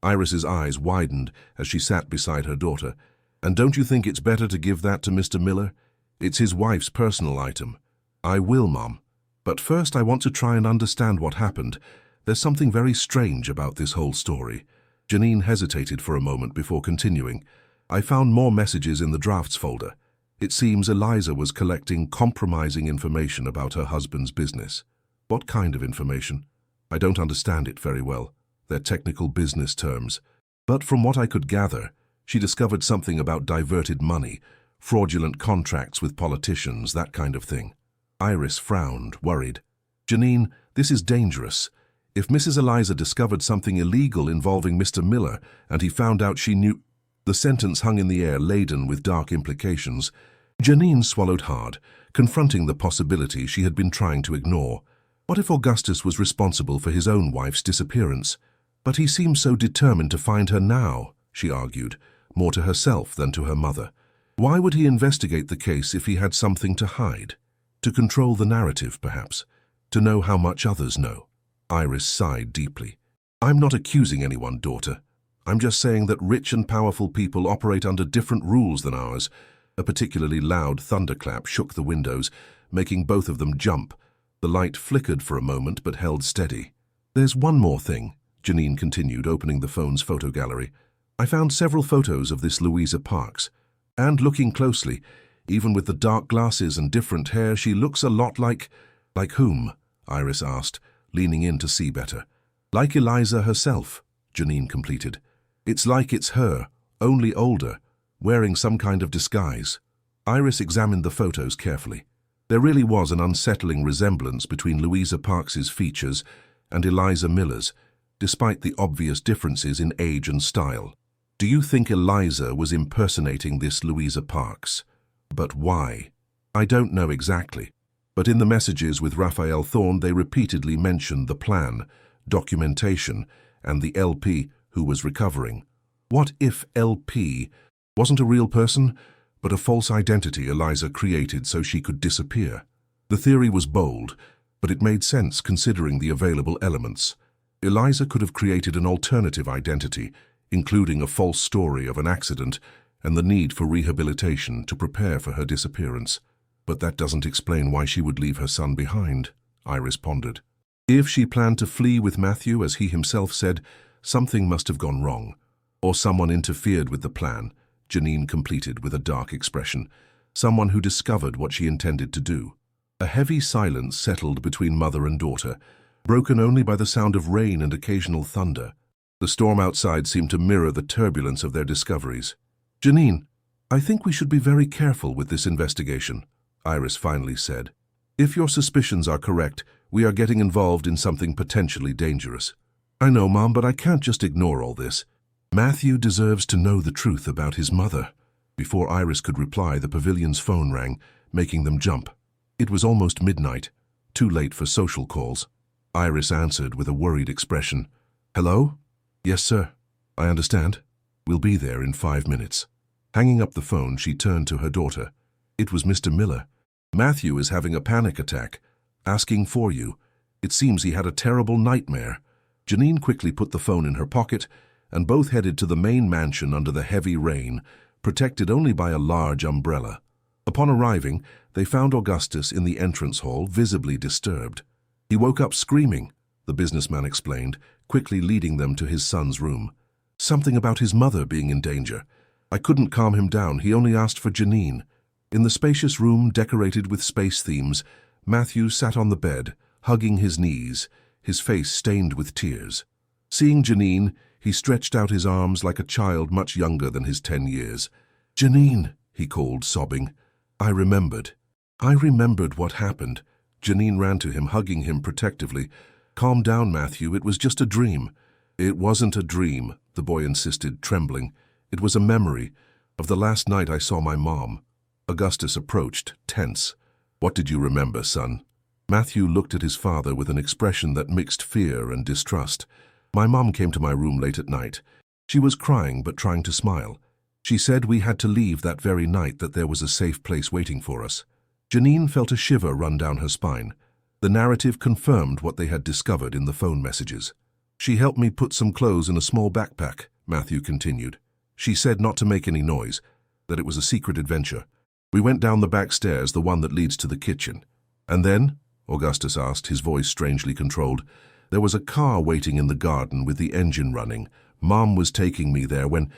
Iris's eyes widened as she sat beside her daughter. "And don't you think it's better to give that to Mr. Miller? It's his wife's personal item." "I will, Mom. But first I want to try and understand what happened. There's something very strange about this whole story." Janine hesitated for a moment before continuing. "I found more messages in the drafts folder. It seems Eliza was collecting compromising information about her husband's business." "What kind of information?" "I don't understand it very well. They're technical business terms. But from what I could gather, she discovered something about diverted money, fraudulent contracts with politicians, that kind of thing." Iris frowned, worried. "Janine, this is dangerous. If Mrs. Eliza discovered something illegal involving Mr. Miller and he found out she knew—" The sentence hung in the air, laden with dark implications. Janine swallowed hard, confronting the possibility she had been trying to ignore. What if Augustus was responsible for his own wife's disappearance? "But he seems so determined to find her now," she argued, more to herself than to her mother. "Why would he investigate the case if he had something to hide? To control the narrative, perhaps? To know how much others know?" Iris sighed deeply. "I'm not accusing anyone, daughter. I'm just saying that rich and powerful people operate under different rules than ours." A particularly loud thunderclap shook the windows, making both of them jump. The light flickered for a moment but held steady. "There's one more thing," Janine continued, opening the phone's photo gallery. "I found several photos of this Louisa Parks. And looking closely, even with the dark glasses and different hair, she looks a lot like—" "Like whom?" Iris asked, leaning in to see better. "Like Eliza herself," Janine completed. "It's like it's her, only older, wearing some kind of disguise." Iris examined the photos carefully. There really was an unsettling resemblance between Louisa Parks's features and Eliza Miller's, despite the obvious differences in age and style. "Do you think Eliza was impersonating this Louisa Parks? But why?" "I don't know exactly. But in the messages with Raphael Thorne, they repeatedly mentioned the plan, documentation, and the LP who was recovering. What if LP wasn't a real person, but a false identity Eliza created so she could disappear?" The theory was bold, but it made sense considering the available elements. Eliza could have created an alternative identity, including a false story of an accident and the need for rehabilitation to prepare for her disappearance. But that doesn't explain why she would leave her son behind, Iris pondered. If she planned to flee with Matthew, as he himself said, something must have gone wrong. Or someone interfered with the plan, Janine completed with a dark expression. Someone who discovered what she intended to do. A heavy silence settled between mother and daughter, broken only by the sound of rain and occasional thunder. The storm outside seemed to mirror the turbulence of their discoveries. "Janine, I think we should be very careful with this investigation," Iris finally said. "If your suspicions are correct, we are getting involved in something potentially dangerous." "I know, Mom, but I can't just ignore all this. Matthew deserves to know the truth about his mother." Before Iris could reply, the pavilion's phone rang, making them jump. It was almost midnight, too late for social calls. Iris answered with a worried expression. "Hello?" "Yes, sir. I understand. We'll be there in 5 minutes." Hanging up the phone, she turned to her daughter. "It was Mr. Miller. Matthew is having a panic attack, asking for you. It seems he had a terrible nightmare." Janine quickly put the phone in her pocket, and both headed to the main mansion under the heavy rain, protected only by a large umbrella. Upon arriving, they found Augustus in the entrance hall, visibly disturbed. "He woke up screaming," the businessman explained, quickly leading them to his son's room. "Something about his mother being in danger. I couldn't calm him down, he only asked for Janine." In the spacious room decorated with space themes, Matthew sat on the bed, hugging his knees, his face stained with tears. Seeing Janine, he stretched out his arms like a child much younger than his 10 years. "Janine," he called, sobbing. I remembered what happened." Janine ran to him, hugging him protectively. "Calm down, Matthew, it was just a dream." "It wasn't a dream," the boy insisted, trembling. "It was a memory of the last night I saw my mom." Augustus approached, tense. "What did you remember, son?" Matthew looked at his father with an expression that mixed fear and distrust. "My mom came to my room late at night. She was crying but trying to smile. She said we had to leave that very night, that there was a safe place waiting for us." Janine felt a shiver run down her spine. The narrative confirmed what they had discovered in the phone messages. "She helped me put some clothes in a small backpack," Matthew continued. "She said not to make any noise, that it was a secret adventure. We went down the back stairs, the one that leads to the kitchen. And then?" Augustus asked, his voice strangely controlled. "There was a car waiting in the garden with the engine running. Mom was taking me there when—"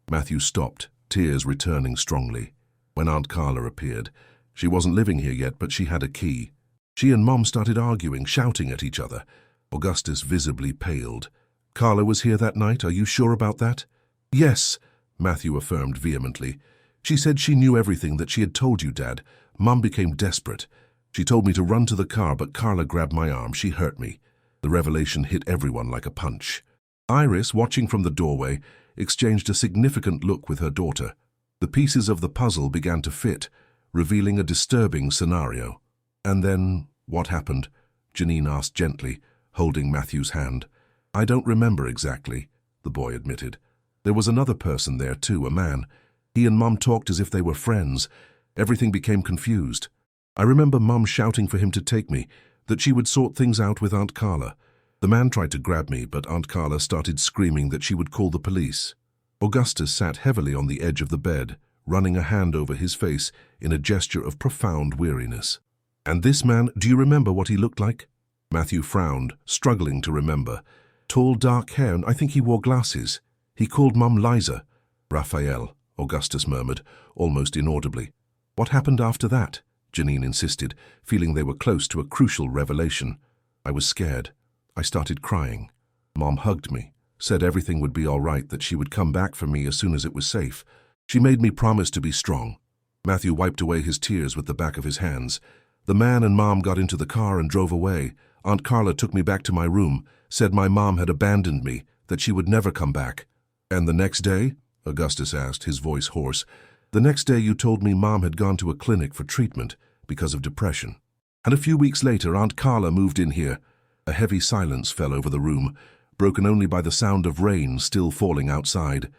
Matthew stopped, tears returning strongly. "When Aunt Carla appeared. She wasn't living here yet, but she had a key. She and Mom started arguing, shouting at each other." Augustus visibly paled. "Carla was here that night, are you sure about that?" "Yes," Matthew affirmed vehemently. "She said she knew everything that she had told you, Dad. Mom became desperate. She told me to run to the car, but Carla grabbed my arm. She hurt me." The revelation hit everyone like a punch. Iris, watching from the doorway, exchanged a significant look with her daughter. The pieces of the puzzle began to fit, revealing a disturbing scenario. "And then, what happened?" Janine asked gently, holding Matthew's hand. "I don't remember exactly," the boy admitted. "There was another person there too, a man. He and Mom talked as if they were friends. Everything became confused. I remember Mom shouting for him to take me, that she would sort things out with Aunt Carla. The man tried to grab me, but Aunt Carla started screaming that she would call the police." Augustus sat heavily on the edge of the bed, running a hand over his face in a gesture of profound weariness. "And this man, do you remember what he looked like?" Matthew frowned, struggling to remember. "Tall, dark hair, and I think he wore glasses. He called Mum Liza." "Raphael," Augustus murmured, almost inaudibly. "What happened after that?" Janine insisted, feeling they were close to a crucial revelation. "I was scared. I started crying. Mom hugged me, said everything would be all right, that she would come back for me as soon as it was safe. She made me promise to be strong." Matthew wiped away his tears with the back of his hands. "The man and Mom got into the car and drove away. Aunt Carla took me back to my room, said my mom had abandoned me, that she would never come back." "And the next day?" Augustus asked, his voice hoarse. "The next day you told me Mom had gone to a clinic for treatment because of depression. And a few weeks later, Aunt Carla moved in here." A heavy silence fell over the room, broken only by the sound of rain still falling outside.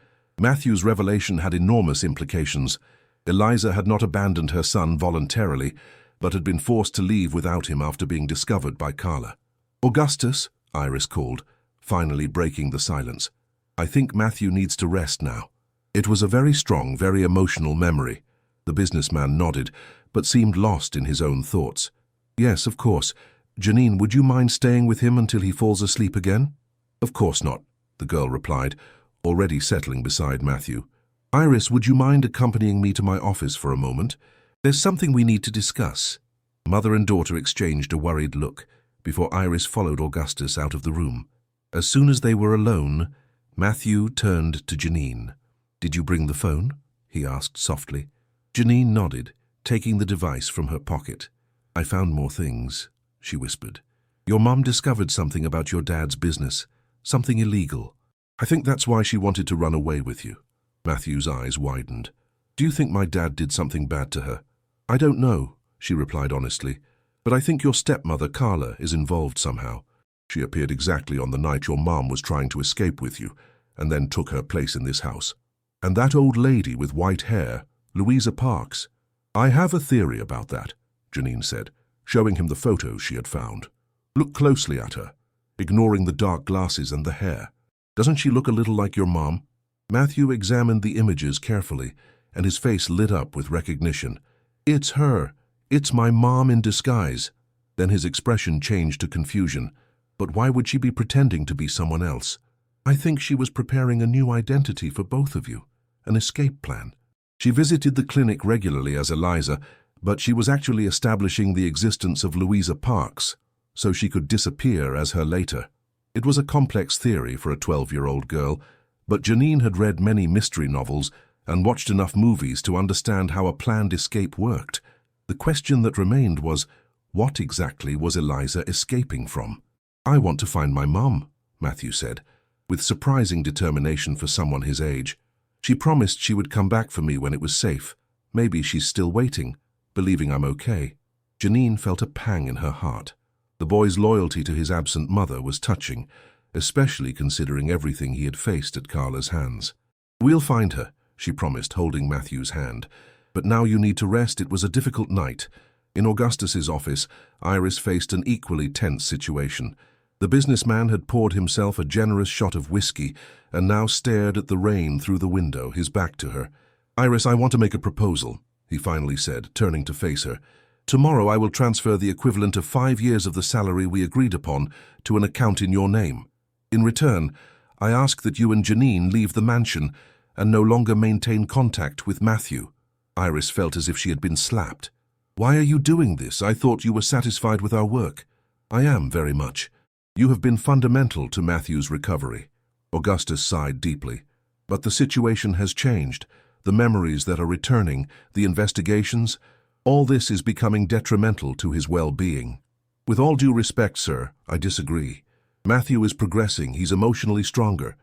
Matthew's revelation had enormous implications. Eliza had not abandoned her son voluntarily, but had been forced to leave without him after being discovered by Carla. "Augustus," Iris called, finally breaking the silence. "I think Matthew needs to rest now." It was a very strong, very emotional memory. The businessman nodded, but seemed lost in his own thoughts. "Yes, of course. Janine, would you mind staying with him until he falls asleep again?" "Of course not," the girl replied, already settling beside Matthew. "Iris, would you mind accompanying me to my office for a moment? There's something we need to discuss." Mother and daughter exchanged a worried look before Iris followed Augustus out of the room. As soon as they were alone, Matthew turned to Janine. "Did you bring the phone?" he asked softly. Janine nodded, taking the device from her pocket. "I found more things," she whispered. "Your mom discovered something about your dad's business, something illegal. I think that's why she wanted to run away with you." Matthew's eyes widened. "Do you think my dad did something bad to her?" "I don't know," she replied honestly, "but I think your stepmother, Carla, is involved somehow. She appeared exactly on the night your mom was trying to escape with you, and then took her place in this house. And that old lady with white hair, Louisa Parks. I have a theory about that," Janine said, showing him the photos she had found. "Look closely at her, ignoring the dark glasses and the hair. Doesn't she look a little like your mom?" Matthew examined the images carefully, and his face lit up with recognition. "It's her. It's my mom in disguise." Then his expression changed to confusion. "But why would she be pretending to be someone else?" "I think she was preparing a new identity for both of you, an escape plan. She visited the clinic regularly as Eliza, but she was actually establishing the existence of Louisa Parks, so she could disappear as her later. It was a complex theory for a 12-year-old girl, but Janine had read many mystery novels and watched enough movies to understand how a planned escape worked. The question that remained was, what exactly was Eliza escaping from? "I want to find my mom," Matthew said, with surprising determination for someone his age. "She promised she would come back for me when it was safe. Maybe she's still waiting, believing I'm okay." Janine felt a pang in her heart. The boy's loyalty to his absent mother was touching, especially considering everything he had faced at Carla's hands. "We'll find her," she promised, holding Matthew's hand. "But now you need to rest. It was a difficult night." In Augustus's office, Iris faced an equally tense situation. The businessman had poured himself a generous shot of whiskey and now stared at the rain through the window, his back to her. "Iris, I want to make a proposal," he finally said, turning to face her. "Tomorrow I will transfer the equivalent of 5 years of the salary we agreed upon to an account in your name. In return, I ask that you and Janine leave the mansion and no longer maintain contact with Matthew." Iris felt as if she had been slapped. "Why are you doing this? I thought you were satisfied with our work." "I am, very much. You have been fundamental to Matthew's recovery." Augustus sighed deeply. "But the situation has changed. The memories that are returning, the investigations, all this is becoming detrimental to his well-being." "With all due respect, sir, I disagree. Matthew is progressing. He's emotionally stronger.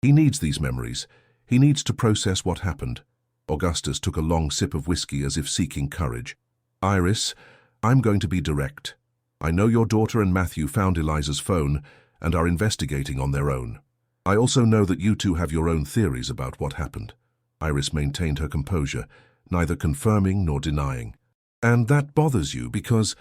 He needs these memories. He needs to process what happened." Augustus took a long sip of whiskey as if seeking courage. "Iris, I'm going to be direct. I know your daughter and Matthew found Eliza's phone and are investigating on their own. I also know that you two have your own theories about what happened." Iris maintained her composure, neither confirming nor denying. "And that bothers you because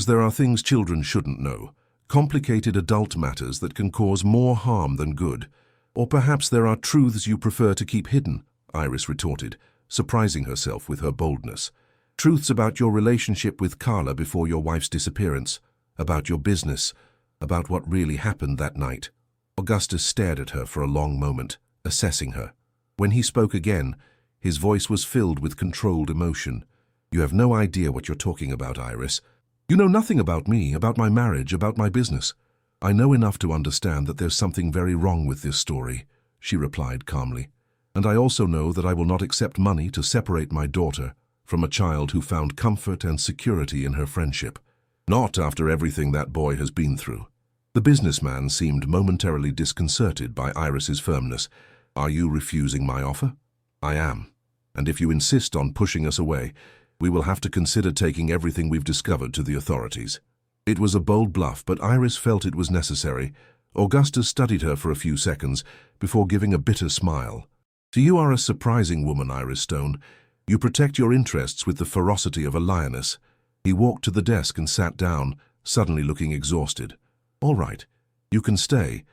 there are things children shouldn't know, complicated adult matters that can cause more harm than good. Or perhaps there are truths you prefer to keep hidden," Iris retorted, surprising herself with her boldness. "Truths about your relationship with Carla before your wife's disappearance, about your business, about what really happened that night." Augustus stared at her for a long moment, assessing her. When he spoke again, his voice was filled with controlled emotion. "You have no idea what you're talking about, Iris. You know nothing about me, about my marriage, about my business." "I know enough to understand that there's something very wrong with this story," she replied calmly. "And I also know that I will not accept money to separate my daughter from a child who found comfort and security in her friendship. Not after everything that boy has been through." The businessman seemed momentarily disconcerted by Iris's firmness. "Are you refusing my offer?" "I am. And if you insist on pushing us away, we will have to consider taking everything we've discovered to the authorities." It was a bold bluff, but Iris felt it was necessary. Augustus studied her for a few seconds before giving a bitter smile. "You are a surprising woman, Iris Stone. You protect your interests with the ferocity of a lioness." He walked to the desk and sat down, suddenly looking exhausted. "All right, you can stay,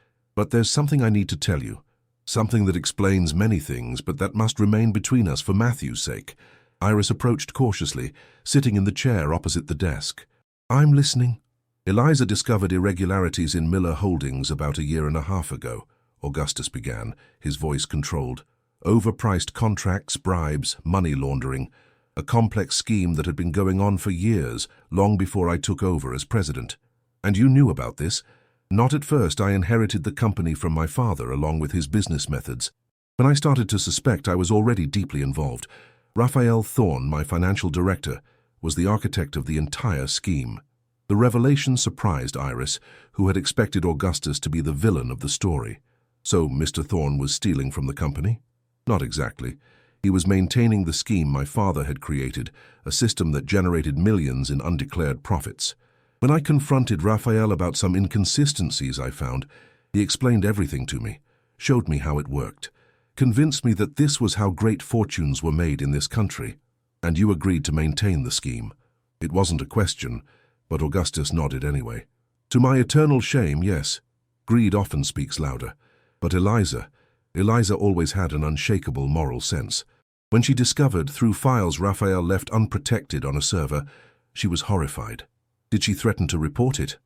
But there's something I need to tell you. Something that explains many things, but that must remain between us for Matthew's sake. Iris approached cautiously, sitting in the chair opposite the desk. I'm listening. Eliza discovered irregularities in Miller Holdings about a year and a half ago, Augustus began, his voice controlled. Overpriced contracts, bribes, money laundering. A complex scheme that had been going on for years, long before I took over as president. And you knew about this? Not at first. I inherited the company from my father along with his business methods. When I started to suspect, I was already deeply involved. Raphael Thorne, my financial director, was the architect of the entire scheme. The revelation surprised Iris, who had expected Augustus to be the villain of the story. So Mr. Thorne was stealing from the company? Not exactly. He was maintaining the scheme my father had created, a system that generated millions in undeclared profits. When I confronted Raphael about some inconsistencies I found, he explained everything to me, showed me how it worked, convinced me that this was how great fortunes were made in this country, and you agreed to maintain the scheme. It wasn't a question, but Augustus nodded anyway. To my eternal shame, yes. Greed often speaks louder. But Eliza always had an unshakable moral sense. When she discovered, through files Raphael left unprotected on a server, she was horrified. Did she threaten to report it?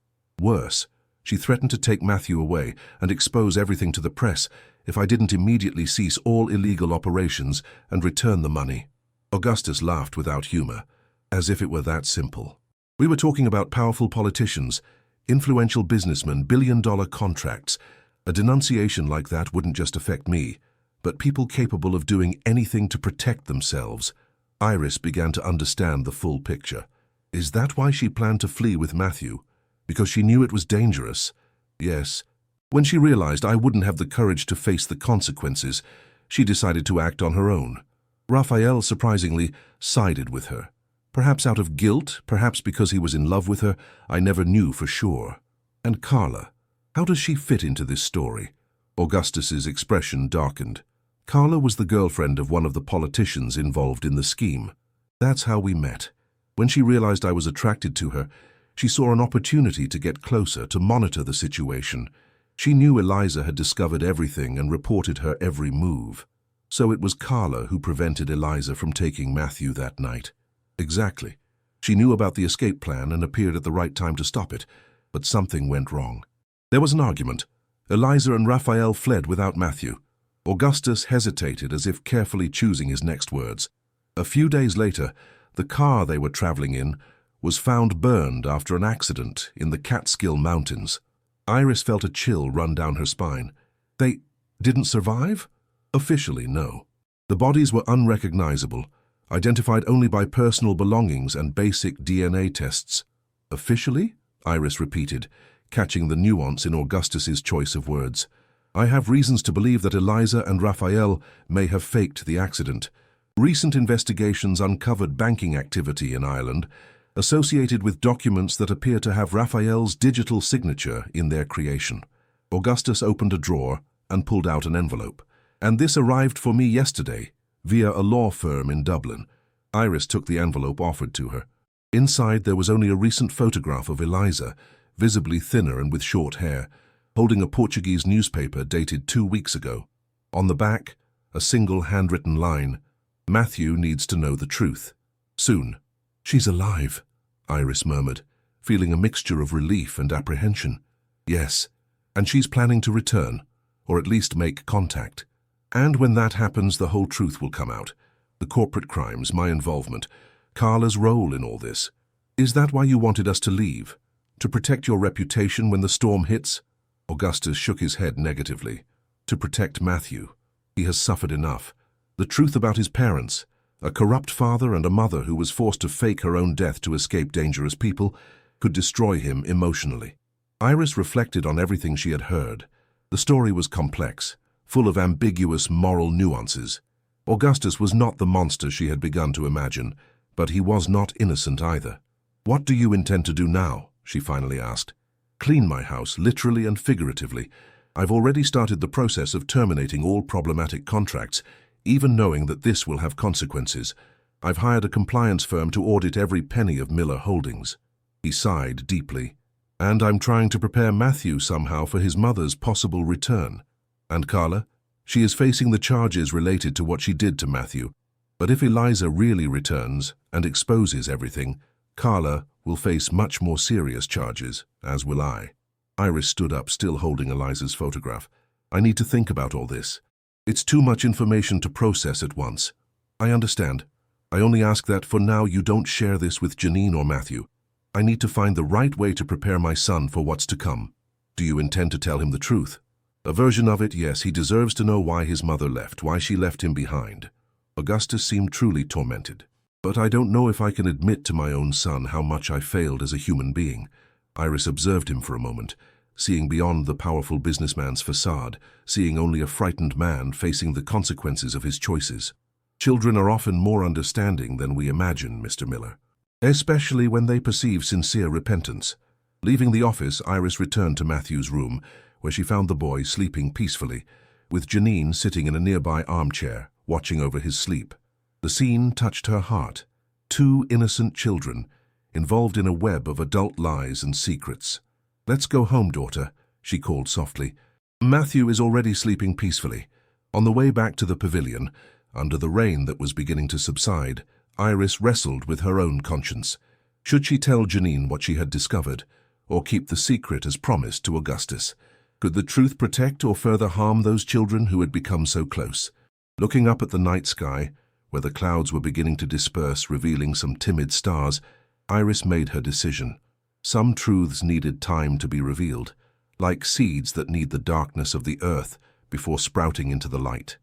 Worse, she threatened to take Matthew away and expose everything to the press if I didn't immediately cease all illegal operations and return the money. Augustus laughed without humor, as if it were that simple. We were talking about powerful politicians, influential businessmen, billion-dollar contracts. A denunciation like that wouldn't just affect me, but people capable of doing anything to protect themselves. Iris began to understand the full picture. Is that why she planned to flee with Matthew? Because she knew it was dangerous? Yes. When she realized I wouldn't have the courage to face the consequences, she decided to act on her own. Raphael, surprisingly, sided with her. Perhaps out of guilt, perhaps because he was in love with her, I never knew for sure. And Carla, how does she fit into this story? Augustus's expression darkened. Carla was the girlfriend of one of the politicians involved in the scheme. That's how we met. When she realized I was attracted to her, she saw an opportunity to get closer, to monitor the situation. She knew Eliza had discovered everything and reported her every move. So it was Carla who prevented Eliza from taking Matthew that night. Exactly. She knew about the escape plan and appeared at the right time to stop it, but something went wrong. There was an argument. Eliza and Raphael fled without Matthew. Augustus hesitated, as if carefully choosing his next words. A few days later, the car they were traveling in was found burned after an accident in the Catskill Mountains. Iris felt a chill run down her spine. They didn't survive? Officially, no. The bodies were unrecognizable, identified only by personal belongings and basic DNA tests. Officially? Iris repeated, catching the nuance in Augustus's choice of words. I have reasons to believe that Eliza and Raphael may have faked the accident. Recent investigations uncovered banking activity in Ireland, associated with documents that appear to have Raphael's digital signature in their creation. Augustus opened a drawer and pulled out an envelope. And this arrived for me yesterday, via a law firm in Dublin. Iris took the envelope offered to her. Inside there was only a recent photograph of Eliza, visibly thinner and with short hair, holding a Portuguese newspaper dated 2 weeks ago. On the back, a single handwritten line. Matthew needs to know the truth. Soon. She's alive, Iris murmured, feeling a mixture of relief and apprehension. Yes, and she's planning to return, or at least make contact. And when that happens, the whole truth will come out. The corporate crimes, my involvement, Carla's role in all this. Is that why you wanted us to leave? To protect your reputation when the storm hits? Augustus shook his head negatively. To protect Matthew. He has suffered enough. The truth about his parents, a corrupt father and a mother who was forced to fake her own death to escape dangerous people, could destroy him emotionally. Iris reflected on everything she had heard. The story was complex, full of ambiguous moral nuances. Augustus was not the monster she had begun to imagine, but he was not innocent either. What do you intend to do now? She finally asked. Clean my house, literally and figuratively. I've already started the process of terminating all problematic contracts, even knowing that this will have consequences. I've hired a compliance firm to audit every penny of Miller Holdings. He sighed deeply. And I'm trying to prepare Matthew somehow for his mother's possible return. And Carla? She is facing the charges related to what she did to Matthew. But if Eliza really returns and exposes everything, Carla will face much more serious charges, as will I. Iris stood up, still holding Eliza's photograph. I need to think about all this. It's too much information to process at once. I understand. I only ask that for now you don't share this with Janine or Matthew. I need to find the right way to prepare my son for what's to come. Do you intend to tell him the truth? A version of it, yes. He deserves to know why his mother left, why she left him behind. Augustus seemed truly tormented. But I don't know if I can admit to my own son how much I failed as a human being. Iris observed him for a moment, seeing beyond the powerful businessman's facade, seeing only a frightened man facing the consequences of his choices. Children are often more understanding than we imagine, Mr. Miller, especially when they perceive sincere repentance. Leaving the office, Iris returned to Matthew's room, where she found the boy sleeping peacefully, with Janine sitting in a nearby armchair, watching over his sleep. The scene touched her heart. Two innocent children, involved in a web of adult lies and secrets. Let's go home, daughter, she called softly. Matthew is already sleeping peacefully. On the way back to the pavilion, under the rain that was beginning to subside, Iris wrestled with her own conscience. Should she tell Janine what she had discovered, or keep the secret as promised to Augustus? Could the truth protect or further harm those children who had become so close? Looking up at the night sky, where the clouds were beginning to disperse, revealing some timid stars, Iris made her decision. Some truths needed time to be revealed, like seeds that need the darkness of the earth before sprouting into the light.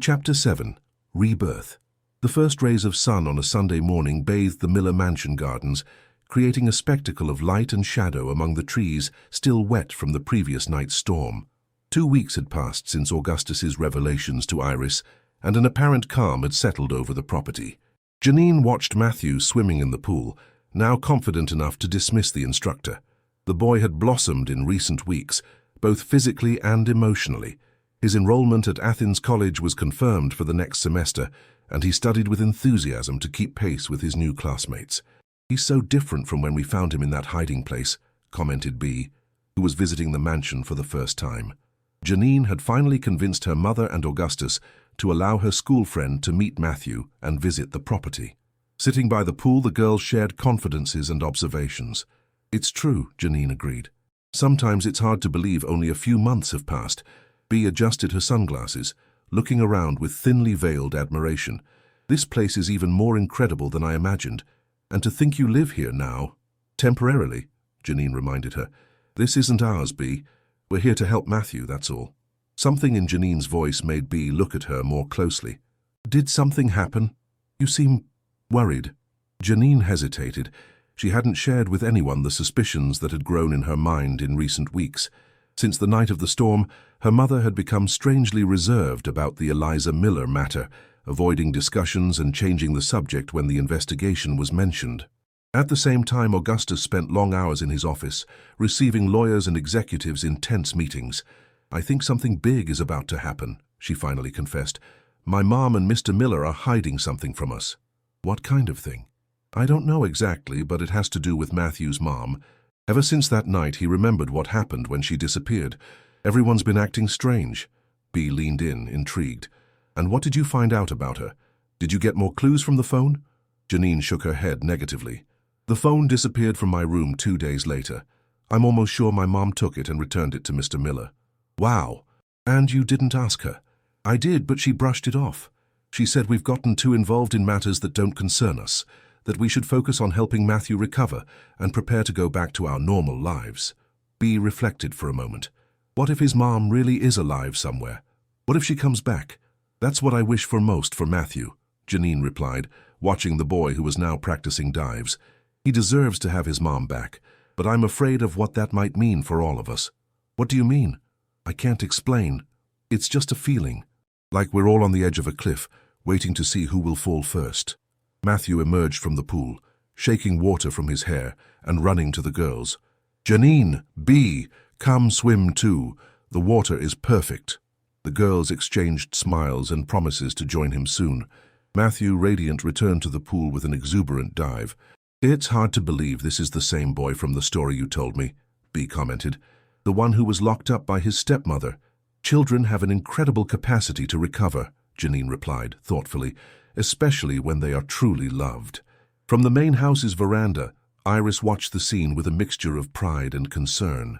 Chapter 7. Rebirth. The first rays of sun on a Sunday morning bathed the Miller mansion gardens, creating a spectacle of light and shadow among the trees still wet from the previous night's storm. 2 weeks had passed since Augustus's revelations to Iris, and an apparent calm had settled over the property. Janine watched Matthew swimming in the pool, now confident enough to dismiss the instructor. The boy had blossomed in recent weeks, both physically and emotionally. His enrollment at Athens College was confirmed for the next semester, and he studied with enthusiasm to keep pace with his new classmates. He's so different from when we found him in that hiding place, commented Bea, who was visiting the mansion for the first time. Janine had finally convinced her mother and Augustus to allow her school friend to meet Matthew and visit the property. Sitting by the pool, the girls shared confidences and observations. It's true, Janine agreed. Sometimes it's hard to believe only a few months have passed. Bea adjusted her sunglasses, looking around with thinly veiled admiration. This place is even more incredible than I imagined. And to think you live here now. Temporarily, Janine reminded her. This isn't ours, Bea. We're here to help Matthew, that's all. Something in Janine's voice made Bea look at her more closely. Did something happen? You seem worried. Janine hesitated. She hadn't shared with anyone the suspicions that had grown in her mind in recent weeks. Since the night of the storm, her mother had become strangely reserved about the Eliza Miller matter, avoiding discussions and changing the subject when the investigation was mentioned. At the same time, Augustus spent long hours in his office, receiving lawyers and executives in tense meetings. I think something big is about to happen, she finally confessed. My mom and Mr. Miller are hiding something from us. What kind of thing? I don't know exactly, but it has to do with Matthew's mom. Ever since that night, he remembered what happened when she disappeared. Everyone's been acting strange. Bea leaned in, intrigued. And what did you find out about her? Did you get more clues from the phone? Janine shook her head negatively. The phone disappeared from my room 2 days later. I'm almost sure my mom took it and returned it to Mr. Miller. Wow. And you didn't ask her? I did, but she brushed it off. She said we've gotten too involved in matters that don't concern us, that we should focus on helping Matthew recover and prepare to go back to our normal lives. Bea reflected for a moment. What if his mom really is alive somewhere? What if she comes back? That's what I wish for most for Matthew, Janine replied, watching the boy who was now practicing dives. He deserves to have his mom back, but I'm afraid of what that might mean for all of us. What do you mean? I can't explain. It's just a feeling, like we're all on the edge of a cliff, waiting to see who will fall first. Matthew emerged from the pool, shaking water from his hair and running to the girls. Janine, Bea, come swim too. The water is perfect. The girls exchanged smiles and promises to join him soon. Matthew, radiant, returned to the pool with an exuberant dive. It's hard to believe this is the same boy from the story you told me, Bea commented. "The one who was locked up by his stepmother. Children have an incredible capacity to recover," Janine replied, thoughtfully, "especially when they are truly loved." From the main house's veranda, Iris watched the scene with a mixture of pride and concern.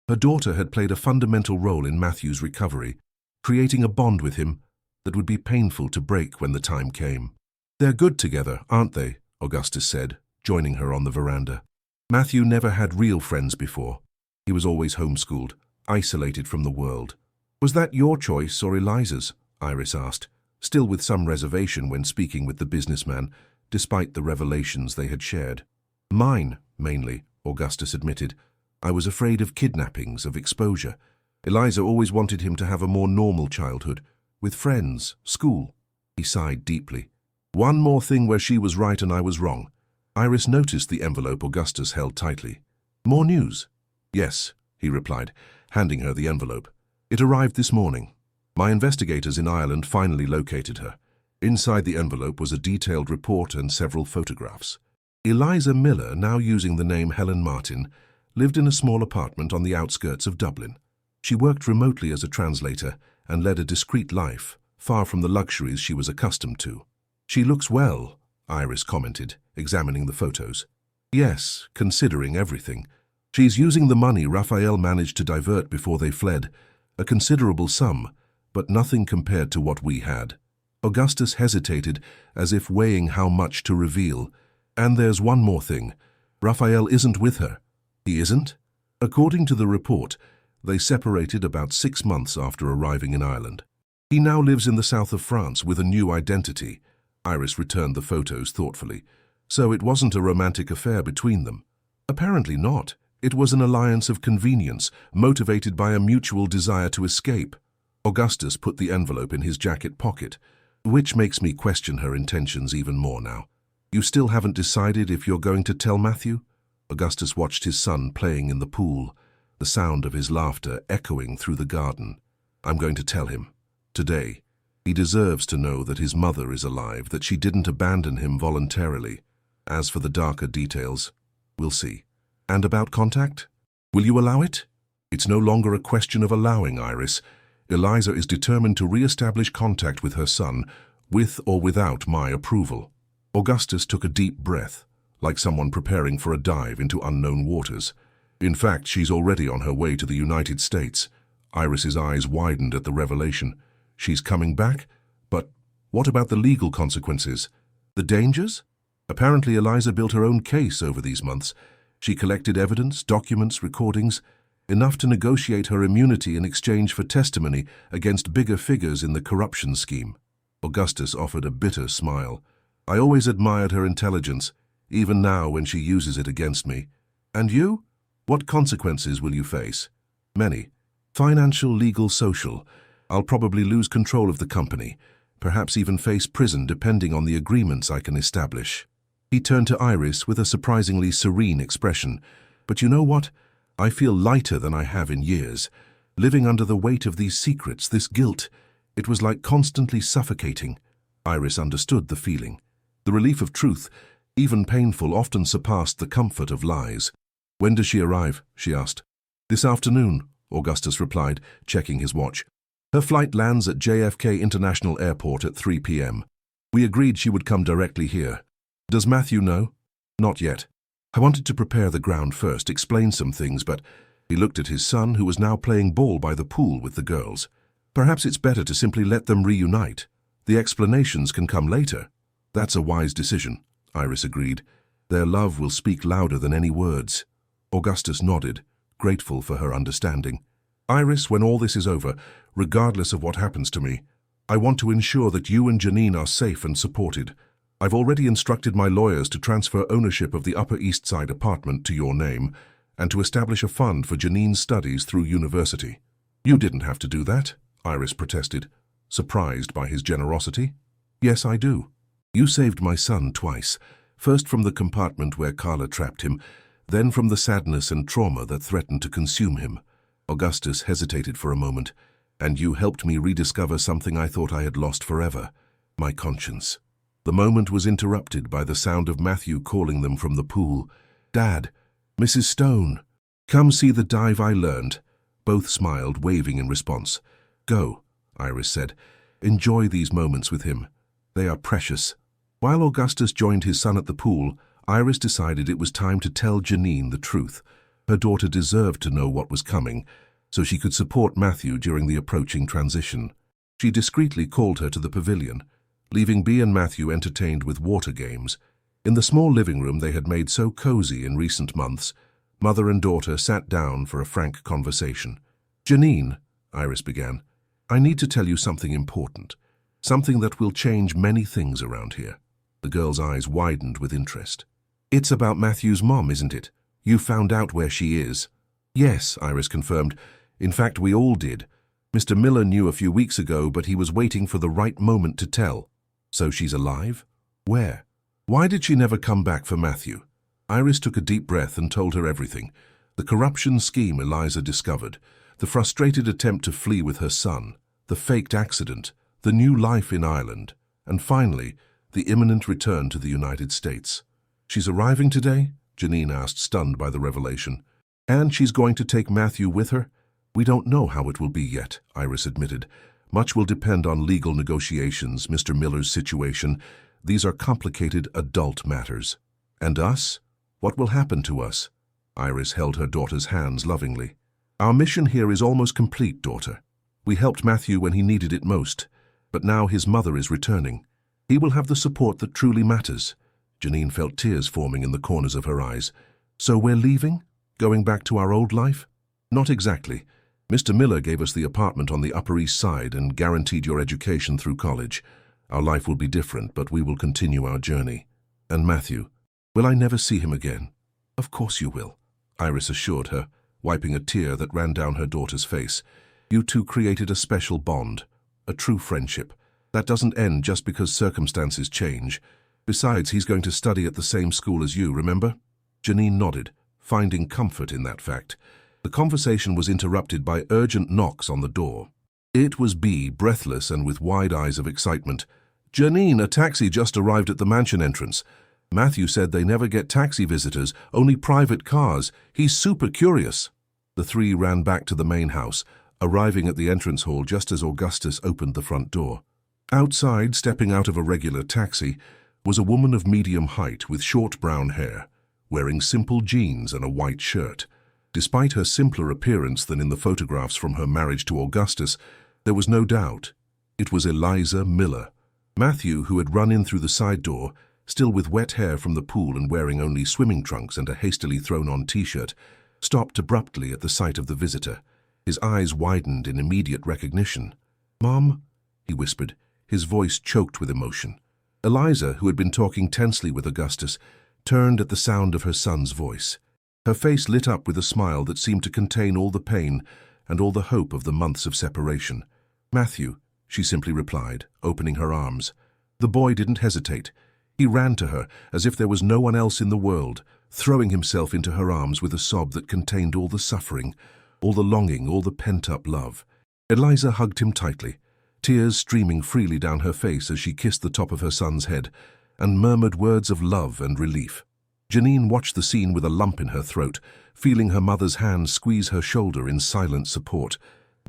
Her daughter had played a fundamental role in Matthew's recovery, creating a bond with him that would be painful to break when the time came. "They're good together, aren't they?" Augustus said, joining her on the veranda. Matthew never had real friends before. He was always homeschooled, isolated from the world. "Was that your choice or Eliza's?" Iris asked, still with some reservation when speaking with the businessman, despite the revelations they had shared. "Mine, mainly," Augustus admitted. "I was afraid of kidnappings, of exposure. Eliza always wanted him to have a more normal childhood, with friends, school." He sighed deeply. "One more thing where she was right and I was wrong." Iris noticed the envelope Augustus held tightly. "More news?" "Yes," he replied, handing her the envelope. "It arrived this morning. My investigators in Ireland finally located her. Inside the envelope was a detailed report and several photographs. Eliza Miller, now using the name Helen Martin, lived in a small apartment on the outskirts of Dublin. She worked remotely as a translator and led a discreet life, far from the luxuries she was accustomed to. "She looks well," Iris commented, examining the photos. "Yes, considering everything. She's using the money Raphael managed to divert before they fled, a considerable sum, but nothing compared to what we had." Augustus hesitated, as if weighing how much to reveal. "And there's one more thing. Raphael isn't with her." "He isn't?" "According to the report, they separated about 6 months after arriving in Ireland. He now lives in the south of France with a new identity." Iris returned the photos thoughtfully. "So it wasn't a romantic affair between them?" "Apparently not. It was an alliance of convenience, motivated by a mutual desire to escape." Augustus put the envelope in his jacket pocket, "which makes me question her intentions even more now. You still haven't decided if you're going to tell Matthew?" Augustus watched his son playing in the pool, the sound of his laughter echoing through the garden. "I'm going to tell him. Today. He deserves to know that his mother is alive, that she didn't abandon him voluntarily. As for the darker details, we'll see." "And about contact? Will you allow it?" "It's no longer a question of allowing, Iris. Eliza is determined to re-establish contact with her son, with or without my approval." Augustus took a deep breath, like someone preparing for a dive into unknown waters. "In fact, she's already on her way to the United States." Iris's eyes widened at the revelation. "She's coming back? But what about the legal consequences? The dangers?" "Apparently Eliza built her own case over these months. She collected evidence, documents, recordings, enough to negotiate her immunity in exchange for testimony against bigger figures in the corruption scheme." Augustus offered a bitter smile. "I always admired her intelligence, even now when she uses it against me. And you? What consequences will you face?" "Many. Financial, legal, social. I'll probably lose control of the company, perhaps even face prison depending on the agreements I can establish." He turned to Iris with a surprisingly serene expression. "But you know what? I feel lighter than I have in years. Living under the weight of these secrets, this guilt, it was like constantly suffocating." Iris understood the feeling. The relief of truth, even painful, often surpassed the comfort of lies. "When does she arrive?" she asked. "This afternoon," Augustus replied, checking his watch. "Her flight lands at JFK International Airport at 3 p.m. We agreed she would come directly here. Does Matthew know?" "Not yet. I wanted to prepare the ground first, explain some things, but..." He looked at his son, who was now playing ball by the pool with the girls. "Perhaps it's better to simply let them reunite. The explanations can come later." "That's a wise decision," Iris agreed. "Their love will speak louder than any words." Augustus nodded, grateful for her understanding. "Iris, when all this is over, regardless of what happens to me, I want to ensure that you and Janine are safe and supported. I've already instructed my lawyers to transfer ownership of the Upper East Side apartment to your name and to establish a fund for Janine's studies through university." "You didn't have to do that," Iris protested, surprised by his generosity. "Yes, I do. You saved my son twice, first from the compartment where Carla trapped him, then from the sadness and trauma that threatened to consume him." Augustus hesitated for a moment. "And you helped me rediscover something I thought I had lost forever, my conscience." The moment was interrupted by the sound of Matthew calling them from the pool. "Dad, Mrs. Stone." Come see the dive I learned. Both smiled, waving in response. Go, Iris said. Enjoy these moments with him. They are precious. While Augustus joined his son at the pool, Iris decided it was time to tell Janine the truth. Her daughter deserved to know what was coming, so she could support Matthew during the approaching transition. She discreetly called her to the pavilion, leaving Bea and Matthew entertained with water games. In the small living room they had made so cozy in recent months, mother and daughter sat down for a frank conversation. Janine, Iris began, I need to tell you something important, something that will change many things around here. The girl's eyes widened with interest. It's about Matthew's mom, isn't it? You found out where she is. Yes, Iris confirmed. In fact, we all did. Mr. Miller knew a few weeks ago, but he was waiting for the right moment to tell. So she's alive? Where? Why did she never come back for Matthew? Iris took a deep breath and told her everything. The corruption scheme Eliza discovered, the frustrated attempt to flee with her son, the faked accident, the new life in Ireland, and finally, the imminent return to the United States. She's arriving today? Janine asked, stunned by the revelation. And she's going to take Matthew with her? We don't know how it will be yet, Iris admitted. Much will depend on legal negotiations, Mr. Miller's situation. These are complicated adult matters. And us? What will happen to us? Iris held her daughter's hands lovingly. Our mission here is almost complete, daughter. We helped Matthew when he needed it most, but now his mother is returning. He will have the support that truly matters. Janine felt tears forming in the corners of her eyes. So we're leaving? Going back to our old life? Not exactly. Mr. Miller gave us the apartment on the Upper East Side and guaranteed your education through college. Our life will be different, but we will continue our journey. And Matthew, will I never see him again? Of course you will, Iris assured her, wiping a tear that ran down her daughter's face. You two created a special bond, a true friendship. That doesn't end just because circumstances change. Besides, he's going to study at the same school as you, remember? Janine nodded, finding comfort in that fact. The conversation was interrupted by urgent knocks on the door. It was Bea, breathless and with wide eyes of excitement. Janine, a taxi just arrived at the mansion entrance. Matthew said they never get taxi visitors, only private cars. He's super curious. The three ran back to the main house, arriving at the entrance hall just as Augustus opened the front door. Outside, stepping out of a regular taxi, was a woman of medium height with short brown hair, wearing simple jeans and a white shirt. Despite her simpler appearance than in the photographs from her marriage to Augustus, there was no doubt. It was Eliza Miller. Matthew, who had run in through the side door, still with wet hair from the pool and wearing only swimming trunks and a hastily thrown-on t-shirt, stopped abruptly at the sight of the visitor. His eyes widened in immediate recognition. "Mom," he whispered, his voice choked with emotion. Eliza, who had been talking tensely with Augustus, turned at the sound of her son's voice. Her face lit up with a smile that seemed to contain all the pain and all the hope of the months of separation. "Matthew," she simply replied, opening her arms. The boy didn't hesitate. He ran to her as if there was no one else in the world, throwing himself into her arms with a sob that contained all the suffering, all the longing, all the pent-up love. Eliza hugged him tightly, tears streaming freely down her face as she kissed the top of her son's head and murmured words of love and relief. Janine watched the scene with a lump in her throat, feeling her mother's hand squeeze her shoulder in silent support.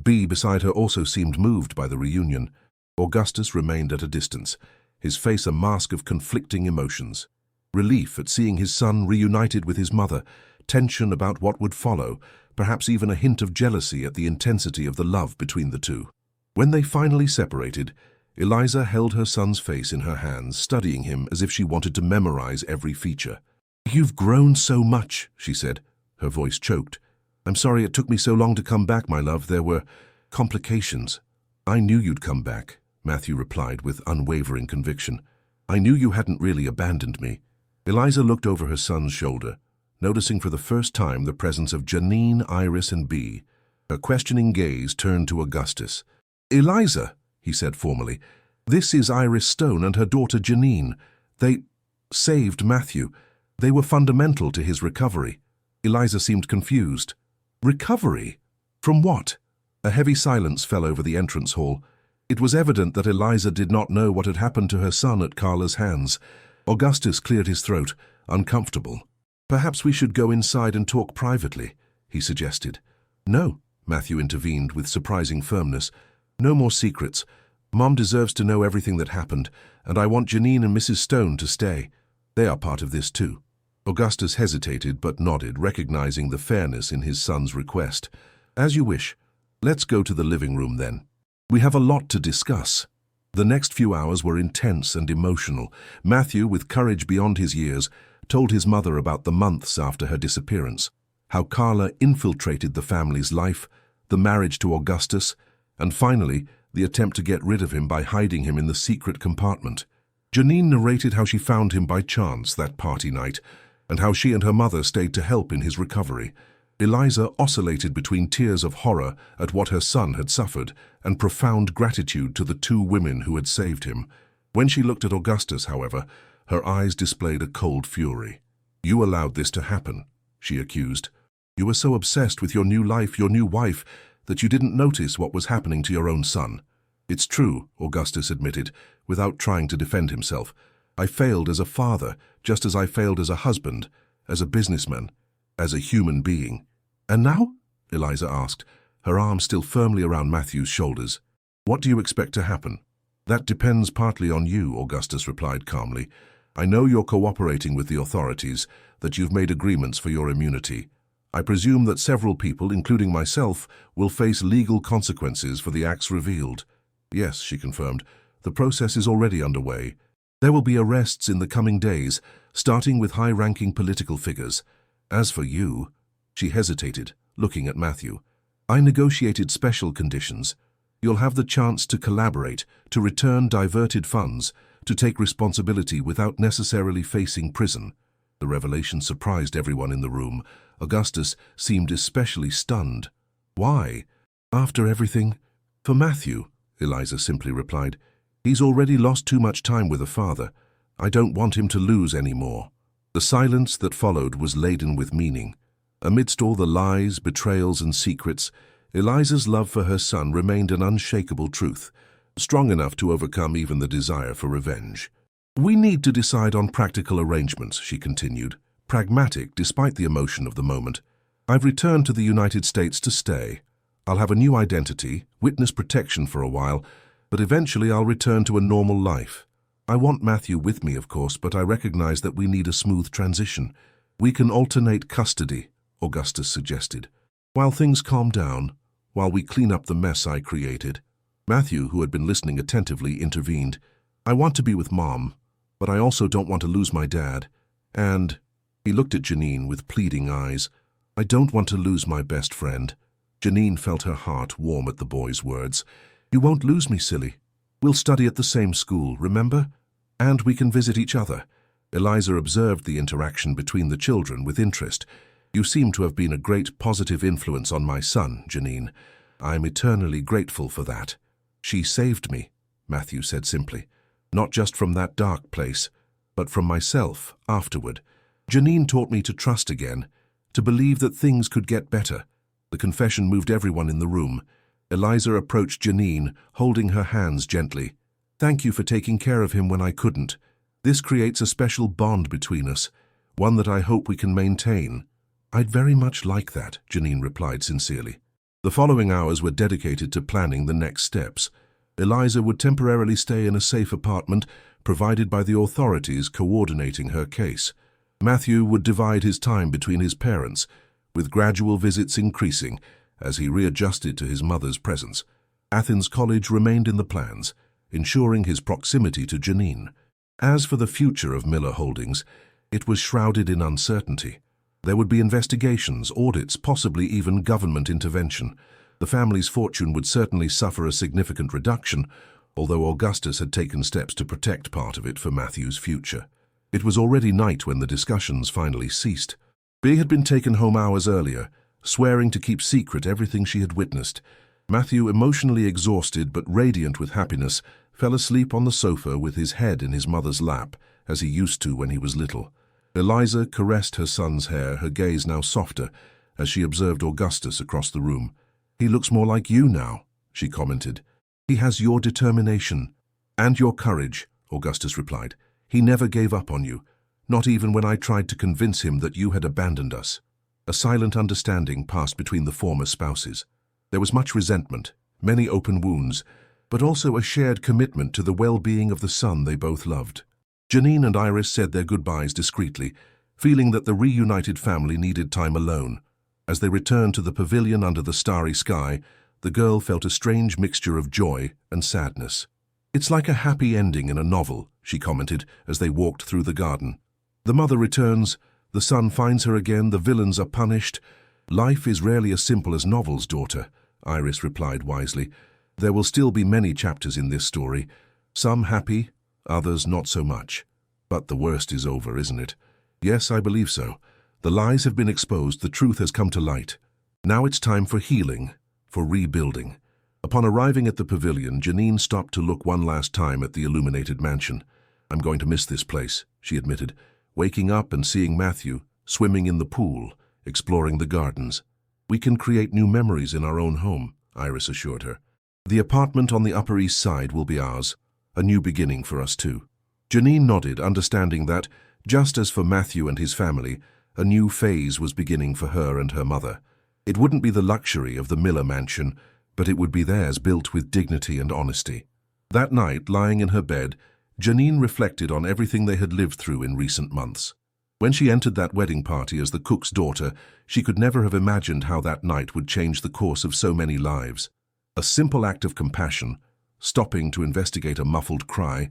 Bea beside her also seemed moved by the reunion. Augustus remained at a distance, his face a mask of conflicting emotions. Relief at seeing his son reunited with his mother, tension about what would follow, perhaps even a hint of jealousy at the intensity of the love between the two. When they finally separated, Eliza held her son's face in her hands, studying him as if she wanted to memorize every feature. "You've grown so much," she said, her voice choked. "I'm sorry it took me so long to come back, my love. There were complications." "I knew you'd come back," Matthew replied with unwavering conviction. "I knew you hadn't really abandoned me." Eliza looked over her son's shoulder, noticing for the first time the presence of Janine, Iris, and Bea. Her questioning gaze turned to Augustus. "Eliza," he said formally, "this is Iris Stone and her daughter Janine. They saved Matthew. They were fundamental to his recovery." Eliza seemed confused. "Recovery? From what?" A heavy silence fell over the entrance hall. It was evident that Eliza did not know what had happened to her son at Carla's hands. Augustus cleared his throat, uncomfortable. "Perhaps we should go inside and talk privately," he suggested. No, Matthew intervened with surprising firmness. No more secrets. Mom deserves to know everything that happened, and I want Janine and Mrs. Stone to stay. They are part of this too. Augustus hesitated but nodded, recognizing the fairness in his son's request. As you wish. Let's go to the living room then. We have a lot to discuss. The next few hours were intense and emotional. Matthew, with courage beyond his years, told his mother about the months after her disappearance, how Carla infiltrated the family's life, the marriage to Augustus, and finally, the attempt to get rid of him by hiding him in the secret compartment. Janine narrated how she found him by chance that party night, and how she and her mother stayed to help in his recovery. Eliza oscillated between tears of horror at what her son had suffered and profound gratitude to the two women who had saved him. When she looked at Augustus, however, her eyes displayed a cold fury. "You allowed this to happen," she accused. "You were so obsessed with your new life, your new wife, that you didn't notice what was happening to your own son." "It's true," Augustus admitted, without trying to defend himself. "I failed as a father, just as I failed as a husband, as a businessman, as a human being." "And now?" Eliza asked, her arm still firmly around Matthew's shoulders. "What do you expect to happen?" "That depends partly on you," Augustus replied calmly. "I know you're cooperating with the authorities, that you've made agreements for your immunity. I presume that several people, including myself, will face legal consequences for the acts revealed." "Yes," she confirmed. "The process is already underway. There will be arrests in the coming days, starting with high-ranking political figures. As for you," she hesitated, looking at Matthew, "I negotiated special conditions. You'll have the chance to collaborate, to return diverted funds, to take responsibility without necessarily facing prison." The revelation surprised everyone in the room. Augustus seemed especially stunned. "Why? After everything?" "For Matthew," Eliza simply replied. "He's already lost too much time with a father. I don't want him to lose any more." The silence that followed was laden with meaning. Amidst all the lies, betrayals, and secrets, Eliza's love for her son remained an unshakable truth, strong enough to overcome even the desire for revenge. "We need to decide on practical arrangements," she continued, pragmatic despite the emotion of the moment. "I've returned to the United States to stay. I'll have a new identity, witness protection for a while, but eventually I'll return to a normal life. I want Matthew with me, of course, but I recognize that we need a smooth transition. We can alternate custody," Augustus suggested. "While things calm down, while we clean up the mess I created." Matthew, who had been listening attentively, intervened. "I want to be with Mom, but I also don't want to lose my dad. And," he looked at Janine with pleading eyes, "I don't want to lose my best friend." Janine felt her heart warm at the boy's words. "You won't lose me, silly. We'll study at the same school, remember? And we can visit each other." Eliza observed the interaction between the children with interest. "You seem to have been a great positive influence on my son, Janine. I'm eternally grateful for that." "She saved me," Matthew said simply. "Not just from that dark place, but from myself afterward. Janine taught me to trust again, to believe that things could get better." The confession moved everyone in the room. Eliza approached Janine, holding her hands gently. "Thank you for taking care of him when I couldn't. This creates a special bond between us, one that I hope we can maintain." "I'd very much like that," Janine replied sincerely. The following hours were dedicated to planning the next steps. Eliza would temporarily stay in a safe apartment provided by the authorities coordinating her case. Matthew would divide his time between his parents, with gradual visits increasing as he readjusted to his mother's presence. Athens College remained in the plans, ensuring his proximity to Janine. As for the future of Miller Holdings, it was shrouded in uncertainty. There would be investigations, audits, possibly even government intervention. The family's fortune would certainly suffer a significant reduction, although Augustus had taken steps to protect part of it for Matthew's future. It was already night when the discussions finally ceased. Bea had been taken home hours earlier, swearing to keep secret everything she had witnessed. Matthew, emotionally exhausted but radiant with happiness, fell asleep on the sofa with his head in his mother's lap, as he used to when he was little. Eliza caressed her son's hair, her gaze now softer, as she observed Augustus across the room. "He looks more like you now," she commented. "He has your determination." "And your courage," Augustus replied. "He never gave up on you, not even when I tried to convince him that you had abandoned us." A silent understanding passed between the former spouses. There was much resentment, many open wounds, but also a shared commitment to the well-being of the son they both loved. Janine and Iris said their goodbyes discreetly, feeling that the reunited family needed time alone. As they returned to the pavilion under the starry sky, the girl felt a strange mixture of joy and sadness. "It's like a happy ending in a novel," she commented as they walked through the garden. "The mother returns, the son finds her again, the villains are punished. Life is rarely as simple as novels, daughter," Iris replied wisely. "There will still be many chapters in this story, some happy, others not so much. But the worst is over, isn't it?" "Yes, I believe so. The lies have been exposed, the truth has come to light. Now it's time for healing, for rebuilding." Upon arriving at the pavilion, Janine stopped to look one last time at the illuminated mansion. "I'm going to miss this place," she admitted, waking up and seeing Matthew, swimming in the pool, exploring the gardens. "We can create new memories in our own home," Iris assured her. "The apartment on the Upper East Side will be ours, a new beginning for us too." Janine nodded, understanding that, just as for Matthew and his family, a new phase was beginning for her and her mother. It wouldn't be the luxury of the Miller mansion, but it would be theirs, built with dignity and honesty. That night, lying in her bed, Janine reflected on everything they had lived through in recent months. When she entered that wedding party as the cook's daughter, she could never have imagined how that night would change the course of so many lives. A simple act of compassion, stopping to investigate a muffled cry,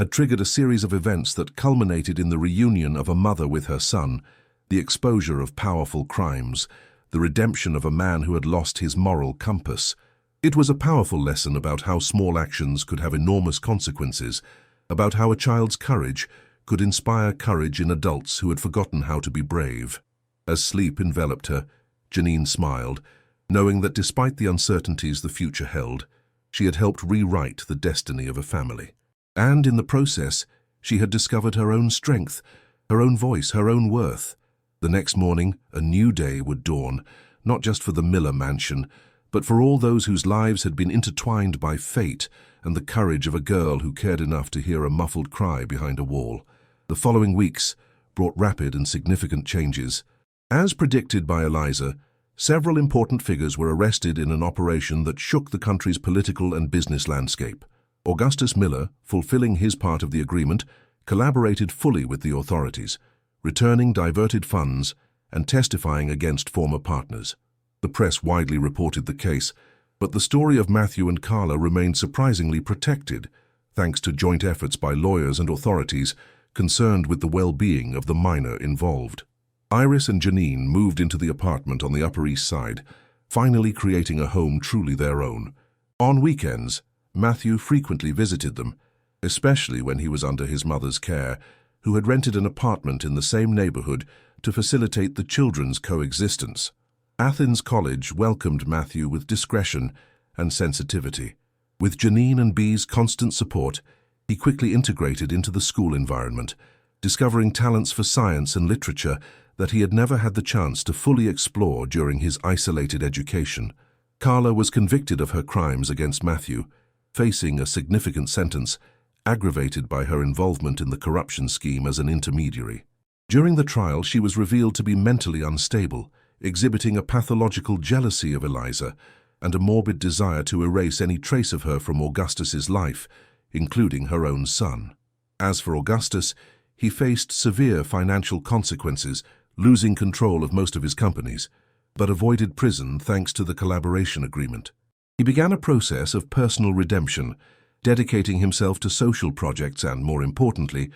had triggered a series of events that culminated in the reunion of a mother with her son, the exposure of powerful crimes, the redemption of a man who had lost his moral compass. It was a powerful lesson about how small actions could have enormous consequences, about how a child's courage could inspire courage in adults who had forgotten how to be brave. As sleep enveloped her, Janine smiled, knowing that despite the uncertainties the future held, she had helped rewrite the destiny of a family. And in the process, she had discovered her own strength, her own voice, her own worth. The next morning, a new day would dawn, not just for the Miller mansion, but for all those whose lives had been intertwined by fate and the courage of a girl who cared enough to hear a muffled cry behind a wall. The following weeks brought rapid and significant changes. As predicted by Eliza, several important figures were arrested in an operation that shook the country's political and business landscape. Augustus Miller, fulfilling his part of the agreement, collaborated fully with the authorities, returning diverted funds and testifying against former partners. The press widely reported the case, but the story of Matthew and Carla remained surprisingly protected, thanks to joint efforts by lawyers and authorities concerned with the well-being of the minor involved. Iris and Janine moved into the apartment on the Upper East Side, finally creating a home truly their own. On weekends, Matthew frequently visited them, especially when he was under his mother's care, who had rented an apartment in the same neighborhood to facilitate the children's coexistence. Athens College welcomed Matthew with discretion and sensitivity. With Janine and Bee's constant support, he quickly integrated into the school environment, discovering talents for science and literature that he had never had the chance to fully explore during his isolated education. Carla was convicted of her crimes against Matthew, facing a significant sentence, aggravated by her involvement in the corruption scheme as an intermediary. During the trial, she was revealed to be mentally unstable, exhibiting a pathological jealousy of Eliza and a morbid desire to erase any trace of her from Augustus's life, including her own son. As for Augustus, he faced severe financial consequences, losing control of most of his companies, but avoided prison thanks to the collaboration agreement. He began a process of personal redemption, dedicating himself to social projects and, more importantly,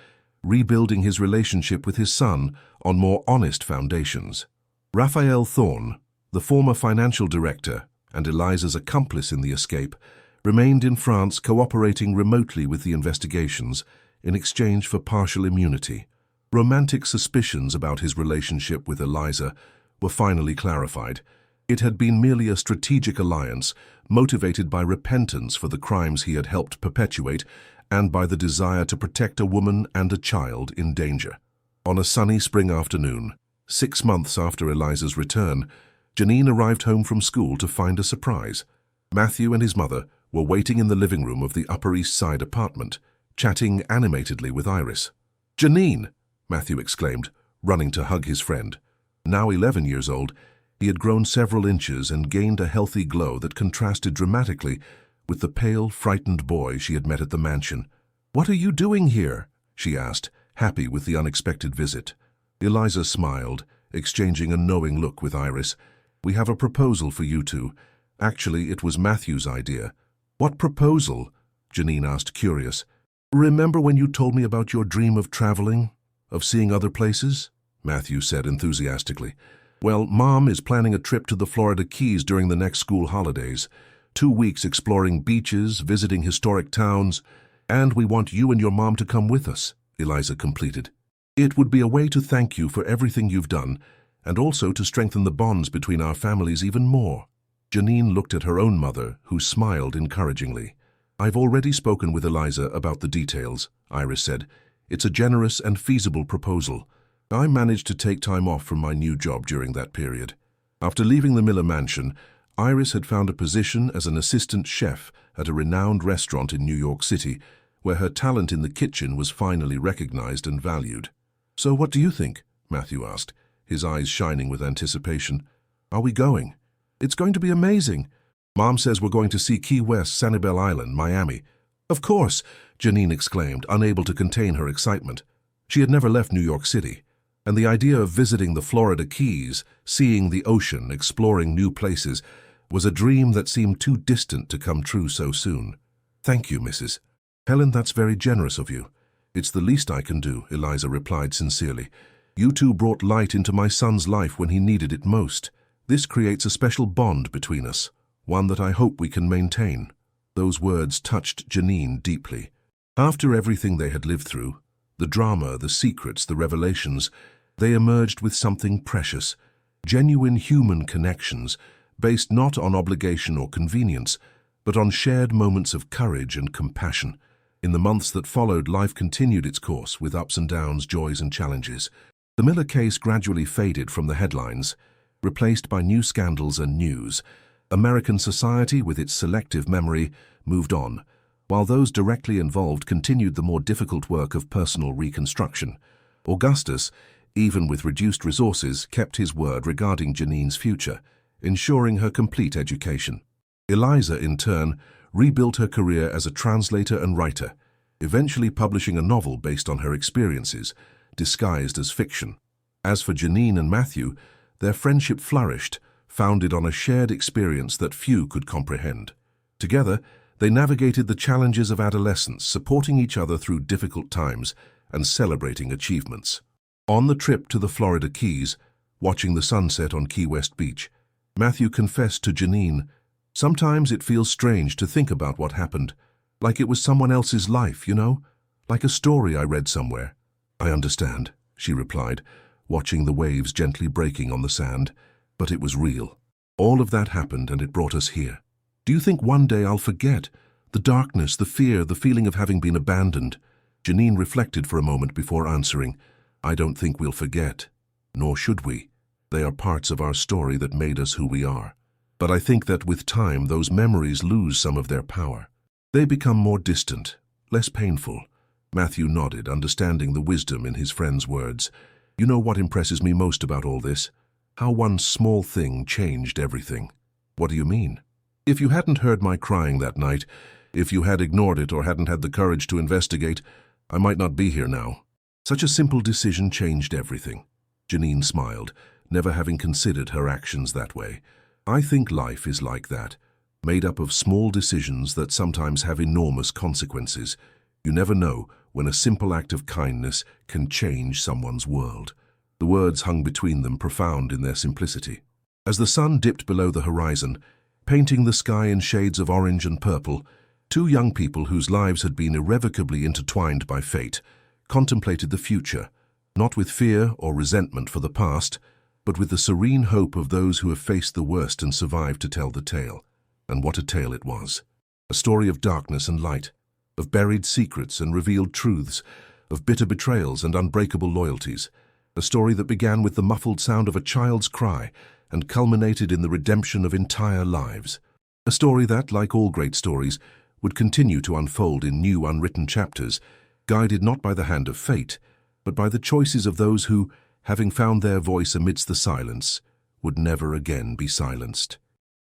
rebuilding his relationship with his son on more honest foundations. Raphael Thorne, the former financial director and Eliza's accomplice in the escape, remained in France cooperating remotely with the investigations in exchange for partial immunity. Romantic suspicions about his relationship with Eliza were finally clarified. It had been merely a strategic alliance motivated by repentance for the crimes he had helped perpetuate and by the desire to protect a woman and a child in danger. On a sunny spring afternoon, 6 months after Eliza's return, Janine arrived home from school to find a surprise. Matthew and his mother were waiting in the living room of the Upper East Side apartment, chatting animatedly with Iris. "Janine!" Matthew exclaimed, running to hug his friend. Now 11 years old, he had grown several inches and gained a healthy glow that contrasted dramatically with the pale, frightened boy she had met at the mansion. "What are you doing here?" she asked, happy with the unexpected visit. Eliza smiled, exchanging a knowing look with Iris. "We have a proposal for you two. Actually, it was Matthew's idea." "What proposal?" Janine asked, curious. "Remember when you told me about your dream of traveling, of seeing other places?" Matthew said enthusiastically. "Well, Mom is planning a trip to the Florida Keys during the next school holidays. 2 weeks exploring beaches, visiting historic towns, and we want you and your mom to come with us," Eliza completed. "It would be a way to thank you for everything you've done, and also to strengthen the bonds between our families even more." Janine looked at her own mother, who smiled encouragingly. "I've already spoken with Eliza about the details," Iris said. "It's a generous and feasible proposal. I managed to take time off from my new job during that period." After leaving the Miller mansion, Iris had found a position as an assistant chef at a renowned restaurant in New York City, where her talent in the kitchen was finally recognized and valued. "So what do you think?" Matthew asked, his eyes shining with anticipation. "Are we going?" "It's going to be amazing. Mom says we're going to see Key West, Sanibel Island, Miami." "Of course," Janine exclaimed, unable to contain her excitement. She had never left New York City, and the idea of visiting the Florida Keys, seeing the ocean, exploring new places, was a dream that seemed too distant to come true so soon. "Thank you, Mrs. Helen, that's very generous of you. It's the least I can do," Eliza replied sincerely. "You two brought light into my son's life when he needed it most. This creates a special bond between us, one that I hope we can maintain." Those words touched Janine deeply. After everything they had lived through, the drama, the secrets, the revelations, they emerged with something precious, genuine human connections, based not on obligation or convenience, but on shared moments of courage and compassion. In the months that followed, life continued its course with ups and downs, joys and challenges. The Miller case gradually faded from the headlines, replaced by new scandals and news. American society, with its selective memory, moved on, while those directly involved continued the more difficult work of personal reconstruction. Augustus, even with reduced resources, kept his word regarding Janine's future, ensuring her complete education. Eliza, in turn, rebuilt her career as a translator and writer, eventually publishing a novel based on her experiences, disguised as fiction. As for Janine and Matthew, their friendship flourished, founded on a shared experience that few could comprehend. Together, they navigated the challenges of adolescence, supporting each other through difficult times and celebrating achievements. On the trip to the Florida Keys, watching the sunset on Key West Beach, Matthew confessed to Janine, "Sometimes it feels strange to think about what happened, like it was someone else's life, you know, like a story I read somewhere." "I understand," she replied, watching the waves gently breaking on the sand. "But it was real. All of that happened and it brought us here. Do you think one day I'll forget? The darkness, the fear, the feeling of having been abandoned?" Janine reflected for a moment before answering, "I don't think we'll forget, nor should we. They are parts of our story that made us who we are. But I think that with time, those memories lose some of their power. They become more distant, less painful." Matthew nodded, understanding the wisdom in his friend's words. "You know what impresses me most about all this? How one small thing changed everything." "What do you mean?" "If you hadn't heard my crying that night, if you had ignored it or hadn't had the courage to investigate, I might not be here now. Such a simple decision changed everything." Janine smiled, never having considered her actions that way. "I think life is like that, made up of small decisions that sometimes have enormous consequences. You never know when a simple act of kindness can change someone's world." The words hung between them, profound in their simplicity. As the sun dipped below the horizon, painting the sky in shades of orange and purple, two young people whose lives had been irrevocably intertwined by fate contemplated the future, not with fear or resentment for the past, but with the serene hope of those who have faced the worst and survived to tell the tale. And what a tale it was. A story of darkness and light, of buried secrets and revealed truths, of bitter betrayals and unbreakable loyalties. A story that began with the muffled sound of a child's cry and culminated in the redemption of entire lives. A story that, like all great stories, would continue to unfold in new unwritten chapters, guided not by the hand of fate, but by the choices of those who, having found their voice amidst the silence, would never again be silenced.